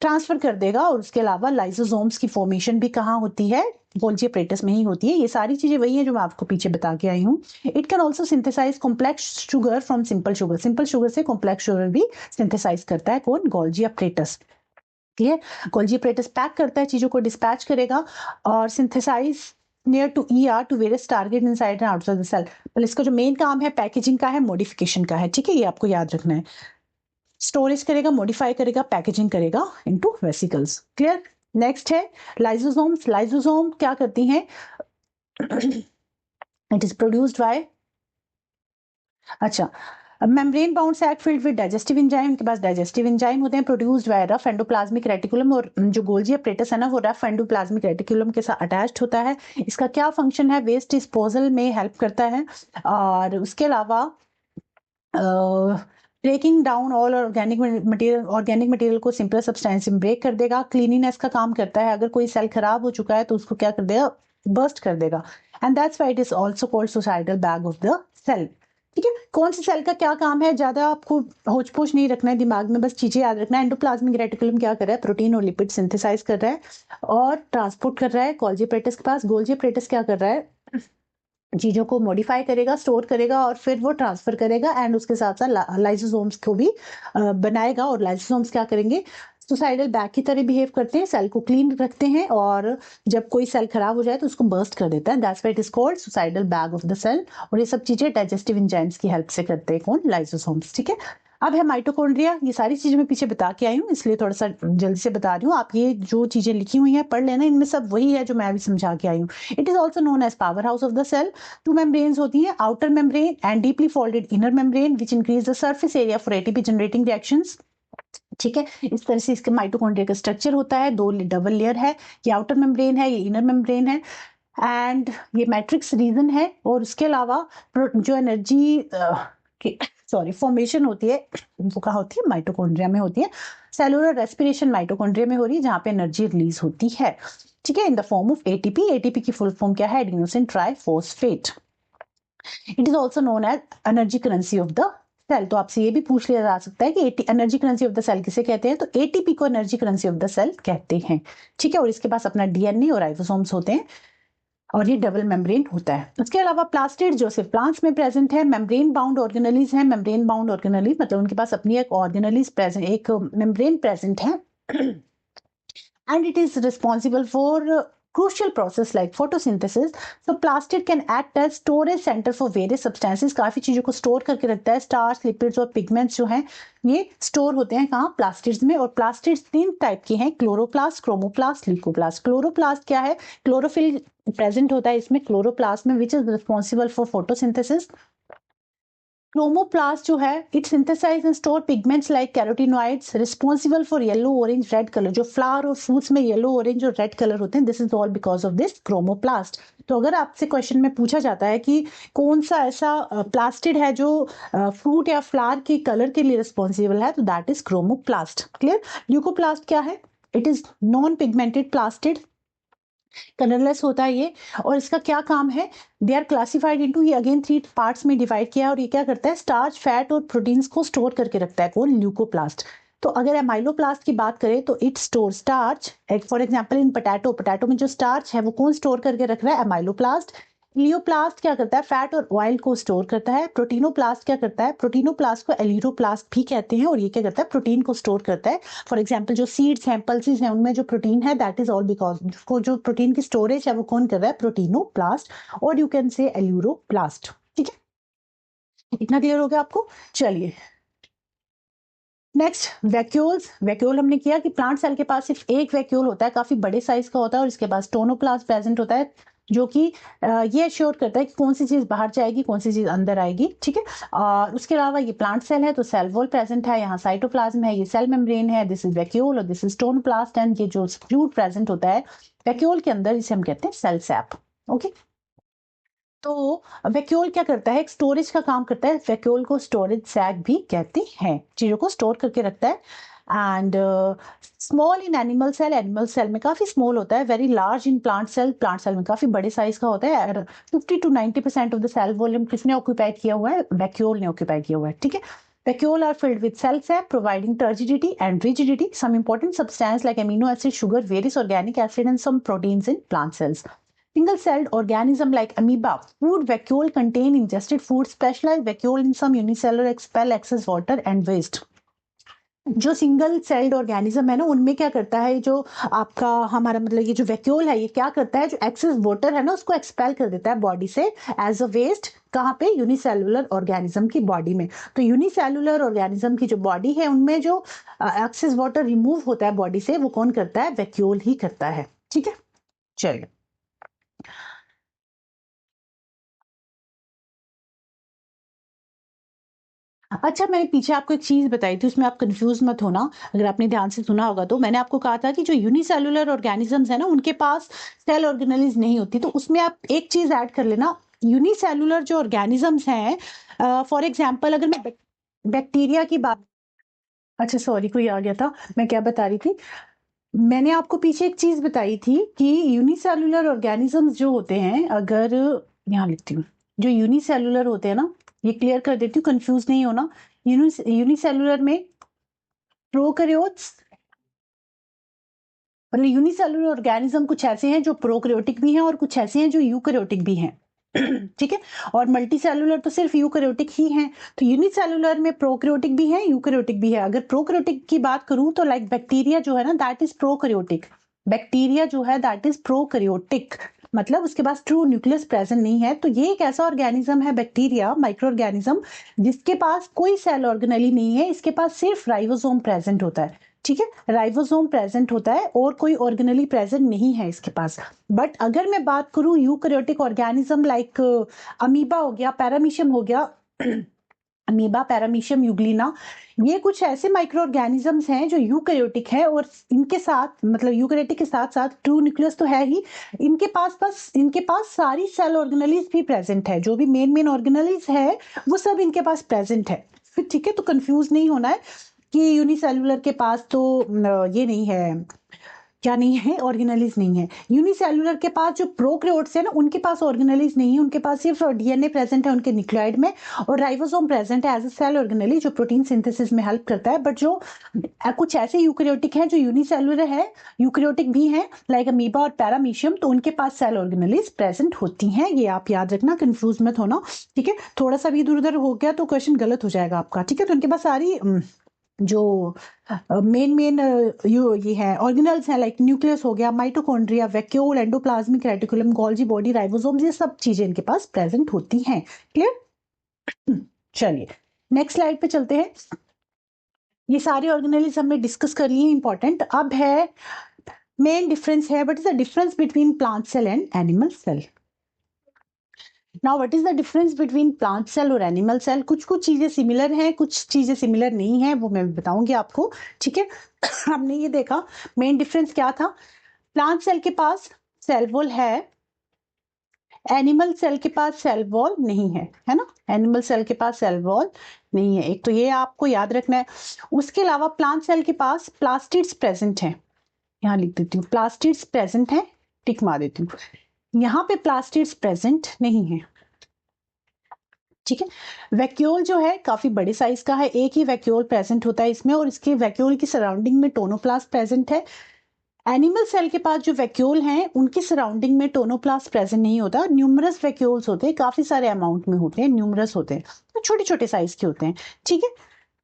ट्रांसफर कर देगा। और उसके अलावा लाइसोसोम्स की फॉर्मेशन भी कहाँ होती है, गोल्जी एपरेटस में ही होती है। ये सारी चीजें वही है जो मैं आपको पीछे बता के आई हूँ। It can also synthesise complex sugar from simple sugar, simple sugar से कॉम्प्लेक्स शुगर भी सिंथेसाइज करता है कौन, Golgi apparatus. Clear, Golgi apparatus pack करता है चीजों को, डिस्पैच करेगा और synthesise near to ER to various target inside and outside the cell. मतलब इसका जो मेन काम है पैकेजिंग का है, मॉडिफिकेशन का है। ठीक है, ये आपको याद रखना है। स्टोरेज करेगा, मॉडिफाई करेगा, पैकेजिंग करेगा इनटू वेसिकल्स। क्लियर। नेक्स्ट है लाइसोसोम्स। लाइसोसोम क्या करती हैं, इट इज प्रोड्यूस्ड बाय, अच्छा, membrane bound sac filled with digestive enzyme, इनके पास डाइजेस्टिव एंजाइम होते हैं, produced by rough endoplasmic reticulum. और जो गोल्जी एपरेटस है ना वो रफ एंडोप्लाज्मिक रेटिकुलम के साथ अटैच्ड होता है। इसका क्या फंक्शन है, वेस्ट डिस्पोजल में हेल्प करता है। और उसके अलावा breaking down all organic material को सिंपल सब्सटेंस में ब्रेक कर देगा। क्लीनिनेस का काम करता है, अगर कोई सेल खराब हो चुका है तो उसको क्या कर देगा, बर्स्ट कर देगा। And that's why it is also called suicidal bag of the cell. ठीक है, कौन सी सेल का क्या काम है, ज्यादा आपको होच पोच नहीं रखना है दिमाग में, बस चीजें याद रखना है। एंडोप्लाज्मिक रेटिकुलम क्या कर रहा है, प्रोटीन और लिपिड सिंथेसाइज कर रहा है और ट्रांसपोर्ट कर रहा है गोल्जी एपरेटस के पास। गोल्जी एपरेटस क्या कर रहा है, चीजों को मॉडिफाई करेगा, स्टोर करेगा और फिर वो ट्रांसफर करेगा एंड उसके साथ साथ लाइसोसोम्स को भी बनाएगा। और लाइसोसोम्स क्या करेंगे, सुसाइडल बैग की तरह बिहेव करते हैं, सेल को क्लीन रखते हैं और जब कोई सेल खराब हो जाए तो उसको बर्स्ट कर देता है। That's why it is called suicidal bag of the cell. और ये सब चीजें डाइजेस्टिव एंजाइम्स की हेल्प से करते हैं, कौन, लाइसोसोम्स। ठीक है, अब है माइटोकॉन्ड्रिया। ये सारी चीजें मैं पीछे बता के आई हूँ, इसलिए थोड़ा सा जल्दी से बता रही हूँ। आप ये जो चीजें लिखी हुई हैं पढ़ लेना, इनमें सब वही है जो मैं अभी समझा के आई हूँ। It is also known as power house of the cell. Two membranes होती हैं, outer membrane and deeply folded inner membrane which increase the surface area for ATP generating reactions. ठीक है, इस तरह से इसके माइटोकॉन्ड्रिया का स्ट्रक्चर होता है, दो डबल लेयर है, ये आउटर मेम्ब्रेन है, ये इनर मेम्ब्रेन है एंड ये मैट्रिक्स रीजन है। और उसके अलावा जो एनर्जी फॉर्मेशन होती है वो कहाँ होती है, माइटोकॉन्ड्रिया में होती है। सेलुलर रेस्पिरेशन माइटोकॉन्ड्रिया में हो रही है जहां पे एनर्जी रिलीज होती है। ठीक है, in the form of ATP. ATP की फुल फॉर्म क्या है, adenosine triphosphate. It is also known as energy currency of the cell. तो आपसे ये भी पूछ लिया जा सकता है कि energy currency of the cell किसे कहते हैं, तो एटीपी को energy currency of the cell कहते हैं। ठीक है, और इसके पास अपना डीएनए और राइबोसोम्स होते हैं और ये डबल मेम्ब्रेन होता है। उसके अलावा प्लास्टिड जो सिर्फ प्लांट्स में प्रेजेंट है, मेम्ब्रेन बाउंड ऑर्गेनेलीज है। मेम्ब्रेन बाउंड ऑर्गेनेलीज मतलब उनके पास अपनी एक ऑर्गेनेलीज प्रेजेंट, एक मेम्ब्रेन प्रेजेंट है and it is responsible for crucial process like photosynthesis. So plastid can act as storage center for various substances. काफी चीजों को स्टोर करके रखता है, स्टार्च, लिपिड्स और पिगमेंट्स जो हैं ये स्टोर होते हैं कहाँ, प्लास्टिड्स में। और प्लास्टिड्स तीन टाइप के हैं, क्लोरोप्लास्ट, क्रोमोप्लास्ट, ल्यूकोप्लास्ट। क्लोरोप्लास्ट क्या है, क्लोरोफिल प्रेजेंट होता है इसमें, क्लोरोप्लास्ट में, which is responsible for photosynthesis. Chromoplast जो है, it synthesise and store pigments like carotenoids responsible for yellow, orange, red colour. जो फ्लावर और फ्रूट्स में येलो, ऑरेंज और रेड कलर होते हैं, this is all because of this chromoplast. तो अगर आपसे क्वेश्चन में पूछा जाता है कि कौन सा ऐसा प्लास्टिड है जो फ्रूट या फ्लावर के कलर के लिए रिस्पॉन्सिबल है, तो that is chromoplast. Clear. Leucoplast क्या है, it is non pigmented plastid, colourless होता है ये। और इसका क्या काम है, दे आर क्लासिफाइड इनटू, ये अगेन 3 पार्ट्स में डिवाइड किया है। और ये क्या करता है, स्टार्च, फैट और प्रोटीन्स को स्टोर करके रखता है, कौन, ल्यूकोप्लास्ट। तो अगर एमाइलोप्लास्ट की बात करें तो it store starch, for example in potato में जो स्टार्च है वो कौन स्टोर करके रख रहा है, एमाइलोप्लास्ट। इलियोप्लास्ट क्या करता है, फैट और ऑयल को स्टोर करता है। प्रोटीनोप्लास्ट क्या करता है, प्रोटीनोप्लास्ट को एलिरोप्लास्ट भी कहते हैं, और ये क्या करता है, प्रोटीन को स्टोर करता है। फॉर एग्जांपल जो सीड्स हैं, पल्सेस हैं, उनमें जो प्रोटीन है दैट इज ऑल बिकॉज उसको जो प्रोटीन की स्टोरेज है वो कौन कर रहा है, प्रोटीनोप्लास्ट, और यू कैन से एलिरोप्लास्ट। ठीक है, इतना क्लियर हो गया आपको। चलिए नेक्स्ट, वैक्यूल्स। वैक्यूल हमने किया कि प्लांट सेल के पास सिर्फ एक वैक्यूल होता है, काफी बड़े साइज का होता है, और इसके पास टोनोप्लास्ट प्रेजेंट होता है जो कि ये श्योर करता है कि कौन सी चीज बाहर जाएगी, कौन सी चीज अंदर आएगी। ठीक है, और उसके अलावा ये प्लांट सेल है तो सेल वॉल प्रेजेंट है, यहाँ साइटोप्लाज्म है, ये सेल मेम्ब्रेन है, दिस इज वैक्यूल और दिस इज टोनोप्लास्ट। एंड ये जो फ्लूइड प्रेजेंट होता है वैक्यूल के अंदर, इसे हम कहते हैं सेल सैप। ओके, तो वैक्यूल क्या करता है, एक स्टोरेज का काम करता है। वैक्यूल को स्टोरेज सैक भी कहते हैं, चीजों को स्टोर करके रखता है। And small in animal cell, animal cell में काफी स्मॉल होता है। Very large in plant cell, plant cell में काफी बड़े साइज का होता है। 50 to 90% of the cell volume किसने ऑक्यूपाई किया हुआ है, वैक्यूल ने ऑक्यूपाई किया हुआ है। ठीक है, vacuole are filled with cell sap providing turgidity and rigidity. Some important substance like amino acid, sugar, various organic acid and some proteins in plant cells. Single-celled organism like amoeba, food vacuole contain ingested food. Specialized vacuole in some unicellular expel excess water and waste. जो सिंगल सेल्ड ऑर्गेनिज्म है ना, उनमें क्या करता है, जो आपका हमारा मतलब ये जो वैक्यूल है, ये क्या करता है, जो एक्सेस वाटर है ना उसको एक्सपेल कर देता है बॉडी से एज अ वेस्ट। कहाँ पे, यूनिसेलुलर ऑर्गेनिज्म की बॉडी में। तो यूनिसेलुलर ऑर्गेनिज्म की जो बॉडी है उनमें जो एक्सेस वाटर रिमूव होता है बॉडी से, वो कौन करता है, वैक्यूल ही करता है। ठीक है, चलिए अच्छा, मैंने पीछे आपको एक चीज बताई थी, उसमें आप कंफ्यूज मत होना। अगर आपने ध्यान से सुना होगा तो मैंने आपको कहा था कि जो यूनिसेलुलर ऑर्गेनिजम्स है ना, उनके पास सेल ऑर्गेनेलिज नहीं होती। तो उसमें आप एक चीज ऐड कर लेना, यूनिसेलुलर जो ऑर्गेनिजम्स हैं, फॉर एग्जांपल अगर मैं बैक्टीरिया की बात, अच्छा सॉरी कोई आ गया था, मैं क्या बता रही थी, मैंने आपको पीछे एक चीज बताई थी कि यूनिसेलुलर ऑर्गेनिजम्स जो होते हैं, अगर यहाँ लिखती हूँ, जो यूनिसेलुलर होते हैं ना, ये क्लियर कर देती हूँ, कंफ्यूज नहीं होना। यूनिसेलुलर में प्रोकैरियोट्स, मतलब यूनिसेलुलर ऑर्गेनिज्म कुछ ऐसे हैं जो प्रोकैरियोटिक भी हैं और कुछ ऐसे हैं जो यूकैरियोटिक भी हैं। ठीक है, और मल्टी सेलुलर तो सिर्फ यूकैरियोटिक ही हैं। तो यूनिसेलुलर में प्रोकैरियोटिक भी है, यूकैरियोटिक भी है। अगर प्रोकैरियोटिक की बात करूं तो लाइक बैक्टीरिया जो है ना, दैट इज प्रोकैरियोटिक। बैक्टीरिया जो है दैट इज प्रोकैरियोटिक, मतलब उसके पास ट्रू न्यूक्लियस प्रेजेंट नहीं है। तो ये एक ऐसा ऑर्गेनिज्म है बैक्टीरिया, माइक्रो ऑर्गेनिज्म, जिसके पास कोई सेल ऑर्गेनेली नहीं है, इसके पास सिर्फ राइबोसोम प्रेजेंट होता है। ठीक है, राइबोसोम प्रेजेंट होता है और कोई ऑर्गेनेली प्रेजेंट नहीं है इसके पास। बट अगर मैं बात करूं यूकैरियोटिक ऑर्गेनिज्म लाइक अमीबा हो गया, पैरामीशियम हो गया, अमीबा, पैरामीशियम, यूग्लिना, ये कुछ ऐसे माइक्रो ऑर्गेनिजम्स हैं जो यूकैरियोटिक है और इनके साथ, मतलब यूकैरियोटिक के साथ साथ ट्रू न्यूक्लियस तो है ही, इनके पास सारी सेल ऑर्गेनेलीज भी प्रेजेंट है। जो भी मेन ऑर्गेनेलीज है वो सब इनके पास प्रेजेंट है। फिर ठीक है, तो कंफ्यूज नहीं होना है कि यूनिसेलुलर के पास तो ये नहीं है, क्या नहीं है, ऑर्गेनेलीज नहीं है। यूनिसेलुलर के पास जो प्रोकैरियोट्स है ना, उनके पास ऑर्गेनेलीज नहीं है, उनके पास सिर्फ डीएनए प्रेजेंट है उनके न्यूक्लियोइड में, और राइबोसोम प्रेजेंट है एज अ सेल ऑर्गेनेली जो प्रोटीन सिंथेसिस में हेल्प करता है। बट जो कुछ ऐसे यूकैरियोटिक हैं जो यूनिसेलुलर है, यूकैरियोटिक भी हैं लाइक अमीबा और पैरामीशियम, तो उनके पास सेल ऑर्गेनेलीज प्रेजेंट होती हैं। ये आप याद रखना, कंफ्यूज मत होना। ठीक है, थोड़ा सा भी इधर उधर हो गया तो क्वेश्चन गलत हो जाएगा आपका। ठीक है, तो उनके पास सारी जो मेन ये है ऑर्गेनल्स हैं, लाइक न्यूक्लियस हो गया, mitochondria, vacuole, endoplasmic reticulum, Golgi body, ribosomes, ये सब चीजें इनके पास प्रेजेंट होती हैं। क्लियर? चलिए नेक्स्ट स्लाइड पे चलते हैं। ये सारे ऑर्गेनेल्स हमने डिस्कस कर लिए, इंपॉर्टेंट। अब है मेन डिफरेंस है, what is the difference between plant cell and animal cell. Now what is the difference between plant cell और एनिमल सेल। कुछ कुछ चीजें सिमिलर हैं, कुछ चीजें सिमिलर नहीं है, वो मैं बताऊंगी आपको। ठीक है, हमने ये देखा मेन डिफरेंस क्या था। प्लांट सेल के पास सेल वॉल है, एनिमल सेल के पास सेल वॉल नहीं है ना, एनिमल सेल के पास सेल वॉल नहीं है। एक तो ये आपको याद रखना है। उसके अलावा प्लांट सेल के पास प्लास्टिड्स प्रेजेंट है, यहाँ लिख देती हूँ, प्लास्टिड्स प्रेजेंट है, टिक मार देती हूँ। यहाँ पे प्लास्टिड्स प्रेजेंट नहीं है। ठीक है, वैक्यूल जो है काफी बड़े साइज का है, एक ही वैक्यूल प्रेजेंट होता है इसमें, और इसके वैक्यूल की सराउंडिंग में टोनोप्लास्ट प्रेजेंट है। एनिमल सेल के पास जो वैक्यूल हैं उनकी सराउंडिंग में टोनोप्लास्ट प्रेजेंट नहीं होता। न्यूमरस वैक्यूल्स होते हैं, काफी सारे अमाउंट में होते हैं, न्यूमरस होते हैं, तो छोटे छोटे साइज के होते हैं। ठीक है,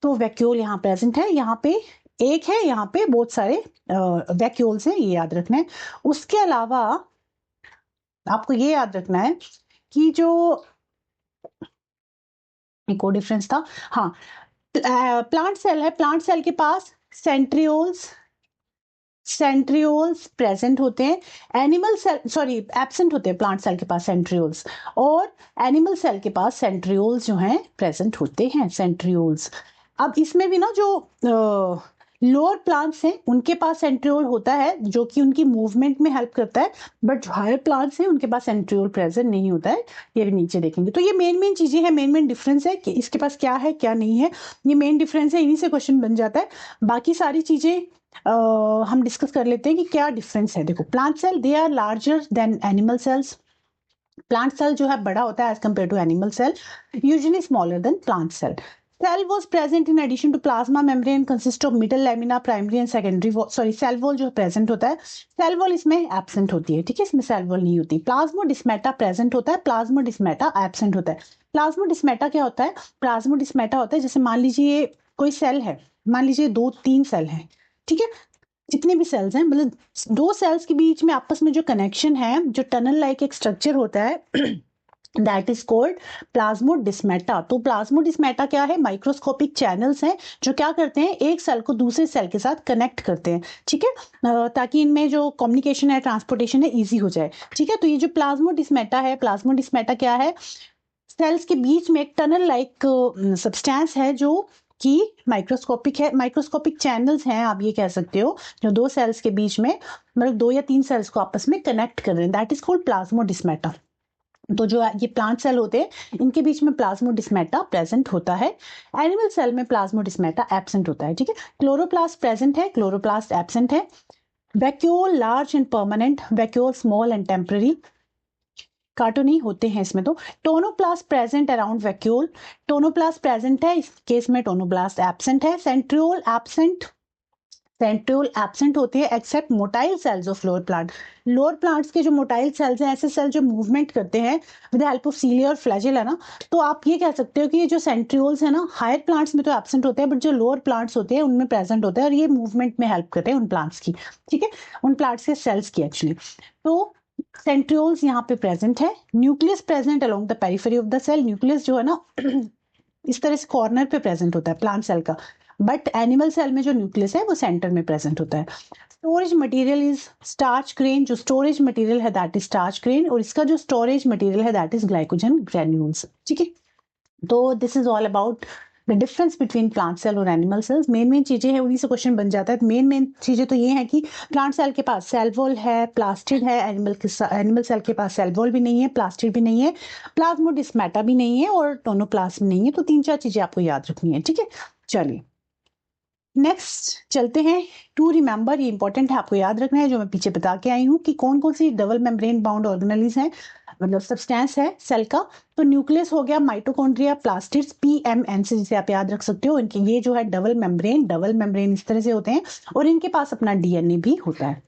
तो वैक्यूल यहाँ प्रेजेंट है, यहाँ पे एक है, यहाँ पे बहुत सारे वैक्यूल्स हैं, ये याद रखना है। उसके अलावा आपको ये याद रखना है कि जो एक और डिफरेंस था, हाँ, प्लांट सेल है, प्लांट सेल के पास सेंट्रियोल्स प्रेजेंट होते हैं। एनिमल सेल सॉरी एब्सेंट होते हैं प्लांट सेल के पास सेंट्रियोल्स, और एनिमल सेल के पास सेंट्रियोल्स जो हैं प्रेजेंट होते हैं, सेंट्रियोल्स। अब इसमें भी ना जो लोअर प्लांट्स हैं उनके पास सेंट्रियोल होता है जो कि उनकी मूवमेंट में हेल्प करता है, बट जो हायर प्लांट्स हैं उनके पास सेंट्रियोल प्रेजेंट नहीं होता है। ये भी नीचे देखेंगे। तो ये मेन चीजें हैं, मेन डिफरेंस है कि इसके पास क्या है क्या नहीं है, ये मेन डिफरेंस है, इन्हीं से क्वेश्चन बन जाता है। बाकी सारी चीजें हम डिस्कस कर लेते हैं कि क्या डिफरेंस है। देखो, plant cell they are larger than animal cells. Plant cell जो है बड़ा होता है as compare to animal cell, usually smaller than plant cell. Cell was present in addition to plasma membrane consist of middle lamina, primary and secondary wall, sorry cell wall जो present होता है, cell wall इसमें absent होती है। ठीक है, इसमें cell wall नहीं होती। Plasmodesmata present होता है, plasmodesmata absent होता है। Plasmodesmata क्या होता है? Plasmodesmata होता है, जैसे मान लीजिए कोई सेल है, मान लीजिए 2-3 सेल है, ठीक है, जितने भी सेल्स हैं, मतलब दो सेल्स के बीच में आपस में जो कनेक्शन है, जो टनल लाइक एक स्ट्रक्चर होता है, दैट इज कॉल्ड प्लाज्मोडिस्मेटा। तो प्लाज्मोडिस्मेटा क्या है? माइक्रोस्कोपिक चैनल्स हैं जो क्या करते हैं, एक सेल को दूसरे सेल के साथ कनेक्ट करते हैं। ठीक है, ताकि इनमें जो कम्युनिकेशन है, ट्रांसपोर्टेशन है, इजी हो जाए। ठीक है, तो ये जो प्लाज्मोडिस्मेटा है, प्लाज्मोडिस्मेटा क्या है? सेल्स के बीच में एक टनल लाइक सब्सटेंस है जो कि माइक्रोस्कोपिक है, माइक्रोस्कोपिक चैनल्स हैं आप ये कह सकते हो, जो दो सेल्स के बीच में, मतलब 2 या 3 सेल्स को आपस में कनेक्ट कर रहे हैं, दैट इज कॉल्ड प्लाज्मोडिस्मेटा। तो जो ये प्लांट सेल होते हैं इनके बीच में प्लाज्मोडिस्मेटा प्रेजेंट होता है। एनिमल सेल में प्लाज्मोडिस्मेटा एब्सेंट होता है, ठीक है। क्लोरोप्लास्ट प्रेजेंट है, क्लोरोप्लास्ट एब्सेंट है। Vacuole large and permanent, vacuole small and temporary, कार्टूनी होते हैं इसमें। तो tonoplast present around vacuole, tonoplast present है, इस केस में टोनोप्लास्ट एब्सेंट है। सेंट्रियोल एब्सेंट, सेंट्रियोल एब्सेंट होती है except motile cells of lower plant. Lower plants के जो मोटाइल सेल्स हैं, ऐसे सेल जो मूवमेंट करते हैं विद हेल्प ऑफ सीलिया और फ्लैजेला ना, तो आप ये कह सकते हो कि ये जो सेंट्रियोल्स है ना, हायर प्लांट्स में तो एब्सेंट होते हैं, बट जो लोअर प्लांट्स होते हैं उनमें प्रेजेंट होते हैं, और ये मूवमेंट में हेल्प करते हैं उन प्लांट्स की, ठीक है, उन प्लांट्स के सेल्स की एक्चुअली। तो सेंट्रियोल्स यहाँ पे प्रेजेंट है। Nucleus present along the periphery of the cell, nucleus जो है ना इस तरह से कॉर्नर पे प्रेजेंट होता है प्लांट सेल का, बट एनिमल सेल में जो न्यूक्लियस है वो सेंटर में प्रेजेंट होता है। Storage material is starch grain, जो स्टोरेज मटेरियल है दैट इज स्टार्च ग्रेन, और इसका जो स्टोरेज मटेरियल है दैट इज ग्लाइकोजन ग्रेन्यूल्स, ठीक है। तो this is all about the difference between plant cell और एनिमल सेल्स। मेन चीजें हैं, उन्हीं से क्वेश्चन बन जाता है। मेन चीजें तो ये है कि प्लांट सेल के पास सेल वॉल है, प्लास्टिड है, एनिमल सेल के पास सेल वॉल भी नहीं है, प्लास्टिड भी नहीं है, प्लाज्मोडिस्मेटा भी नहीं है, और टोनोप्लास्ट नहीं है। तो 3-4 चीजें आपको याद रखनी है, ठीक है। चलिए नेक्स्ट चलते हैं। टू रिमेंबर, ये इंपॉर्टेंट है, आपको याद रखना है, जो मैं पीछे बता के आई हूँ कि कौन कौन सी डबल मेम्ब्रेन बाउंड ऑर्गेनेल्स हैं, मतलब सब्सटेंस है सेल का। तो न्यूक्लियस हो गया, माइटोकॉन्ड्रिया, प्लास्टिड्स, PMN से जिसे आप याद रख सकते हो। इनके ये जो है डबल मेम्ब्रेन इस तरह से होते हैं, और इनके पास अपना DNA भी होता है।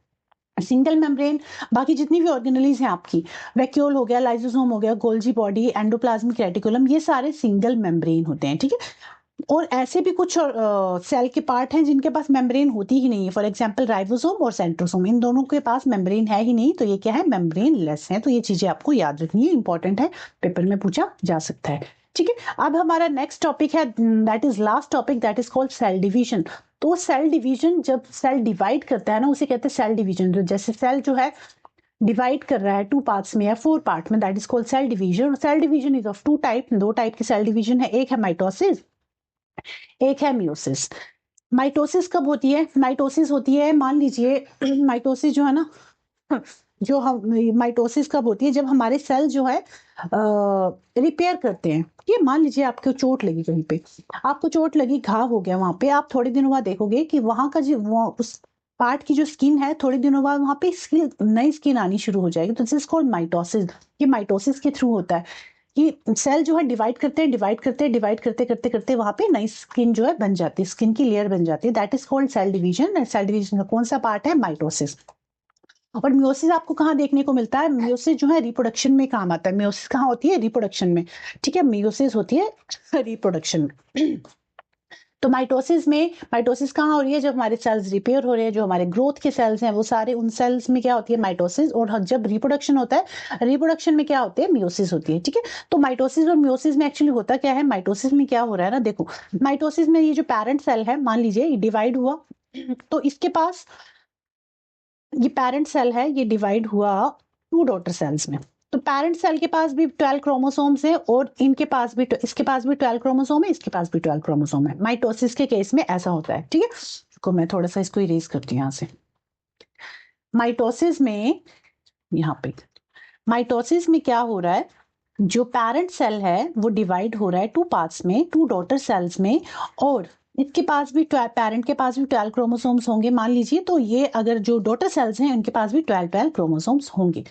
सिंगल मेम्ब्रेन, बाकी जितनी भी ऑर्गेनेल्स हैं आपकी, वैक्यूल हो गया, लाइसोसोम हो गया, गोल्जी बॉडी, एंडोप्लाज्मिक रेटिकुलम, ये सारे सिंगल मेम्ब्रेन होते हैं, ठीक है। और ऐसे भी कुछ सेल के पार्ट हैं जिनके पास मेम्ब्रेन होती ही नहीं है, फॉर एग्जांपल राइबोसोम और सेंट्रोसोम, इन दोनों के पास मेम्ब्रेन है ही नहीं, तो ये क्या है, मेम्ब्रेन लेस है। तो ये चीजें आपको याद रखनी है, इंपॉर्टेंट है, पेपर में पूछा जा सकता है, ठीक है। अब हमारा नेक्स्ट टॉपिक है, that is last topic, that is called cell division. तो सेल डिवीजन, जब सेल डिवाइड करता है ना, उसे कहते हैं सेल डिवीजन। जैसे सेल जो है डिवाइड कर रहा है 2 पार्ट्स में या 4 पार्ट में, that is called cell division. Cell division is of 2 type, 2 type की सेल डिवीजन है, एक है माइटोसिस, एक है मियोसिस। माइटोसिस कब होती है? माइटोसिस होती है, मान लीजिए माइटोसिस जो है ना, जो हम माइटोसिस कब होती है, जब हमारे सेल जो है रिपेयर करते हैं। ये मान लीजिए आपको चोट लगी, कहीं पे आपको चोट लगी, घाव हो गया वहां पे, आप थोड़े दिनों बाद देखोगे कि वहां का जो उस पार्ट की जो स्किन है, थोड़े दिनों बाद वहां पे नई स्किन आनी शुरू हो जाएगी। तो दिस इज कॉल्ड माइटोसिस। ये माइटोसिस के थ्रू होता है कि सेल जो है डिवाइड करते करते वहां पे नई स्किन जो है बन जाती है, स्किन की लेयर बन जाती है, that is called cell division. Cell division का कौन सा पार्ट है? माइटोसिस। और मियोसिस आपको कहाँ देखने को मिलता है? मियोसिस जो है रिप्रोडक्शन में काम आता है। मियोसिस कहाँ होती है? रिप्रोडक्शन में, ठीक है। मियोसिस होती है रिप्रोडक्शन में। तो माइटोसिस कहाँ हो रही है? जब हमारे सेल्स रिपेयर हो रहे हैं, जो हमारे ग्रोथ के सेल्स हैं वो सारे, उन सेल्स में क्या होती है? माइटोसिस। और जब रिप्रोडक्शन होता है, रिप्रोडक्शन में क्या होते हैं? मियोसिस होती है, ठीक है। तो माइटोसिस और मियोसिस में एक्चुअली होता क्या है? माइटोसिस में क्या हो रहा है ना, देखो, माइटोसिस में ये जो पेरेंट सेल है, मान लीजिए ये डिवाइड हुआ, तो इसके पास ये पेरेंट सेल है, ये डिवाइड हुआ 2 डॉटर सेल्स में। तो पेरेंट सेल के पास भी 12 क्रोमोसोम्स है, और इनके पास भी, इसके पास भी 12 क्रोमोसोम है, इसके पास भी 12 क्रोमोसोम है। माइटोसिस के केस में ऐसा होता है, ठीक है। तो मैं थोड़ा सा इसको इरेज करती हूँ यहाँ से। माइटोसिस में, यहाँ पे माइटोसिस में क्या हो रहा है, जो पेरेंट सेल है वो डिवाइड हो रहा है 2 पार्ट्स में, 2 डॉटर सेल्स में, और इसके पास भी पेरेंट के पास भी 12 क्रोमोसोम्स होंगे मान लीजिए। तो ये अगर जो डॉटर सेल्स हैं उनके पास भी 12 क्रोमोसोम्स होंगे।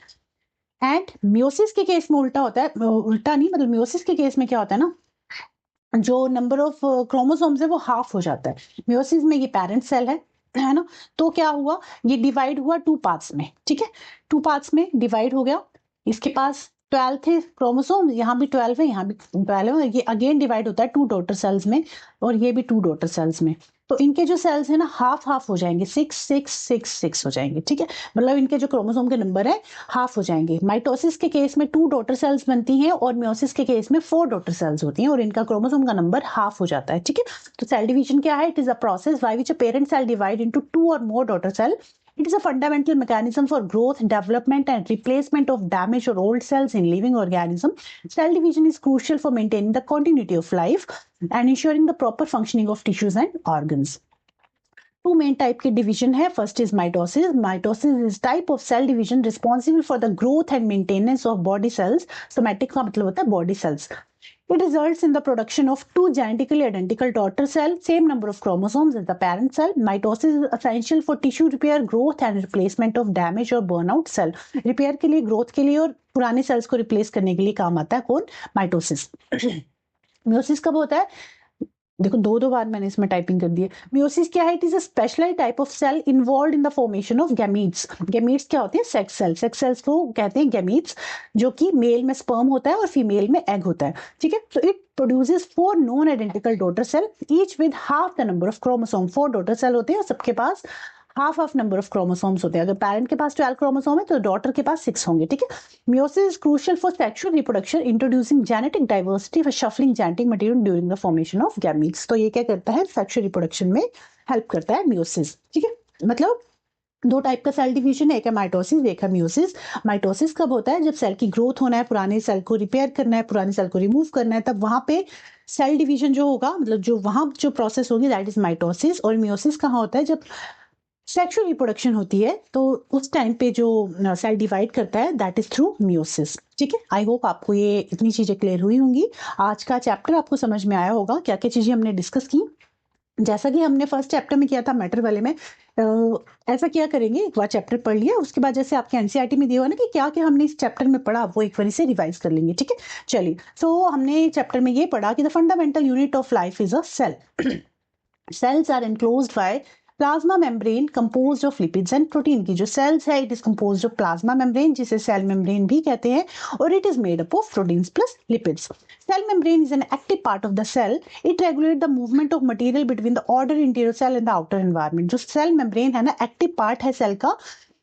एंड मियोसिस के केस में उल्टा होता है, उल्टा नहीं, मतलब मियोसिस के केस में क्या होता है ना, जो नंबर ऑफ क्रोमोसोम्स है वो हाफ हो जाता है। मियोसिस में ये पेरेंट सेल है ना, तो क्या हुआ, ये डिवाइड हुआ 2 पार्ट्स में, ठीक है। 2 पार्ट्स में डिवाइड हो गया, इसके पास 12 थे क्रोमोसोम, यहाँ भी 12 है, यहाँ भी 12 है। ये अगेन डिवाइड होता है 2 डॉटर सेल्स में, और ये भी 2 डॉटर सेल्स में। तो इनके जो सेल्स है ना, हाफ हो जाएंगे, 6 हो जाएंगे, ठीक है। मतलब इनके जो क्रोमोसोम के नंबर है हाफ हो जाएंगे। माइटोसिस के केस में 2 डॉटर सेल्स बनती हैं, और मियोसिस के केस में 4 डॉटर सेल्स होती हैं, और इनका क्रोमोसोम का नंबर हाफ हो जाता है, ठीक है। तो सेल डिवीजन क्या है? It is a process by which a parent cell divide into 2 और more daughter cell. It is a fundamental mechanism for growth, development, and replacement of damaged or old cells in living organism. Cell division is crucial for maintaining the continuity of life and ensuring the proper functioning of tissues and organs. Two main type के डिवीजन है. First is mitosis. Mitosis is type of cell division responsible for the growth and maintenance of body cells. Somatic का मतलब होता है body cells. It results in the production of two genetically identical daughter cells, same number of chromosomes as the parent cell. Mitosis is essential for tissue repair, growth and replacement of damaged or burnout cell. Repair के लिए, growth के लिए और पुराने cells को replace करने के लिए काम आता है कौन? Mitosis. Meiosis कब होता है? देखो दो बार मैंने इसमें टाइपिंग कर दी है. मियोसिस क्या है? It is a specialised type of cell involved in the formation of gametes. Gametes क्या होते हैं? Sex cell. सेक्स सेल्स को कहते हैं गैमीट्स, जो कि मेल में स्पर्म होता है और फीमेल में एग होता है. ठीक है. तो it produces 4 non identical daughter cell, each with half the number of chromosome. 4 daughter cell होते हैं और सबके पास हाफ नंबर ऑफ क्रोमोसोम्स होते हैं. अगर पेरेंट के पास 12 क्रोमोसोम है तो डॉटर के पास 6 होंगे. ठीक है. Meiosis is crucial for sexual reproduction, introducing genetic diversity for shuffling genetic material during the formation of gametes. तो ये क्या करता है? सेक्सुअल रिप्रोडक्शन में हेल्प करता है मियोसिस. ठीक है. मतलब दो टाइप का सेल डिवीजन है, एक है माइटोसिस, एक है मियोसिस. माइटोसिस कब होता है? जब सेल की ग्रोथ होना है, पुराने सेल को रिपेयर करना है, पुराने सेल को रिमूव करना है, तब वहां पे सेल डिवीजन जो होगा, मतलब जो वहां जो प्रोसेस होगी, दैट इज माइटोसिस. और मियोसिस कहाँ होता है? जब सेक्सुअल रिप्रोडक्शन होती है तो उस टाइम पे जो सेल डिवाइड करता है, दैट इज थ्रू मियोसिस. ठीक है. आई होप आपको ये इतनी चीजें क्लियर हुई होंगी. आज का चैप्टर आपको समझ में आया होगा, क्या क्या चीजें हमने डिस्कस की. जैसा कि हमने फर्स्ट चैप्टर में किया था मैटर वाले में, ऐसा क्या करेंगे, एक बार चैप्टर पढ़ लिया, उसके बाद जैसे आपके एनसीईआरटी में दिया हुआ ना कि क्या क्या हमने इस चैप्टर में पढ़ा, वो एक बार से रिवाइज कर लेंगे. ठीक है. चलिए. सो हमने चैप्टर में ये पढ़ा कि the fundamental unit of life is a cell. Cells are enclosed by plasma membrane composed of lipids and protein. की जो सेल्स है, it is composed of plasma membrane, जिसे सेल मेम्ब्रेन भी कहते हैं, और it is made up of proteins plus lipids. Cell membrane is an active part of the cell. It regulates the movement of material between the outer interior cell and the outer environment. जो cell membrane है ना, एक्टिव पार्ट है सेल का.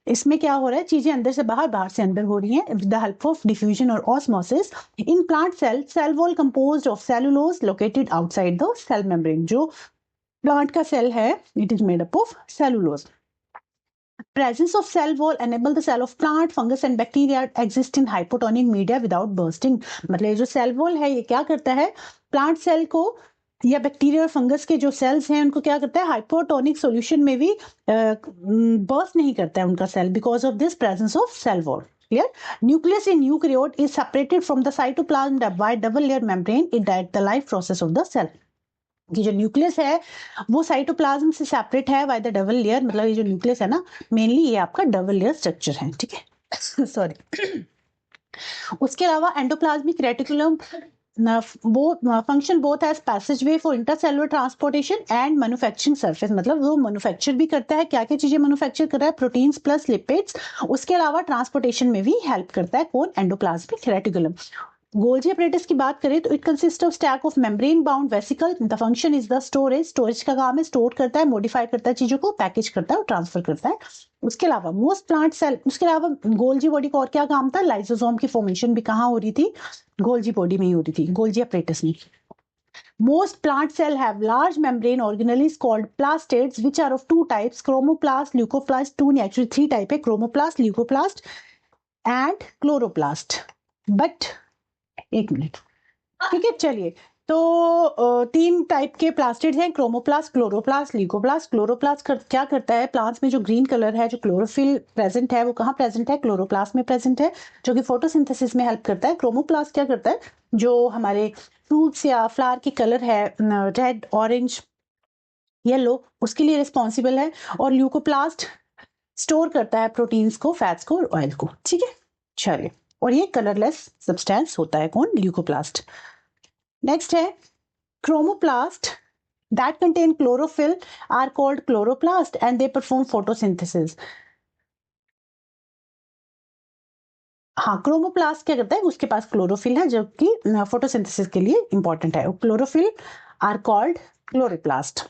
इसमें क्या हो रहा है? चीजें अंदर से बाहर, बाहर से अंदर हो रही हैं with the help of diffusion और osmosis. In plant cell, cell wall composed of cellulose located outside the cell membrane. जो प्लांट का सेल है, it is made up of cellulose. Presence of cell wall enable the cell of plant, fungus and bacteria exist in hypotonic media without bursting. मतलब ये जो सेल वॉल है, ये क्या करता है? प्लांट सेल को या बैक्टीरिया और फंगस के जो सेल्स हैं उनको क्या करता है? हाइपोटोनिक सॉल्यूशन में भी बर्स्ट नहीं करता है उनका cell, because of this presence of cell wall. Clear? Nucleus in eukaryote is separated from the cytoplasm by double layer membrane. It directs the life process of the cell. कि जो न्यूक्लियस है वो साइटोप्लाज्म से सेपरेट है बाय द डबल लेयर. मतलब ये जो न्यूक्लियस है ना, मेनली ये आपका डबल लेयर स्ट्रक्चर है. ठीक है. सॉरी. उसके अलावा endoplasmic reticulum function both as passageway for intercellular transportation and manufacturing surface. मतलब वो मैन्युफैक्चर भी करता है. क्या क्या चीजें मैन्युफैक्चर कर रहा है? Proteins plus lipids. उसके अलावा ट्रांसपोर्टेशन में भी हेल्प करता है कौन? Endoplasmic reticulum. गोल्जी apparatus की बात करें तो it consist of stack of membrane bound vesicle. The function is the storage. Storage का काम है, स्टोर करता है, मॉडिफाई करता है चीजों को, पैकेज करता है और ट्रांसफर करता है. उसके अलावा मोस्ट प्लांट सेल, उसके अलावा गोल्जी बॉडी का और क्या काम था? लाइसोसोम की फॉर्मेशन भी कहाँ हो रही थी? गोल्जी बॉडी में ही हो रही थी, गोल्जी apparatus में. Most plant cell have large membrane organelles called plastids, which are of two types: chromoplast, leucoplast. Two नहीं, actually 3 type है: chromoplast, leucoplast and chloroplast. But एक मिनट. ठीक है. चलिए. तो 3 टाइप के प्लास्टिड्स हैं: क्रोमोप्लास्ट, क्लोरोप्लास्ट, ल्यूकोप्लास्ट. क्लोरोप्लास्ट क्या करता है? प्लांट्स में जो ग्रीन कलर है, जो क्लोरोफिल प्रेजेंट है, वो कहाँ प्रेजेंट है? क्लोरोप्लास्ट में प्रेजेंट है, जो कि फोटोसिंथेसिस में हेल्प करता है. क्रोमोप्लास्ट क्या करता है? जो हमारे फ्रूट्स या फ्लावर की कलर है, रेड, ऑरेंज, येलो, उसके लिए रिस्पॉन्सिबल है. और ल्यूकोप्लास्ट स्टोर करता है प्रोटीन्स को, फैट्स को और ऑयल को. ठीक है. चलिए. और ये कलरलेस सब्सटेंस होता है कौन? ल्यूकोप्लास्ट. नेक्स्ट है chromoplast. That contain chlorophyll are called chloroplast and they perform photosynthesis. हाँ, क्रोमोप्लास्ट क्या करता है? उसके पास क्लोरोफिल है जो कि फोटोसिंथेसिस के लिए इंपॉर्टेंट है. Chlorophyll are called chloroplast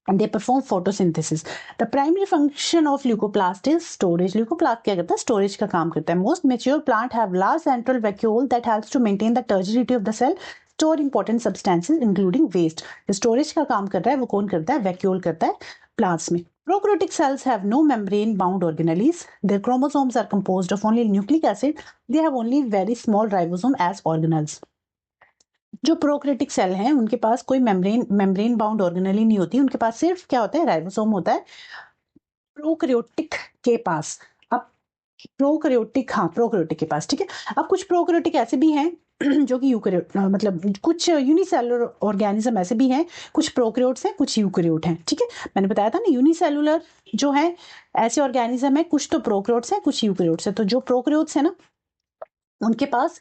and they perform photosynthesis. The primary function of leucoplast is storage. Leucoplast क्या करता है? Storage का काम करता है. Most mature plant have large central vacuole that helps to maintain the turgidity of the cell, store important substances including waste. जो storage का काम कर रहा है वो कौन करता है? Vacuole करता है plants में. Prokaryotic cells have no membrane bound organelles. Their chromosomes are composed of only nucleic acid. They have only very small ribosome as organelles. जो प्रोकैरियोटिक सेल हैं उनके पास कोई मेम्ब्रेन बाउंड ऑर्गेनेली नहीं होती, उनके पास सिर्फ क्या होता है, राइबोसोम होता है। प्रोकैरियोटिक के पास, अब प्रोकैरियोटिक के पास, ठीक है। अब कुछ प्रोकैरियोटिक ऐसे भी हैं जो कि यूकैरियोट, मतलब कुछ यूनिसेलुलर ऑर्गेनिज्म ऐसे भी हैं, कुछ प्रोकैरियोट्स हैं, कुछ यूकैरियोट हैं, ठीक है। मैंने बताया था ना, यूनिसेलुलर जो है ऐसे ऑर्गेनिज्म है, कुछ तो प्रोकैरियोट्स हैं, कुछ यूकैरियोट्स हैं। तो जो प्रोकैरियोट्स है ना, उनके पास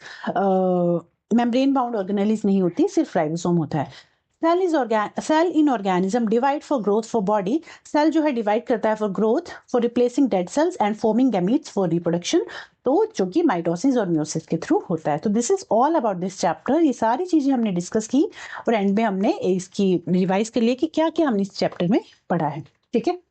मेम्ब्रेन बाउंड ऑर्गेनेलीज नहीं होती, सिर्फ राइबोसोम होता है। Cell in organism divide for growth for body. Cell जो है डिवाइड करता है for growth, for replacing dead cells and forming gametes for reproduction, तो जो कि माइटोसिस और मियोसिस के थ्रू होता है। तो this is all about this chapter. ये सारी चीजें हमने डिस्कस की और एंड में हमने इसकी रिवाइज कर लिया कि क्या क्या हमने इस चैप्टर में पढ़ा है, ठीक है।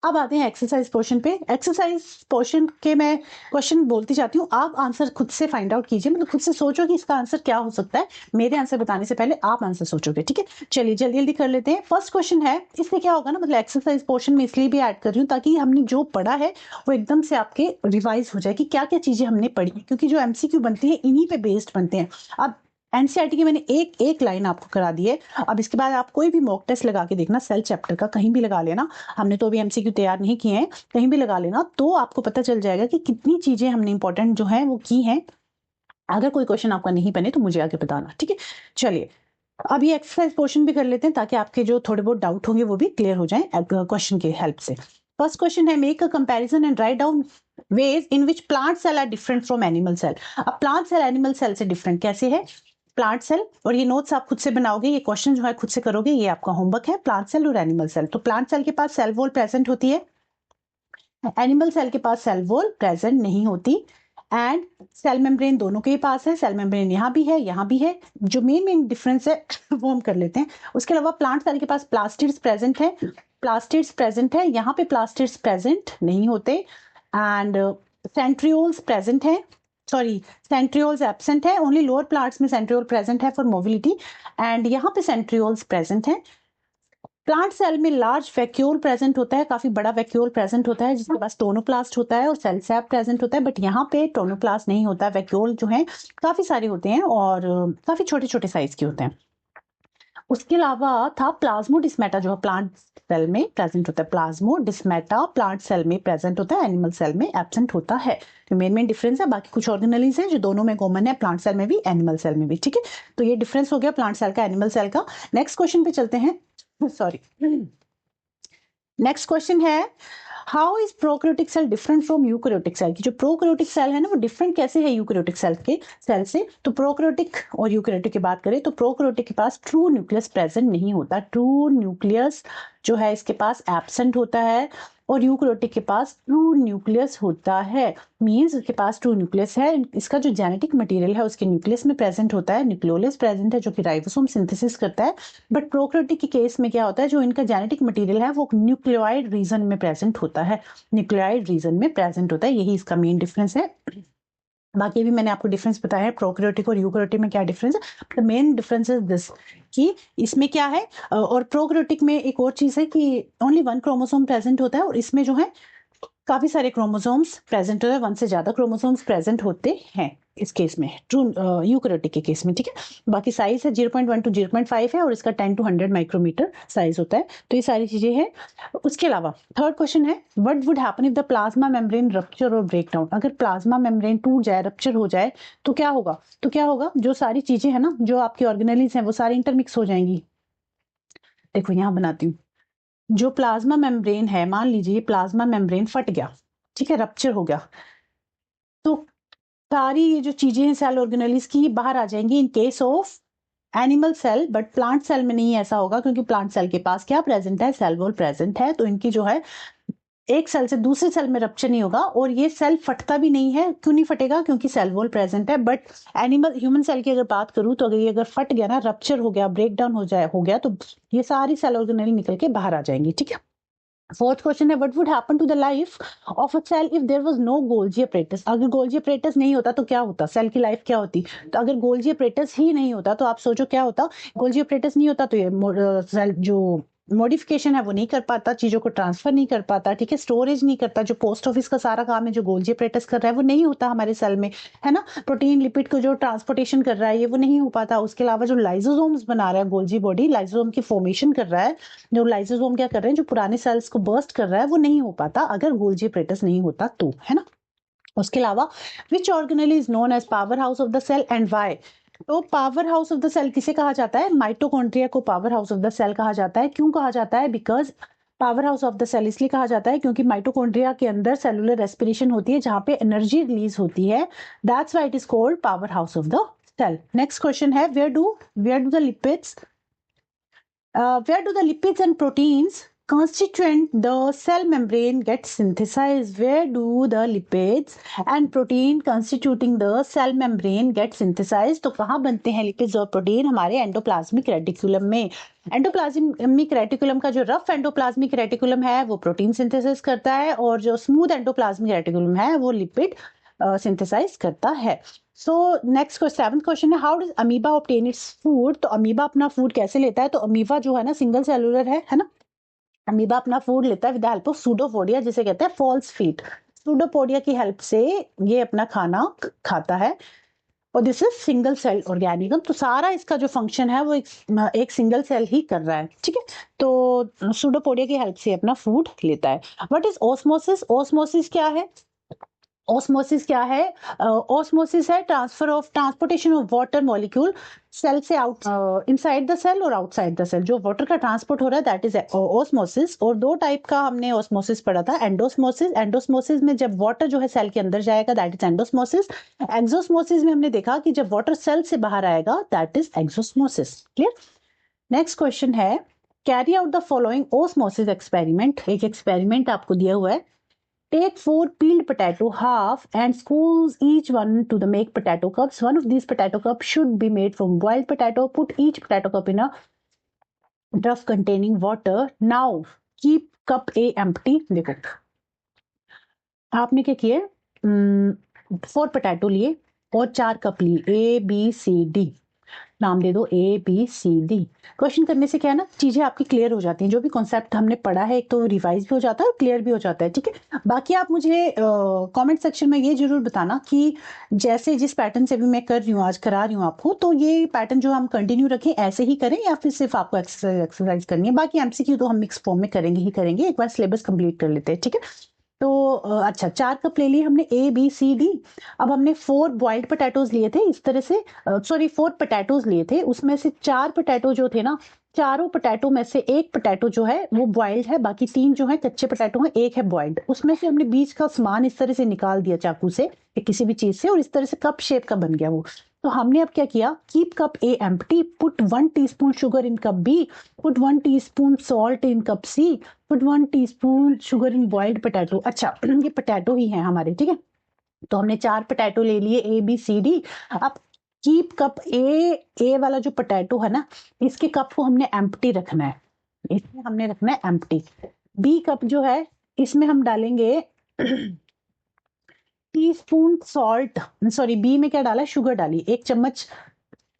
अब आते हैं एक्सरसाइज पोर्शन पे। एक्सरसाइज पोर्शन के मैं क्वेश्चन बोलती जाती हूँ, आप आंसर खुद से फाइंड आउट कीजिए, मतलब खुद से सोचो कि इसका आंसर क्या हो सकता है। मेरे आंसर बताने से पहले आप आंसर सोचोगे, ठीक है। चलिए जल्दी जल्दी कर लेते हैं। फर्स्ट क्वेश्चन है, इसमें क्या होगा ना, मतलब एक्सरसाइज पोर्शन में इसलिए भी ऐड कर रही हूँ ताकि हमने जो पढ़ा है वो एकदम से आपके रिवाइज हो जाए कि क्या क्या चीजें हमने पढ़ी, क्योंकि जो एमसीक्यू बनती है इन्हीं पे बेस्ड बनते हैं। अब एनसीईआरटी की मैंने एक एक लाइन आपको करा दी है। अब इसके बाद आप कोई भी मॉक टेस्ट लगा के देखना, सेल चैप्टर का कहीं भी लगा लेना, हमने तो अभी एमसीक्यू तैयार नहीं किए हैं, कहीं भी लगा लेना, तो आपको पता चल जाएगा कि कितनी चीजें हमने इंपॉर्टेंट जो है वो की हैं। अगर कोई क्वेश्चन आपका नहीं बने तो मुझे आगे बताना, ठीक है। चलिए अब ये एक्सरसाइज पोर्शन भी कर लेते हैं ताकि आपके जो थोड़े बहुत डाउट होंगे वो भी क्लियर हो जाए क्वेश्चन के हेल्प से। फर्स्ट क्वेश्चन है, make a comparison and write down ways in which plant cell are different from animal cell. अब प्लांट सेल एनिमल सेल से डिफरेंट कैसे है, प्लांट सेल, और ये नोट्स आप खुद से बनाओगे, ये क्वेश्चन जो है खुद से करोगे, ये आपका होमवर्क है। प्लांट सेल और एनिमल सेल, तो प्लांट सेल के पास सेल वॉल प्रेजेंट होती है, एनिमल सेल के पास सेल वॉल प्रेजेंट नहीं होती, एंड सेल मेम्ब्रेन दोनों के पास है, सेल मेम्ब्रेन यहाँ भी है यहाँ भी है। जो मेन डिफरेंस है वो हम कर लेते हैं। उसके अलावा प्लांट सेल के पास प्लास्टिड्स प्रेजेंट है, प्लास्टिड्स प्रेजेंट है, यहाँ पे प्लास्टिड्स प्रेजेंट नहीं होते, एंड सेंट्रियोल्स प्रेजेंट है, सॉरी सेंट्रियोल्स एब्सेंट है, ओनली लोअर प्लांट्स में सेंट्रियोल प्रेजेंट है फॉर मोबिलिटी, एंड यहाँ पे सेंट्रियोल्स प्रेजेंट है। प्लांट सेल में लार्ज वैक्यूल प्रेजेंट होता है, काफी बड़ा वैक्यूल प्रेजेंट होता है जिसके पास टोनोप्लास्ट होता है और सेल सैप प्रेजेंट होता है, बट यहाँ पे टोनोप्लास्ट नहीं होता। वैक्यूल जो है काफी सारे होते हैं और काफी छोटे छोटे साइज के होते हैं। उसके अलावा था प्लाज्मोडिस्मेटा जो प्लांट सेल में प्रेजेंट होता है, प्लाज्मोडिस्मेटा प्लांट सेल में प्रेजेंट होता है, एनिमल सेल में एब्सेंट होता है। तो मेन डिफरेंस है, बाकी कुछ ऑर्गेनेलीज है जो दोनों में कॉमन है, प्लांट सेल में भी एनिमल सेल में भी, ठीक है। तो ये डिफरेंस हो गया प्लांट सेल का एनिमल सेल का। नेक्स्ट क्वेश्चन पे चलते हैं, सॉरी नेक्स्ट क्वेश्चन है, how is prokaryotic cell different from eukaryotic cell. की जो प्रोकैरियोटिक सेल है ना वो डिफरेंट कैसे है यूकैरियोटिक सेल के सेल से। तो प्रोकैरियोटिक और यूकैरियोटिक की बात करें तो प्रोकैरियोटिक के पास ट्रू न्यूक्लियस प्रेजेंट नहीं होता, ट्रू न्यूक्लियस जो है इसके पास एब्सेंट होता है, और यूकैरियोटिक के पास ट्रू न्यूक्लियस होता है, मींस उसके पास ट्रू न्यूक्लियस है, इसका जो जेनेटिक मटेरियल है उसके न्यूक्लियस में प्रेजेंट होता है, न्यूक्लियोलस प्रेजेंट है जो कि राइबोसोम सिंथेसिस करता है। बट प्रोकैरियोटिक के केस में क्या होता है, जो इनका जेनेटिक मटेरियल है वो न्यूक्लियोइड रीजन में प्रेजेंट होता है, न्यूक्लियोइड रीजन में प्रेजेंट होता है, यही इसका मेन डिफरेंस है। बाकी भी मैंने आपको डिफरेंस बताया है प्रोकैरियोटिक और यूकैरियोटिक में क्या डिफरेंस है। The main difference is this कि इसमें क्या है, और प्रोकैरियोटिक में एक और चीज है कि ओनली वन क्रोमोसोम प्रेजेंट होता है, और इसमें जो है काफी सारे क्रोमोसोम्स प्रेजेंट होते हैं, वन से ज्यादा क्रोमोसोम्स प्रेजेंट होते हैं इस केस में, ट्रू यूकैरियोटिक के केस में, ठीक है। बाकी साइज है 0.1 to 0.5 है, और इसका 10 to 100 माइक्रोमीटर साइज होता है। तो ये सारी चीजें हैं। उसके अलावा थर्ड क्वेश्चन है, what would happen if the plasma membrane rupture और ब्रेक डाउन। अगर प्लाज्मा मेम्ब्रेन टूट जाए, रप्चर हो जाए तो क्या होगा, जो सारी चीजें है ना, जो आपकी ऑर्गेनेलीज हैं वो सारी इंटरमिक्स हो जाएंगी। देखो यहाँ बनाती हूँ, जो प्लाज्मा मेम्ब्रेन है, मान लीजिए प्लाज्मा मेम्ब्रेन फट गया, ठीक है, रप्चर हो गया, तो सारी ये जो चीजें हैं सेल ऑर्गेनेलीज की बाहर आ जाएंगी in case of animal cell, but plant cell में नहीं ऐसा होगा, क्योंकि प्लांट सेल के पास क्या प्रेजेंट है, सेल वॉल प्रेजेंट है, तो इनकी जो है एक सेल से दूसरे सेल में रप्चर नहीं होगा, और ये सेल फटता भी नहीं है। क्यों नहीं फटेगा, क्योंकि सेल वॉल प्रेजेंट है। बट एनिमल ह्यूमन सेल की अगर बात करूं तो अगर ये अगर फट गया ना, रप्चर हो गया, ब्रेक डाउन हो गया, तो ये सारी सेल ऑर्गेनेली निकल के बाहर आ जाएंगी, ठीक है। फोर्थ क्वेश्चन है, what would happen to the life of a cell if there was no Golgi apparatus. अगर गोल्जी अपरेटस नहीं होता तो क्या होता, सेल की लाइफ क्या होती। तो अगर गोल्जी अपरेटस ही नहीं होता तो आप सोचो क्या होता, गोल्जी अपरेटस नहीं होता तो ये सेल जो मॉडिफिकेशन है वो नहीं कर पाता, चीजों को ट्रांसफर नहीं कर पाता, ठीक है, स्टोरेज नहीं करता। जो पोस्ट ऑफिस का सारा काम है जो गोल्जी अपरेटस कर रहा है वो नहीं होता हमारे सेल में, है ना। प्रोटीन लिपिड को जो ट्रांसपोर्टेशन कर रहा है ये वो नहीं हो पाता। उसके अलावा जो लाइसोसोम्स बना रहा है गोल्जी बॉडी, लाइसोसोम की फॉर्मेशन कर रहा है, जो लाइसोसोम क्या कर रहे हैं, जो पुराने सेल्स को बर्स्ट कर रहा है, वो नहीं हो पाता अगर गोल्जी अपरेटस नहीं होता तो, है ना। उसके अलावा which organelle is known as power house of the cell and why. तो power house of the cell किसे कहा जाता है? माइटोकॉन्ड्रिया को power house of the cell कहा जाता है। क्यों कहा जाता है? Because power house of the cell इसलिए कहा जाता है क्योंकि माइटोकॉन्ड्रिया के अंदर सेलुलर रेस्पिरेशन होती है जहां पे एनर्जी रिलीज होती है। That's why it is called power house of the cell. Next question है where do the lipids and proteins constituent the cell membrane get synthesized? Where do the lipids and protein constituting the cell membrane get synthesized? तो कहाँ बनते हैं लिपिड्स और प्रोटीन? हमारे एंडोप्लाज्मिक रेटिकुलम में। एंडोप्लाज्मिक रेटिकुलम का जो रफ एंडोप्लाज्मिक रेटिकुलम है वो प्रोटीन सिंथेसिस करता है, और जो स्मूथ एंडोप्लाज्मिक रेटिकुलम है वो लिपिड सिंथेसाइज करता है। सो नेक्स्ट 7th क्वेश्चन है how does amoeba obtain its food. तो अमीबा अपना फूड कैसे लेता है? तो अमीबा जो है ना सिंगल सेलुलर है ना। अमीबा अपना फूड लेता है with the help of pseudopodia, जिसे कहते हैं फॉल्स फीट। सूडोपोडिया की हेल्प से ये अपना खाना खाता है, और this is single cell organism. तो सारा इसका जो फंक्शन है वो एक सिंगल सेल ही कर रहा है, ठीक है। तो सूडोपोडिया की हेल्प से अपना फूड लेता है। What is osmosis? ऑस्मोसिस क्या है? ऑस्मोसिस क्या है? ऑस्मोसिस है transportation of water molecule cell से आउट इनसाइड द सेल और आउटसाइड द सेल। जो वाटर का ट्रांसपोर्ट हो रहा है दैट इज ऑस्मोसिस। और दो टाइप का हमने ऑस्मोसिस पढ़ा था, एंडोस्मोसिस में जब वाटर जो है सेल के अंदर जाएगा दैट इज एंडोस्मोसिस। एक्सोस्मोसिस में हमने देखा कि जब वाटर सेल से बाहर आएगा that is exosmosis. Clear? Next question है carry out the following osmosis experiment. एक एक्सपेरिमेंट आपको दिया हुआ है। Take 4 peeled potato half and squeeze each one to the make potato cups. One of these potato cups should be made from boiled potato. Put each potato cup in a trough containing water. Now keep cup A empty. देखो आपने क्या किया, 4 पोटैटो लिए और 4 कप लिए, ABCD नाम दे दो, ABCD। क्वेश्चन करने से क्या है ना, चीजें आपकी क्लियर हो जाती हैं। जो भी कॉन्सेप्ट हमने पढ़ा है एक तो रिवाइज भी हो जाता है और क्लियर भी हो जाता है, ठीक है। बाकी आप मुझे कमेंट सेक्शन में ये जरूर बताना कि जैसे जिस पैटर्न से भी मैं कर रही हूँ, आज करा रही हूँ आपको, तो ये पैटर्न जो हम कंटिन्यू रखें ऐसे ही करें या फिर सिर्फ आपको एक्सरसाइज करनी है। बाकी MCQ तो हम मिक्स फॉर्म में करेंगे ही करेंगे, एक बार सिलेबस कंप्लीट कर लेते हैं, ठीक है। तो अच्छा 4 कप ले लिए हमने ABCD। अब हमने 4 बॉइल्ड पोटैटोज लिए थे इस तरह से, सॉरी 4 पोटैटोज लिए थे, उसमें से 4 पोटैटो जो थे ना, चारों पोटैटो में से एक पोटैटो जो है वो बॉइल्ड है, बाकी 3 जो है कच्चे पोटैटो हैं, एक है बॉइल्ड। उसमें से हमने बीच का सामान इस तरह से निकाल दिया चाकू से या किसी भी चीज से, और इस तरह से कप शेप का बन गया वो। तो हमने अब क्या किया, keep cup A empty, put 1 teaspoon sugar in cup B, put 1 teaspoon salt in cup C, put 1 teaspoon sugar in boiled potato. अच्छा ये पोटैटो ही है हमारे, ठीक है। तो हमने 4 पोटैटो ले लिए ABCD। अब कीप कप ए वाला जो पोटैटो है ना, इसके कप को हमने एम्प्टी रखना है, इसमें हमने रखना है एम्प्टी। B कप जो है इसमें हम डालेंगे टीस्पून सॉल्ट, सॉरी B में क्या डाला, शुगर डाली, 1 चम्मच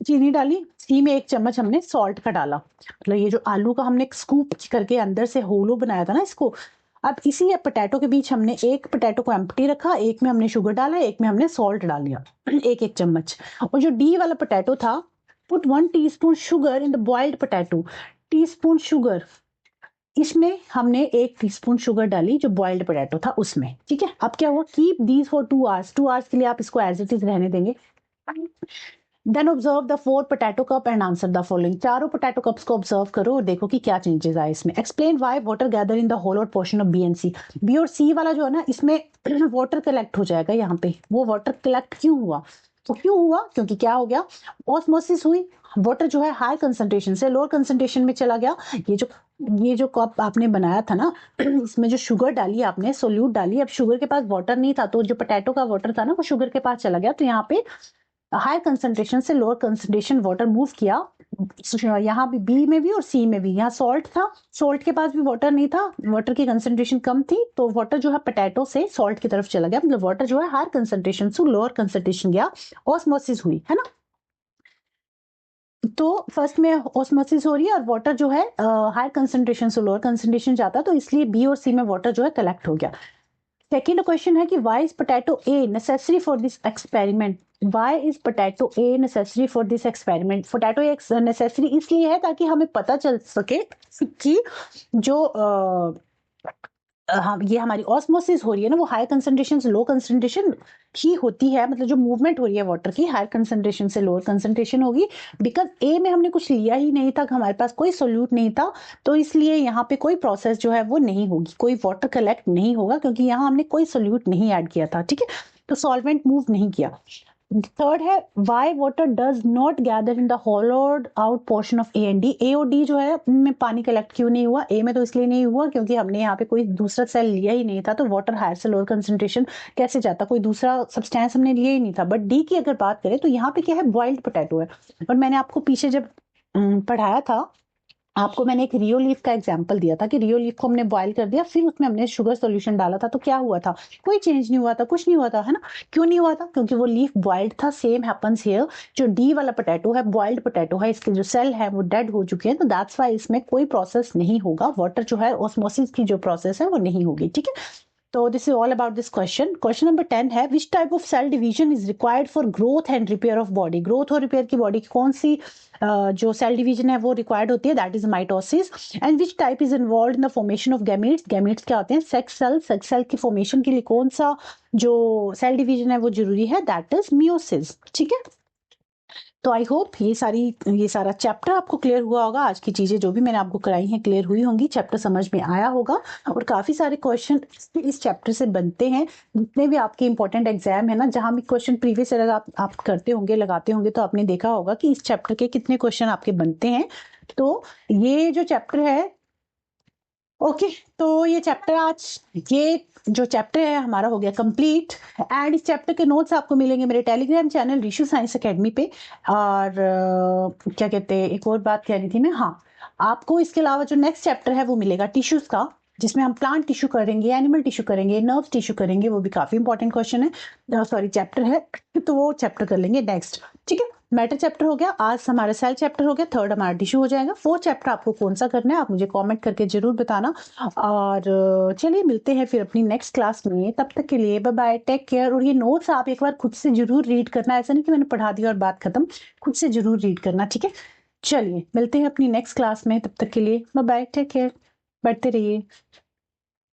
चीनी डाली, C में 1 चम्मच हमने सॉल्ट का डाला। मतलब ये जो आलू का हमने स्कूप करके अंदर से होलो बनाया था ना इसको, अब इसी पोटैटो के बीच हमने एक पोटैटो को एम्प्टी रखा, एक में हमने शुगर डाला, एक में हमने सॉल्ट डाल दिया, 1-1 चम्मच। और जो D वाला पोटैटो था, put 1 teaspoon sugar in the boiled potato, teaspoon sugar, इसमें हमने 1 टीस्पून शुगर डाली जो बॉइल्ड पोटैटो था उसमें, ठीक है। अब क्या हुआ, keep these for 2 hours, 2 hours के लिए आप इसको एज इट इज रहने देंगे। Then observe the 4 potato cup and answer the following. चारों पोटैटो कप्स को ऑब्जर्व करो और देखो कि क्या चेंजेस आए इसमें। Explain why water gather in the hollowed portion of B and C। B और C वाला जो है ना, इसमें वाटर कलेक्ट हो जाएगा यहाँ पे। वो वाटर कलेक्ट क्यों हुआ, तो क्यों हुआ, क्योंकि क्या हो गया, ऑस्मोसिस हुई। वाटर जो है हाई कंसंट्रेशन से लोअर कंसंट्रेशन में चला गया। ये जो कप आपने बनाया था ना, इसमें जो शुगर डाली आपने, सोल्यूट डाली, अब शुगर के पास वाटर नहीं था, तो जो पोटैटो का वाटर था ना वो शुगर के पास चला गया। तो यहाँ पे हाई कंसंट्रेशन से लोअर कंसंट्रेशन वाटर मूव किया, यहाँ भी B में भी और C में भी। यहाँ सॉल्ट था, सॉल्ट के पास भी वाटर नहीं था, वाटर की कंसंट्रेशन कम थी, तो वाटर जो है पोटैटो से सॉल्ट की तरफ चला गया। मतलब वाटर जो है हाई कंसंट्रेशन से लोअर कंसंट्रेशन गया, ऑस्मोसिस हुई, है ना। तो फर्स्ट में ऑस्मोसिस हो रही है और वाटर जो है हायर कंसंट्रेशन से लोअर कंसंट्रेशन जाता है, तो इसलिए बी और सी में वाटर जो है कलेक्ट हो गया। सेकेंड क्वेश्चन है कि why is potato a necessary for this experiment. Why is potato a necessary for this experiment. Potato a necessary इसलिए है ताकि हमें पता चल सके कि जो हाँ ये हमारी ऑस्मोसिस हो रही है ना, वो हाई कंसंट्रेशन से लो कंसंट्रेशन ही होती है, मतलब जो मूवमेंट हो रही है वाटर की हायर कंसंट्रेशन से लोअर कंसंट्रेशन होगी। बिकॉज ए में हमने कुछ लिया ही नहीं था, हमारे पास कोई सोल्यूट नहीं था, तो इसलिए यहाँ पे कोई प्रोसेस जो है वो नहीं होगी, कोई वाटर कलेक्ट नहीं होगा क्योंकि यहाँ हमने कोई सोल्यूट नहीं ऐड किया था। ठीक है, तो सॉल्वेंट मूव नहीं किया। थर्ड है why water does not gather in the hollowed out portion of A and D. A और डी जो है उनमें पानी कलेक्ट क्यों नहीं हुआ? ए में तो इसलिए नहीं हुआ क्योंकि हमने यहाँ पे कोई दूसरा सेल लिया ही नहीं था, तो वाटर हायर से लोअर कंसंट्रेशन कैसे जाता, कोई दूसरा सब्सटेंस हमने लिया ही नहीं था। बट डी की अगर बात करें तो यहाँ पे क्या है, बॉइल्ड पोटैटो है। और मैंने आपको पीछे जब पढ़ाया था, आपको मैंने एक रियो लीफ का एग्जांपल दिया था कि रियो लीफ को हमने बॉयल कर दिया, फिर उसमें हमने शुगर सॉल्यूशन डाला था, तो क्या हुआ था? कोई चेंज नहीं हुआ था, कुछ नहीं हुआ था, है ना? क्यों नहीं हुआ था? क्योंकि वो लीफ बॉइल्ड था। सेम हैपेंस हियर, जो डी वाला पोटैटो है बॉइल्ड पोटैटो है, इसके जो सेल है वो डेड हो चुके हैं, तो दैट्स वाई इसमें कोई प्रोसेस नहीं होगा, वाटर जो है ऑस्मोसिस की जो प्रोसेस है वो नहीं होगी। ठीक है, तो this is all about this question. Question number 10 है which type of cell division is required for growth and repair of body. Growth और रिपेयर की बॉडी की कौन सी जो सेल डिवीजन है वो रिक्वायर्ड होती है? That is mitosis. And which type is involve in the formation of gametes. Gametes क्या होते हैं? Sex cell. सेक्स सेल की फॉर्मेशन के लिए कौन सा जो सेल डिवीजन है वो जरूरी है? That is meiosis. ठीक है, तो आई होप ये सारा चैप्टर आपको क्लियर हुआ होगा। आज की चीजें जो भी मैंने आपको कराई हैं क्लियर हुई होंगी, चैप्टर समझ में आया होगा। और काफी सारे क्वेश्चन इस चैप्टर से बनते हैं। जितने भी आपके इंपॉर्टेंट एग्जाम है ना, जहां भी क्वेश्चन प्रीवियस अगर आप करते होंगे, लगाते होंगे, तो आपने देखा होगा कि इस चैप्टर के कितने क्वेश्चन आपके बनते हैं। तो ये जो चैप्टर है, ओके, तो ये चैप्टर आज ये जो चैप्टर है हमारा हो गया कंप्लीट। एंड इस चैप्टर के नोट्स आपको मिलेंगे मेरे Telegram channel Rishu science academy पे। और क्या कहते हैं, एक और बात कह रही थी मैं, हाँ, आपको इसके अलावा जो नेक्स्ट चैप्टर है वो मिलेगा टिश्यूज का, जिसमें हम प्लांट टिश्यू करेंगे, एनिमल टिश्यू करेंगे, नर्व टिश्यू करेंगे। वो भी काफी इंपॉर्टेंट क्वेश्चन है, सॉरी चैप्टर है, तो वो चैप्टर कर लेंगे नेक्स्ट। ठीक है, मैटर चैप्टर हो गया, आज हमारा सेल चैप्टर हो गया, थर्ड हमारा टिश्यू हो जाएगा। फोर्थ चैप्टर आपको कौन सा करना है आप मुझे कमेंट करके जरूर बताना। और चलिए मिलते हैं फिर अपनी नेक्स्ट क्लास में, तब तक के लिए बाय बाय, टेक केयर। और ये नोट्स आप एक बार खुद से जरूर रीड करना, ऐसा नहीं कि मैंने पढ़ा दिया और बात खत्म, खुद से जरूर रीड करना। ठीक है, चलिए मिलते हैं अपनी नेक्स्ट क्लास में, तब तक के लिए बाय बाय, टेक केयर, बैठते रहिए।